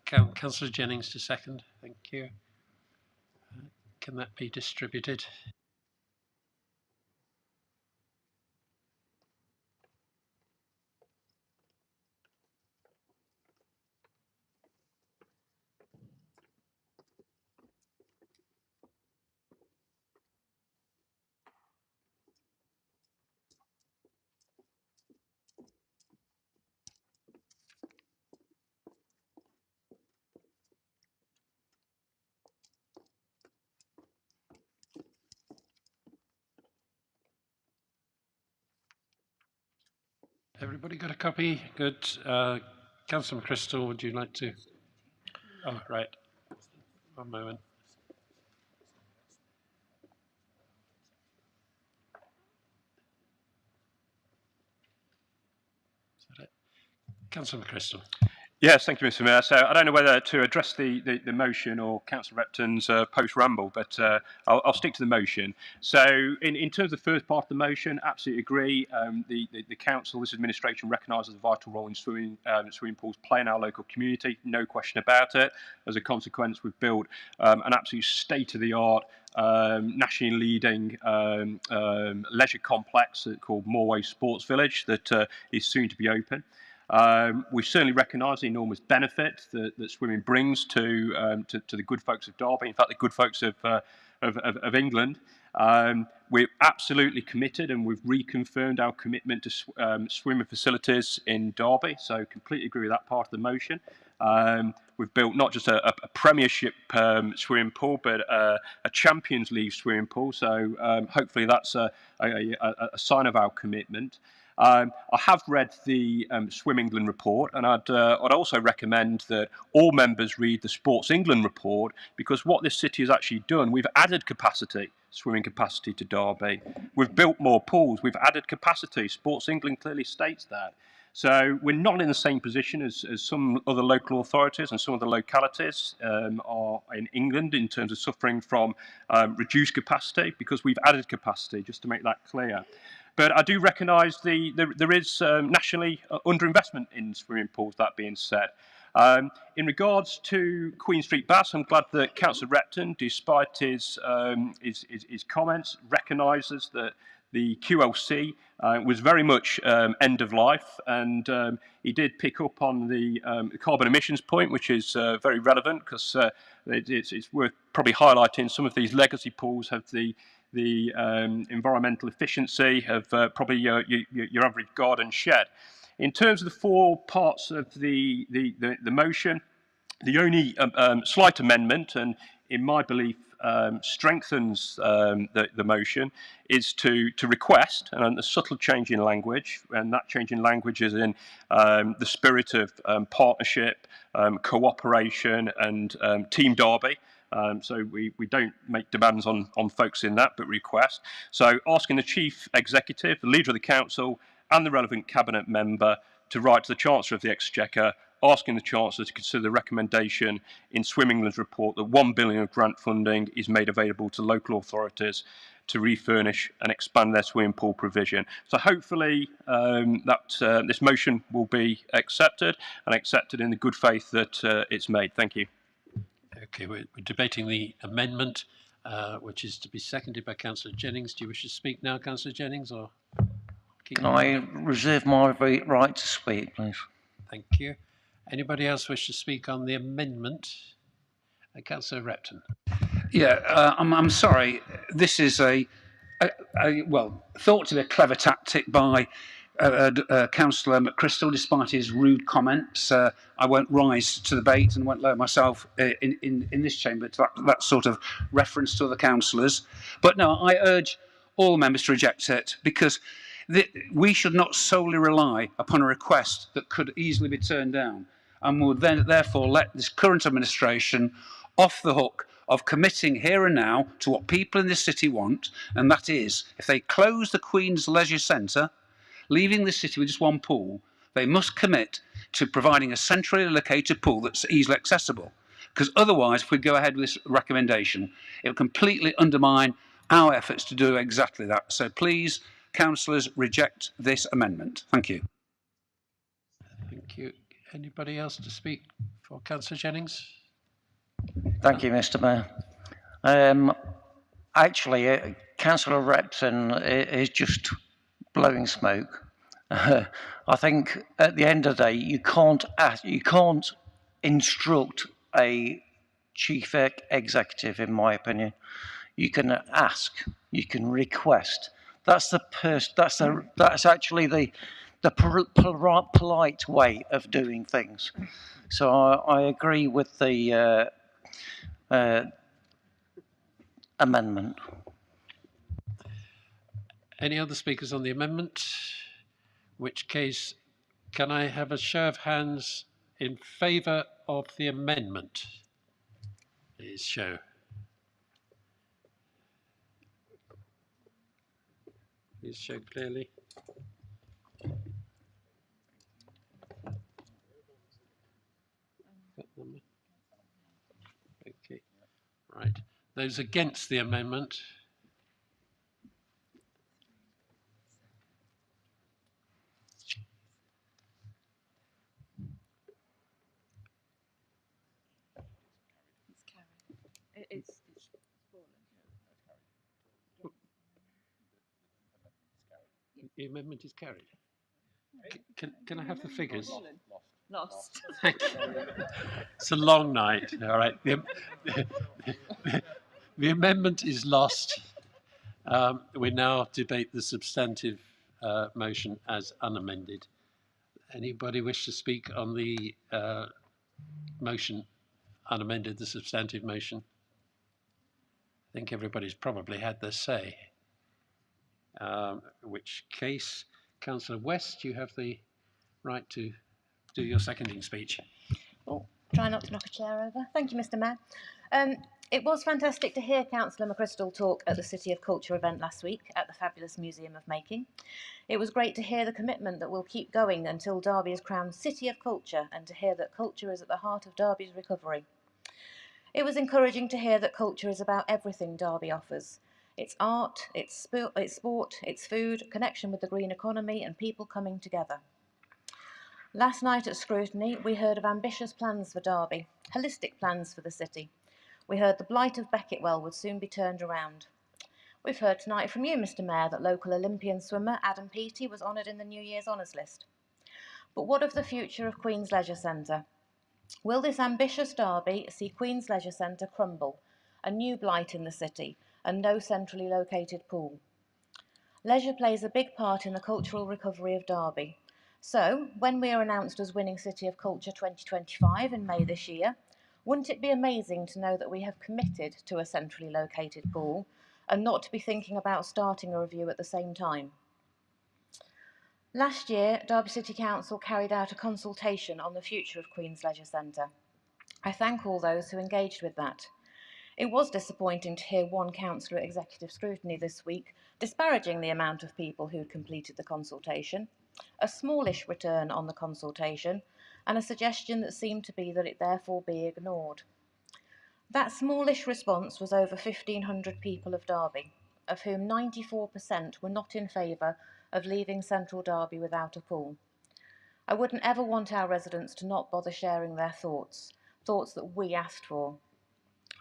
Councillor Jennings to second. Thank you. Can that be distributed? Everybody got a copy? Good. Councillor McChrystal, would you like to? Oh, right. One moment. Is that it? Councillor McChrystal. Yes, thank you, Mr. Mayor. So I don't know whether to address the motion or Councillor Repton's post-ramble, but I'll stick to the motion. So in terms of the first part of the motion, absolutely agree. The council, this administration recognises the vital role in swimming pools play in our local community, no question about it. As a consequence, we've built an absolute state-of-the-art nationally leading leisure complex called Moorway Sports Village that is soon to be open. We certainly recognise the enormous benefit that swimming brings to the good folks of Derby, in fact the good folks of England. We're absolutely committed, and we've reconfirmed our commitment to swimming facilities in Derby, so completely agree with that part of the motion. We've built not just a Premiership swimming pool, but a Champions League swimming pool, so hopefully that's a sign of our commitment. I have read the Swim England report, and I'd also recommend that all members read the Sports England report, because what this city has actually done, we've added capacity, swimming capacity to Derby. We've built more pools, we've added capacity. Sports England clearly states that. So we're not in the same position as some other local authorities and some of the localities are in England in terms of suffering from reduced capacity, because we've added capacity, just to make that clear. But I do recognise there is nationally underinvestment in swimming pools, that being said. In regards to Queen Street Baths, I'm glad that Councillor Repton, despite his comments, recognises that the QLC was very much end of life, and he did pick up on the carbon emissions point, which is very relevant, because it's worth probably highlighting some of these legacy pools have the environmental efficiency of probably your average garden shed. In terms of the four parts of the motion, the only slight amendment, and in my belief strengthens the motion, is to request, and a subtle change in language, and that change in language is in the spirit of partnership, cooperation, and Team Derby. So we don't make demands on folks in that, but request. So asking the Chief Executive, the Leader of the Council, and the relevant Cabinet member to write to the Chancellor of the Exchequer, asking the Chancellor to consider the recommendation in Swim England's report that £1 billion of grant funding is made available to local authorities to refurnish and expand their swimming pool provision. So hopefully this motion will be accepted, and accepted in the good faith that it's made. Thank you. Okay, we're debating the amendment, which is to be seconded by Councillor Jennings. Do you wish to speak now, Councillor Jennings, or? Can I reserve my right to speak, please? Thank you. Anybody else wish to speak on the amendment? Councillor Repton. Yeah, I'm sorry. This is well, thought to be a clever tactic by Councillor McChrystal, despite his rude comments. I won't rise to the bait and won't lower myself in this chamber to that sort of reference to other councillors. But no, I urge all members to reject it, because We should not solely rely upon a request that could easily be turned down, and would then therefore let this current administration off the hook of committing here and now to what people in this city want, and that is, if they close the Queen's Leisure Centre, leaving the city with just one pool, they must commit to providing a centrally located pool that's easily accessible. Because otherwise, if we go ahead with this recommendation, it will completely undermine our efforts to do exactly that. So please, councillors, reject this amendment. Thank you. Thank you. Anybody else to speak for Councillor Jennings? Thank you, Mr. Mayor. Actually, Councillor Repton is just blowing smoke. I think at the end of the day, you can't instruct a chief executive, in my opinion. You can ask, you can request. That's actually the polite way of doing things. So I agree with the amendment. Any other speakers on the amendment? In which case, can I have a show of hands in favour of the amendment? Please show. Please show clearly. Okay, right. Those against the amendment? It's The amendment is carried. Can I have the figures? lost. Thank you. It's a long night. All right. The amendment is lost. We now debate the substantive motion as unamended. Anybody wish to speak on the motion unamended, the substantive motion? I think everybody's probably had their say. In which case, Councillor West, you have the right to do your seconding speech. Oh, try not to knock a chair over. Thank you, Mr. Mayor. It was fantastic to hear Councillor McChrystal talk at the City of Culture event last week at the fabulous Museum of Making. It was great to hear the commitment that will keep going until Derby is crowned City of Culture, and to hear that culture is at the heart of Derby's recovery. It was encouraging to hear that culture is about everything Derby offers. It's art, it's sport, it's food, connection with the green economy, and people coming together. Last night at Scrutiny, we heard of ambitious plans for Derby, holistic plans for the city. We heard the blight of Becketwell would soon be turned around. We've heard tonight from you, Mr. Mayor, that local Olympian swimmer Adam Peaty was honoured in the New Year's Honours List. But what of the future of Queen's Leisure Centre? Will this ambitious Derby see Queen's Leisure Centre crumble, a new blight in the city, and no centrally located pool? Leisure plays a big part in the cultural recovery of Derby. So, when we are announced as winning City of Culture 2025 in May this year, wouldn't it be amazing to know that we have committed to a centrally located pool and not to be thinking about starting a review at the same time? Last year, Derby City Council carried out a consultation on the future of Queen's Leisure Centre. I thank all those who engaged with that. It was disappointing to hear one councillor at Executive Scrutiny this week disparaging the amount of people who had completed the consultation, a smallish return on the consultation, and a suggestion that seemed to be that it therefore be ignored. That smallish response was over 1,500 people of Derby, of whom 94% were not in favour of leaving central Derby without a pool. I wouldn't ever want our residents to not bother sharing their thoughts that we asked for.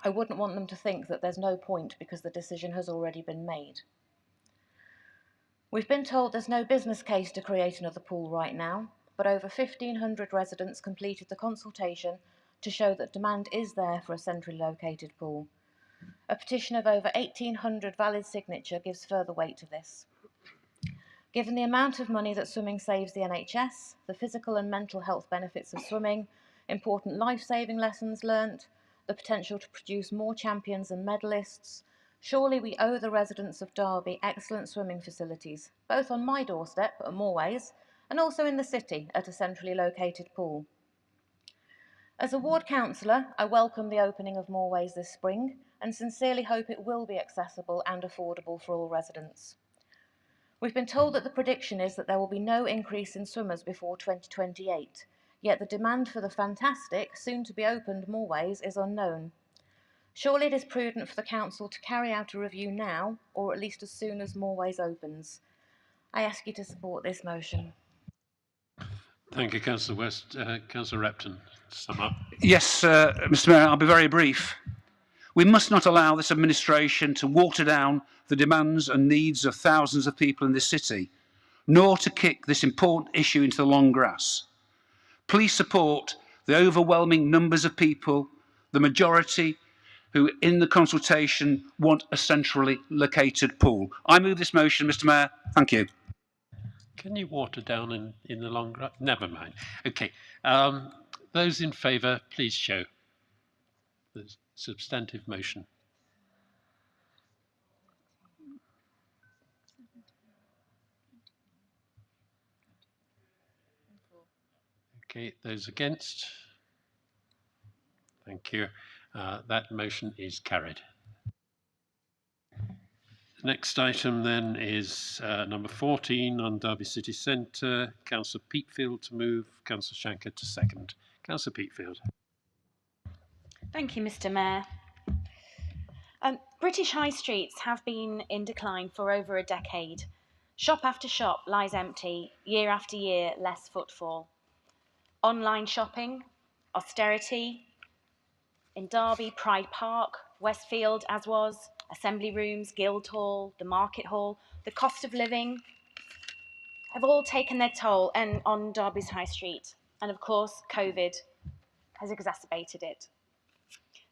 I wouldn't want them to think that there's no point because the decision has already been made. We've been told there's no business case to create another pool right now, but over 1,500 residents completed the consultation to show that demand is there for a centrally located pool. A petition of over 1,800 valid signatures gives further weight to this. Given the amount of money that swimming saves the NHS, the physical and mental health benefits of swimming, important life-saving lessons learnt, the potential to produce more champions and medalists, Surely we owe the residents of Derby excellent swimming facilities, both on my doorstep at Moorways and also in the city at a centrally located pool. As a ward councillor, I welcome the opening of Moorways this spring and sincerely hope it will be accessible and affordable for all residents. We've been told that the prediction is that there will be no increase in swimmers before 2028, yet the demand for the fantastic, soon-to-be-opened Moorways is unknown. Surely it is prudent for the council to carry out a review now, or at least as soon as Moorways opens. I ask you to support this motion. Thank you, Councillor West. Councillor Repton, sum up. Yes, Mr Mayor, I'll be very brief. We must not allow this administration to water down the demands and needs of thousands of people in this city, nor to kick this important issue into the long grass. Please support the overwhelming numbers of people, the majority, who in the consultation want a centrally located pool. I move this motion, Mr Mayor. Thank you. Can you water down in the long run? Never mind. Okay. Those in favour, please show. The substantive motion. Okay. Those against? Thank you. That motion is carried. The next item then is number 14 on Derby City Centre. Councillor Peatfield to move, Councillor Shanker to second. Councillor Peatfield. Thank you, Mr Mayor. British high streets have been in decline for over a decade. Shop after shop lies empty, year after year, less footfall. Online shopping, austerity, in Derby, Pride Park, Westfield, as was, Assembly Rooms, Guildhall, the Market Hall, the cost of living have all taken their toll on Derby's high street. And of course, COVID has exacerbated it.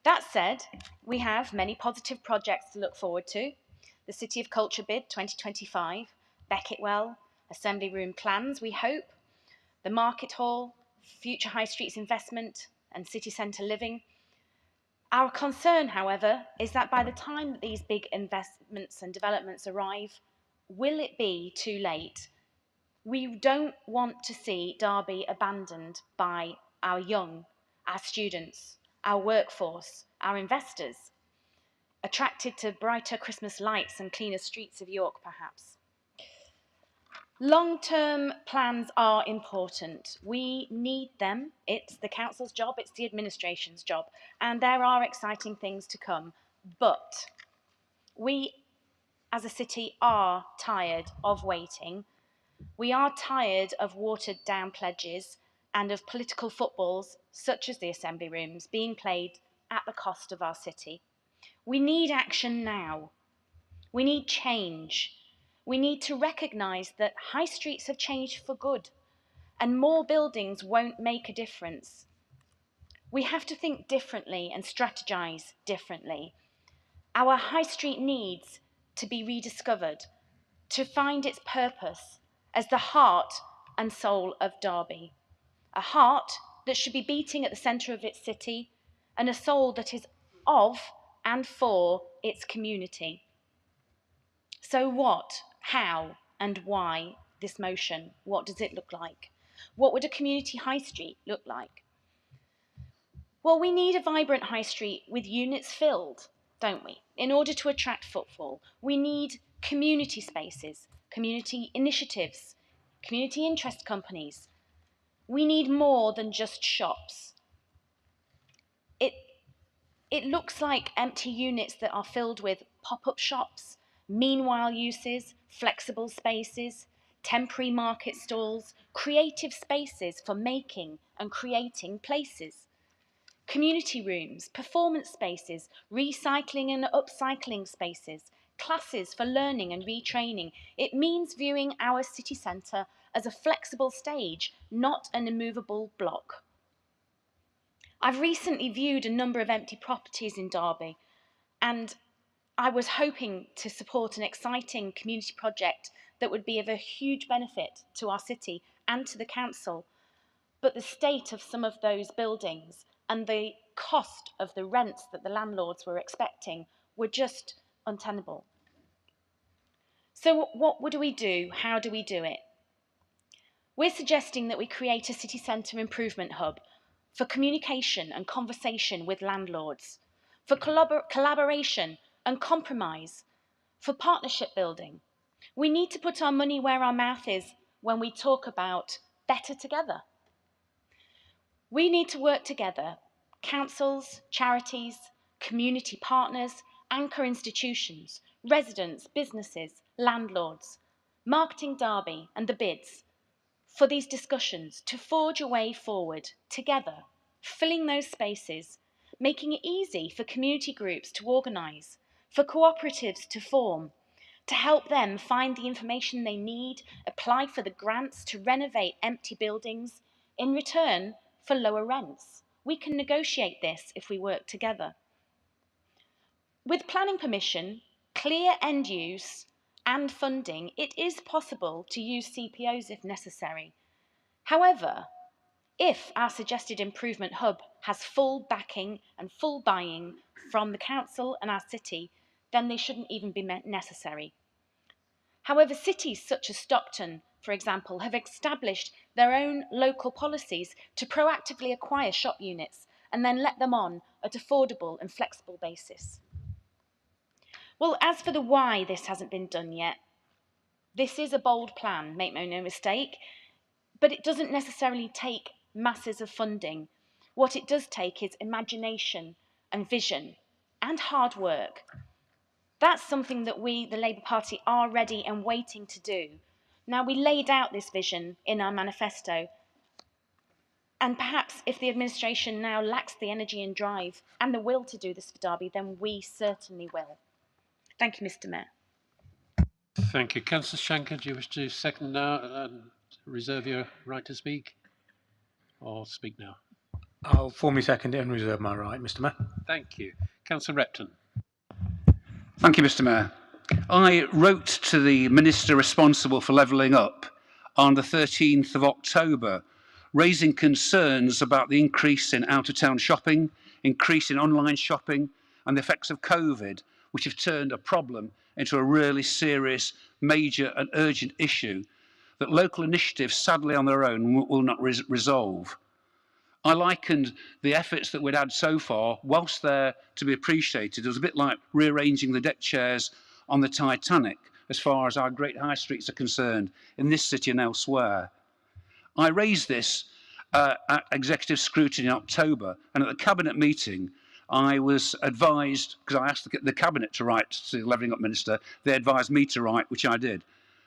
That said, we have many positive projects to look forward to. The City of Culture bid 2025, Becketwell, Assembly Room plans, we hope, the Market Hall, future high streets investment and city centre living. Our concern, however, is that by the time that these big investments and developments arrive, will it be too late? We don't want to see Derby abandoned by our young, our students, our workforce, our investors, attracted to brighter Christmas lights and cleaner streets of York, perhaps. Long-term plans are important. We need them. It's the council's job, it's the administration's job, and there are exciting things to come. But we, as a city, are tired of waiting. We are tired of watered-down pledges and of political footballs, such as the Assembly Rooms, being played at the cost of our city. We need action now. We need change. We need to recognise that high streets have changed for good, and more buildings won't make a difference. We have to think differently and strategise differently. Our high street needs to be rediscovered, to find its purpose as the heart and soul of Derby. A heart that should be beating at the centre of its city, and a soul that is of and for its community. So what, how, and why this motion? What does it look like? What would a community high street look like? Well, we need a vibrant high street with units filled, don't we? In order to attract footfall, we need community spaces, community initiatives, community interest companies. We need more than just shops. It looks like empty units that are filled with pop-up shops, meanwhile uses, flexible spaces, temporary market stalls, creative spaces for making and creating places. Community rooms, performance spaces, recycling and upcycling spaces, classes for learning and retraining. It means viewing our city centre as a flexible stage, not an immovable block. I've recently viewed a number of empty properties in Derby, and I was hoping to support an exciting community project that would be of a huge benefit to our city and to the council. But the state of some of those buildings and the cost of the rents that the landlords were expecting were just untenable. So what do we do? How do we do it? We're suggesting that we create a city centre improvement hub for communication and conversation with landlords, for collaboration and compromise, for partnership building. We need to put our money where our mouth is when we talk about better together. We need to work together, councils, charities, community partners, anchor institutions, residents, businesses, landlords, Marketing Derby and the bids, for these discussions to forge a way forward together, filling those spaces, making it easy for community groups to organise, for cooperatives to form, to help them find the information they need, apply for the grants to renovate empty buildings, in return for lower rents. We can negotiate this if we work together. With planning permission, clear end use and funding, it is possible to use CPOs if necessary. However, if our suggested improvement hub has full backing and full buying from the council and our city, then they shouldn't even be necessary. However, cities such as Stockton, for example, have established their own local policies to proactively acquire shop units and then let them on at affordable and flexible basis. Well, as for the why this hasn't been done yet, this is a bold plan, make no mistake, but it doesn't necessarily take masses of funding. What it does take is imagination and vision and hard work. That's something that we, the Labour Party, are ready and waiting to do. Now, we laid out this vision in our manifesto, and perhaps if the administration now lacks the energy and drive and the will to do this for Derby, then we certainly will. Thank you, Mr. Mayor. Thank you. Councillor Shanker, do you wish to second now and reserve your right to speak? Or speak now? I'll formally second it and reserve my right, Mr. Mayor. Thank you. Councillor Repton. Thank you, Mr. Mayor. I wrote to the Minister responsible for levelling up on the 13th of October, raising concerns about the increase in out-of-town shopping, increase in online shopping, and the effects of COVID, which have turned a problem into a really serious, major and urgent issue that local initiatives, sadly on their own, will not resolve. I likened the efforts that we'd had so far, whilst they're to be appreciated, it was a bit like rearranging the deck chairs on the Titanic as far as our great high streets are concerned in this city and elsewhere. I raised this at executive scrutiny in October, and at the Cabinet meeting, I was advised, because I asked the Cabinet to write to the Levelling Up Minister, they advised me to write, which I did.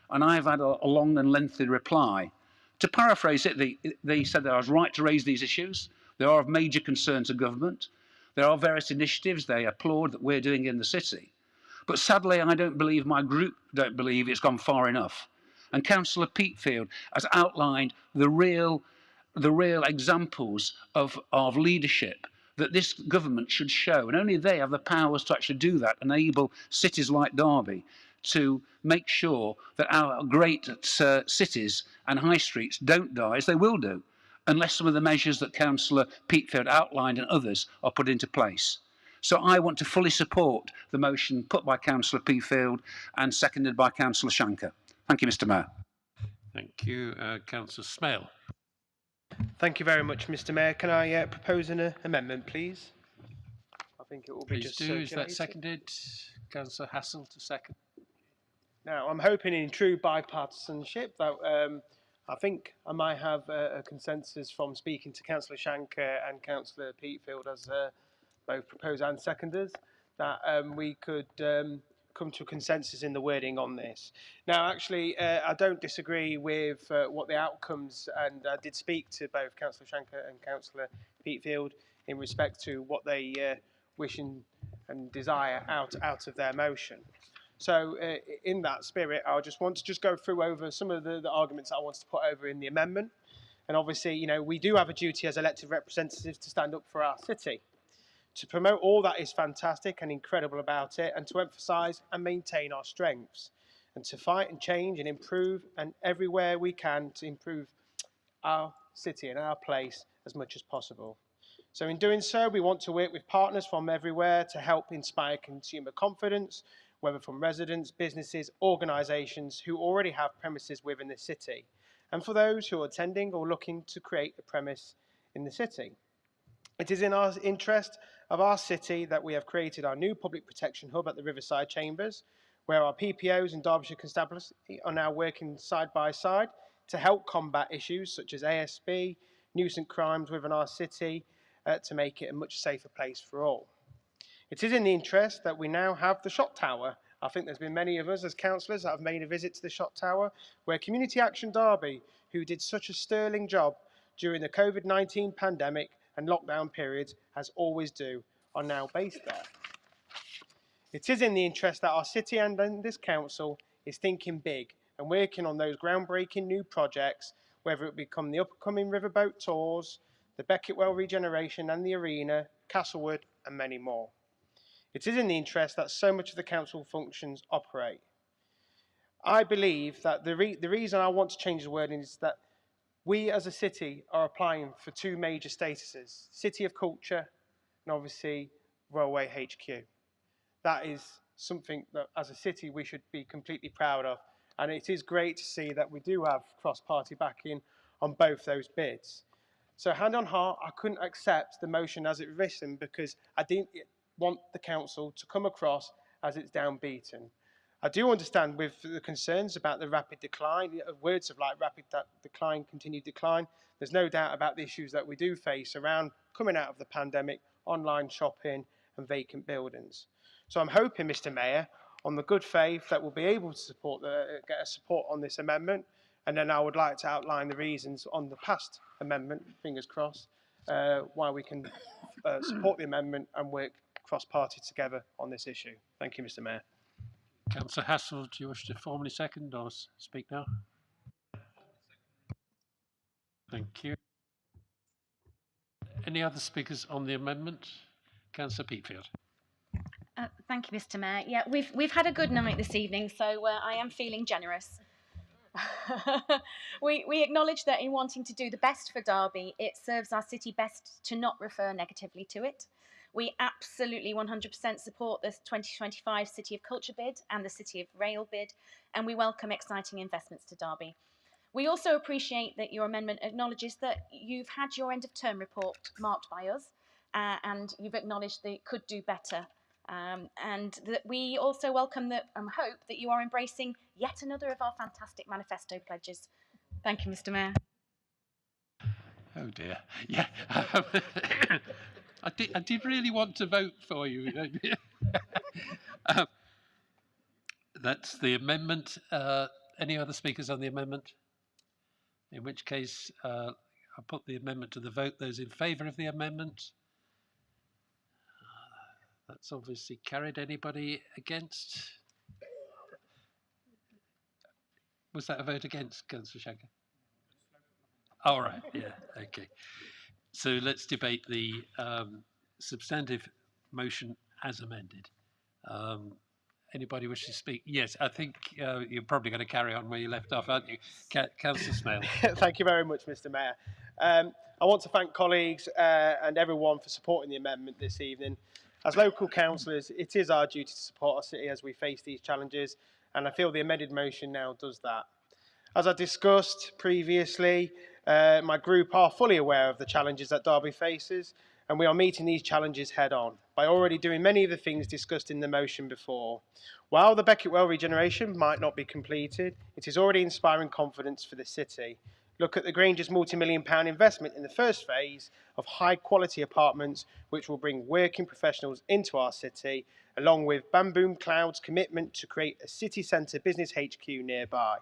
And I've had a long and lengthy reply. To paraphrase it, they said that I was right to raise these issues. They are of major concern to government. There are various initiatives they applaud that we're doing in the city. But sadly, I don't believe, my group don't believe it's gone far enough. And Councillor Peatfield has outlined the real examples of leadership that this government should show. And only they have the powers to actually do that, enable cities like Derby to make sure that our great cities and high streets don't die, as they will do, unless some of the measures that Councillor Peatfield outlined and others are put into place. So I want to fully support the motion put by Councillor Peatfield and seconded by Councillor Shanker. Thank you, Mr. Mayor. Thank you. Councillor Smale. Thank you very much, Mr. Mayor. Can I propose an amendment, please? I think it will be Please just do. Is that circulated. seconded? Councillor Hassel to second. Now, I'm hoping in true bipartisanship that I think I might have a consensus from speaking to Councillor Shanker and Councillor Peatfield as both proposers and seconders, that we could come to a consensus in the wording on this. Now, actually, I don't disagree with what the outcomes, and I did speak to both Councillor Shanker and Councillor Peatfield in respect to what they wish and desire out of their motion. So in that spirit, I just want to go through over some of the arguments I wanted to put over in the amendment. And obviously, you know, we do have a duty as elected representatives to stand up for our city. To promote all that is fantastic and incredible about it, and to emphasise and maintain our strengths, and to fight and change and improve, and everywhere we can to improve our city and our place as much as possible. So in doing so, we want to work with partners from everywhere to help inspire consumer confidence. whether from residents, businesses, organisations who already have premises within the city, and for those who are attending or looking to create a premise in the city. It is in our interest of our city that we have created our new public protection hub at the Riverside Chambers, where our PPOs and Derbyshire Constabulary are now working side by side to help combat issues such as ASB, nuisance crimes within our city, to make it a much safer place for all. It is in the interest that we now have the Shot Tower. I think there's been many of us as councillors that have made a visit to the Shot Tower, where Community Action Derby, who did such a sterling job during the COVID-19 pandemic and lockdown periods, as always do, are now based there. It is in the interest that our city and this council is thinking big and working on those groundbreaking new projects, whether it become the upcoming riverboat tours, the Becketwell regeneration and the arena, Castlewood and many more. It is in the interest that so much of the council functions operate. I believe that the reason I want to change the wording is that we as a city are applying for two major statuses, City of Culture and obviously Railway HQ. That is something that as a city we should be completely proud of, and it is great to see that we do have cross-party backing on both those bids. So hand on heart, I couldn't accept the motion as it written because I didn't want the council to come across as it's downbeaten. I do understand with the concerns about the rapid decline, words of like rapid decline, continued decline. There's no doubt about the issues that we do face around coming out of the pandemic, online shopping and vacant buildings. So I'm hoping, Mr. Mayor, on the good faith that we'll be able to get a support on this amendment, and then I would like to outline the reasons on the past amendment, fingers crossed, why we can support the amendment and work cross-party together on this issue. Thank you, Mr. Mayor. Councillor Hassel, do you wish to formally second or speak now? Thank you. Any other speakers on the amendment? Councillor Peatfield. Thank you, Mr. Mayor. Yeah, we've had a good night this evening, so I am feeling generous. we acknowledge that in wanting to do the best for Derby, it serves our city best to not refer negatively to it. We absolutely 100% support the 2025 City of Culture bid and the City of Rail bid, and we welcome exciting investments to Derby. We also appreciate that your amendment acknowledges that you've had your end of term report marked by us, and you've acknowledged that it could do better. And that we also welcome that and hope that you are embracing yet another of our fantastic manifesto pledges. Thank you, Mr. Mayor. Oh dear. Yeah. I did really want to vote for you. That's the amendment. Any other speakers on the amendment? In which case, I'll put the amendment to the vote. Those in favour of the amendment? That's obviously carried. Anybody against? Was that a vote against, Councillor Shanker? All right, yeah, okay. So let's debate the substantive motion as amended. Anybody wish to speak? Yes, I think you're probably going to carry on where you left off, aren't you? Councillor Smale. Thank you very much, Mr. Mayor. I want to thank colleagues and everyone for supporting the amendment this evening. As local councillors, it is our duty to support our city as we face these challenges, and I feel the amended motion now does that. As I discussed previously, my group are fully aware of the challenges that Derby faces, and we are meeting these challenges head on by already doing many of the things discussed in the motion before. While the Becketwell regeneration might not be completed, it is already inspiring confidence for the city. Look at the Granger's multi-million-pound investment in the first phase of high-quality apartments, which will bring working professionals into our city, along with Bamboo Cloud's commitment to create a city centre business HQ nearby.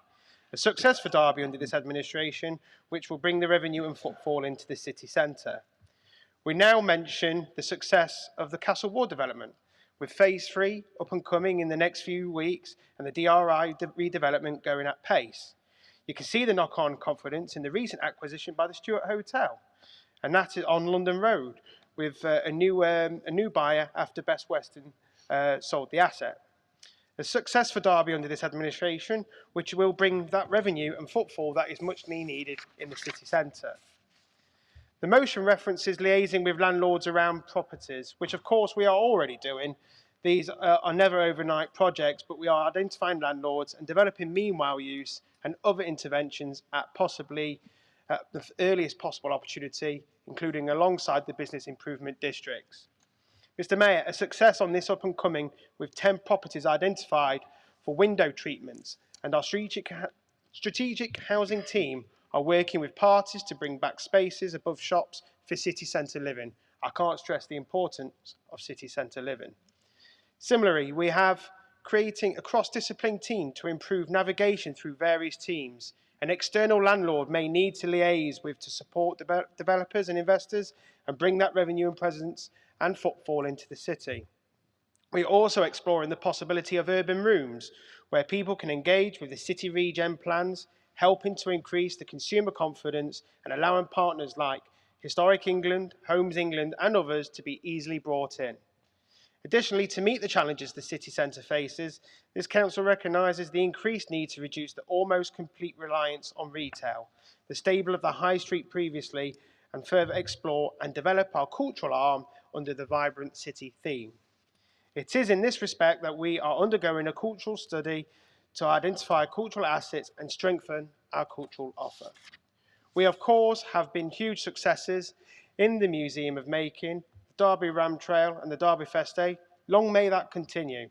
A success for Derby under this administration, which will bring the revenue and footfall into the city centre. We now mention the success of the Castle Ward development, with Phase 3 up and coming in the next few weeks and the DRI redevelopment going at pace. You can see the knock-on confidence in the recent acquisition by the Stuart Hotel, and that is on London Road, with a new buyer after Best Western sold the asset. A success for Derby under this administration, which will bring that revenue and footfall that is much needed in the city centre. The motion references liaising with landlords around properties, which of course we are already doing. These are never overnight projects, but we are identifying landlords and developing meanwhile use and other interventions at possibly the earliest possible opportunity, including alongside the business improvement districts. Mr. Mayor, a success on this up and coming with 10 properties identified for window treatments, and our strategic housing team are working with parties to bring back spaces above shops for city centre living. I can't stress the importance of city centre living. Similarly, we have creating a cross-discipline team to improve navigation through various teams. An external landlord may need to liaise with to support developers and investors and bring that revenue and presence and footfall into the city. We're also exploring the possibility of urban rooms, where people can engage with the city regen plans, helping to increase the consumer confidence and allowing partners like Historic England, Homes England and others to be easily brought in. Additionally, to meet the challenges the city centre faces, this council recognises the increased need to reduce the almost complete reliance on retail, the stable of the high street previously, and further explore and develop our cultural arm under the Vibrant City theme. It is in this respect that we are undergoing a cultural study to identify cultural assets and strengthen our cultural offer. We, of course, have been huge successes in the Museum of Making, Derby Ram Trail and the Derby Fest Day. Long may that continue.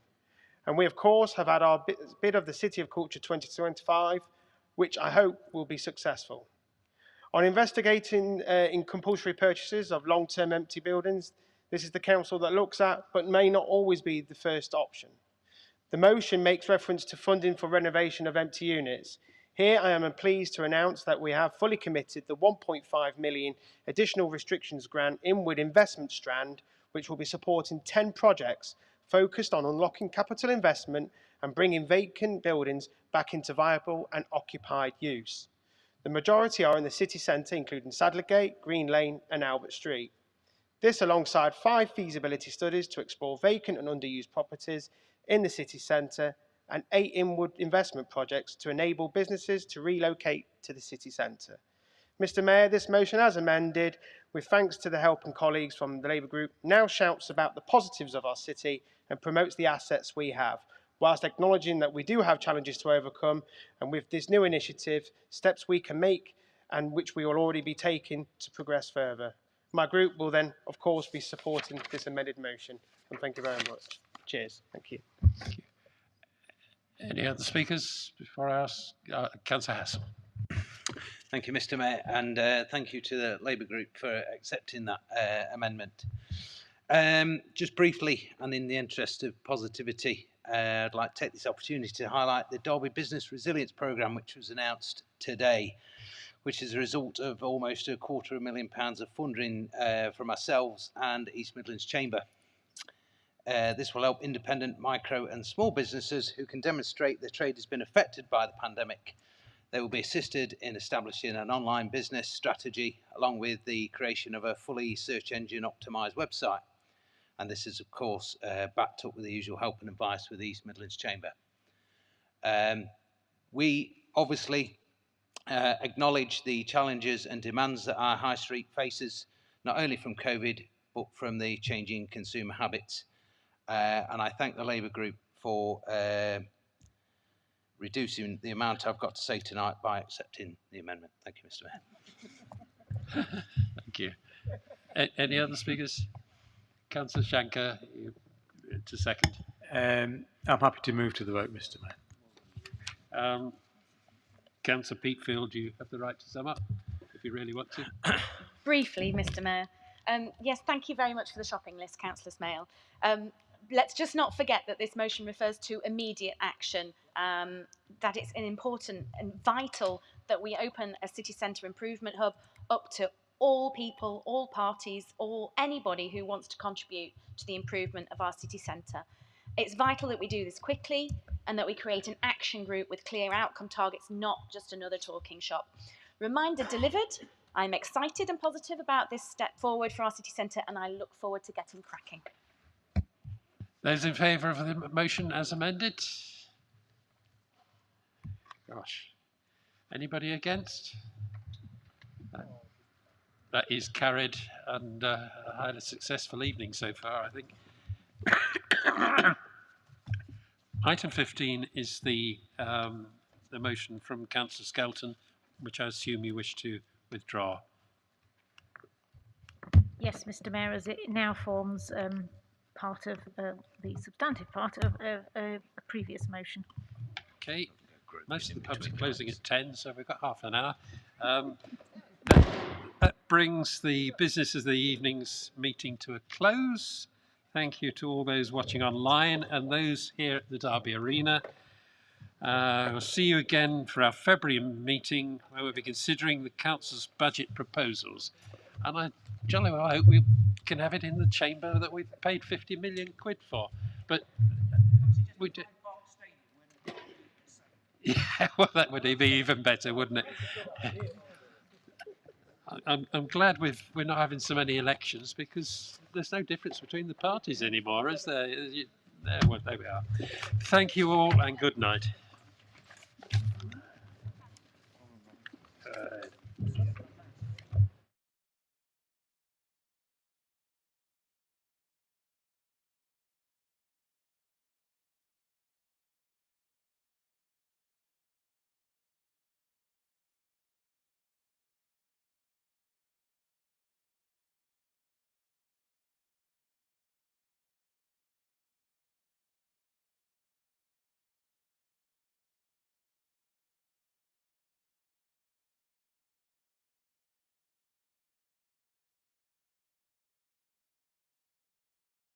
And we, of course, have had our bid of the City of Culture 2025, which I hope will be successful. On investigating in compulsory purchases of long-term empty buildings, this is the council that looks at, but may not always be the first option. The motion makes reference to funding for renovation of empty units. Here I am pleased to announce that we have fully committed the 1.5 million additional restrictions grant inward investment strand, which will be supporting 10 projects focused on unlocking capital investment and bringing vacant buildings back into viable and occupied use. The majority are in the city centre, including Sadlergate, Green Lane and Albert Street. This alongside 5 feasibility studies to explore vacant and underused properties in the city centre and 8 inward investment projects to enable businesses to relocate to the city centre. Mr. Mayor, this motion as amended, with thanks to the help and colleagues from the Labour Group, now shouts about the positives of our city and promotes the assets we have, whilst acknowledging that we do have challenges to overcome, and with this new initiative, steps we can make and which we will already be taking to progress further. My group will then, of course, be supporting this amended motion. And thank you very much. Cheers. Thank you. Thank you. Any other speakers before I ask Councillor Hassel? Thank you, Mr. Mayor, and thank you to the Labour Group for accepting that amendment. Just briefly, and in the interest of positivity, I'd like to take this opportunity to highlight the Derby Business Resilience Programme, which was announced today, which is a result of almost £250,000 of funding from ourselves and East Midlands Chamber. This will help independent, micro and small businesses who can demonstrate their trade has been affected by the pandemic. They will be assisted in establishing an online business strategy along with the creation of a fully search engine optimised website. And this is, of course, backed up with the usual help and advice with the East Midlands Chamber. We obviously acknowledge the challenges and demands that our high street faces, not only from COVID, but from the changing consumer habits. And I thank the Labour Group for reducing the amount I've got to say tonight by accepting the amendment. Thank you, Mr. Mayor. Thank you. Any other speakers? Councillor Shanker, to second. I'm happy to move to the vote, Mr. Mayor. Councillor Peatfield, you have the right to sum up if you really want to. Briefly, Mr. Mayor. Yes, thank you very much for the shopping list, Councillor Smale. Let's just not forget that this motion refers to immediate action, that it's important and vital that we open a city centre improvement hub up to all people, all parties, or anybody who wants to contribute to the improvement of our city centre. It's vital that we do this quickly and that we create an action group with clear outcome targets, not just another talking shop. Reminder delivered. I'm excited and positive about this step forward for our city centre and I look forward to getting cracking. Those in favour of the motion as amended? Gosh. Anybody against? That is carried, and I had a successful evening so far, I think. Item 15 is the motion from Councillor Skelton, which I assume you wish to withdraw. Yes, Mr Mayor, as it now forms part of the substantive part of a previous motion. Okay, most of the pubs are closing at 10, so we've got half an hour. That brings the business of the evening's meeting to a close. Thank you to all those watching online and those here at the Derby Arena. We'll see you again for our February meeting, where we'll be considering the council's budget proposals. And I jolly well hope we can have it in the chamber that we've paid 50 million quid for. But we do. Yeah, well, that would be even better, wouldn't it? I'm glad we're not having so many elections, because there's no difference between the parties anymore, is there? Well, there we are. Thank you all and good night.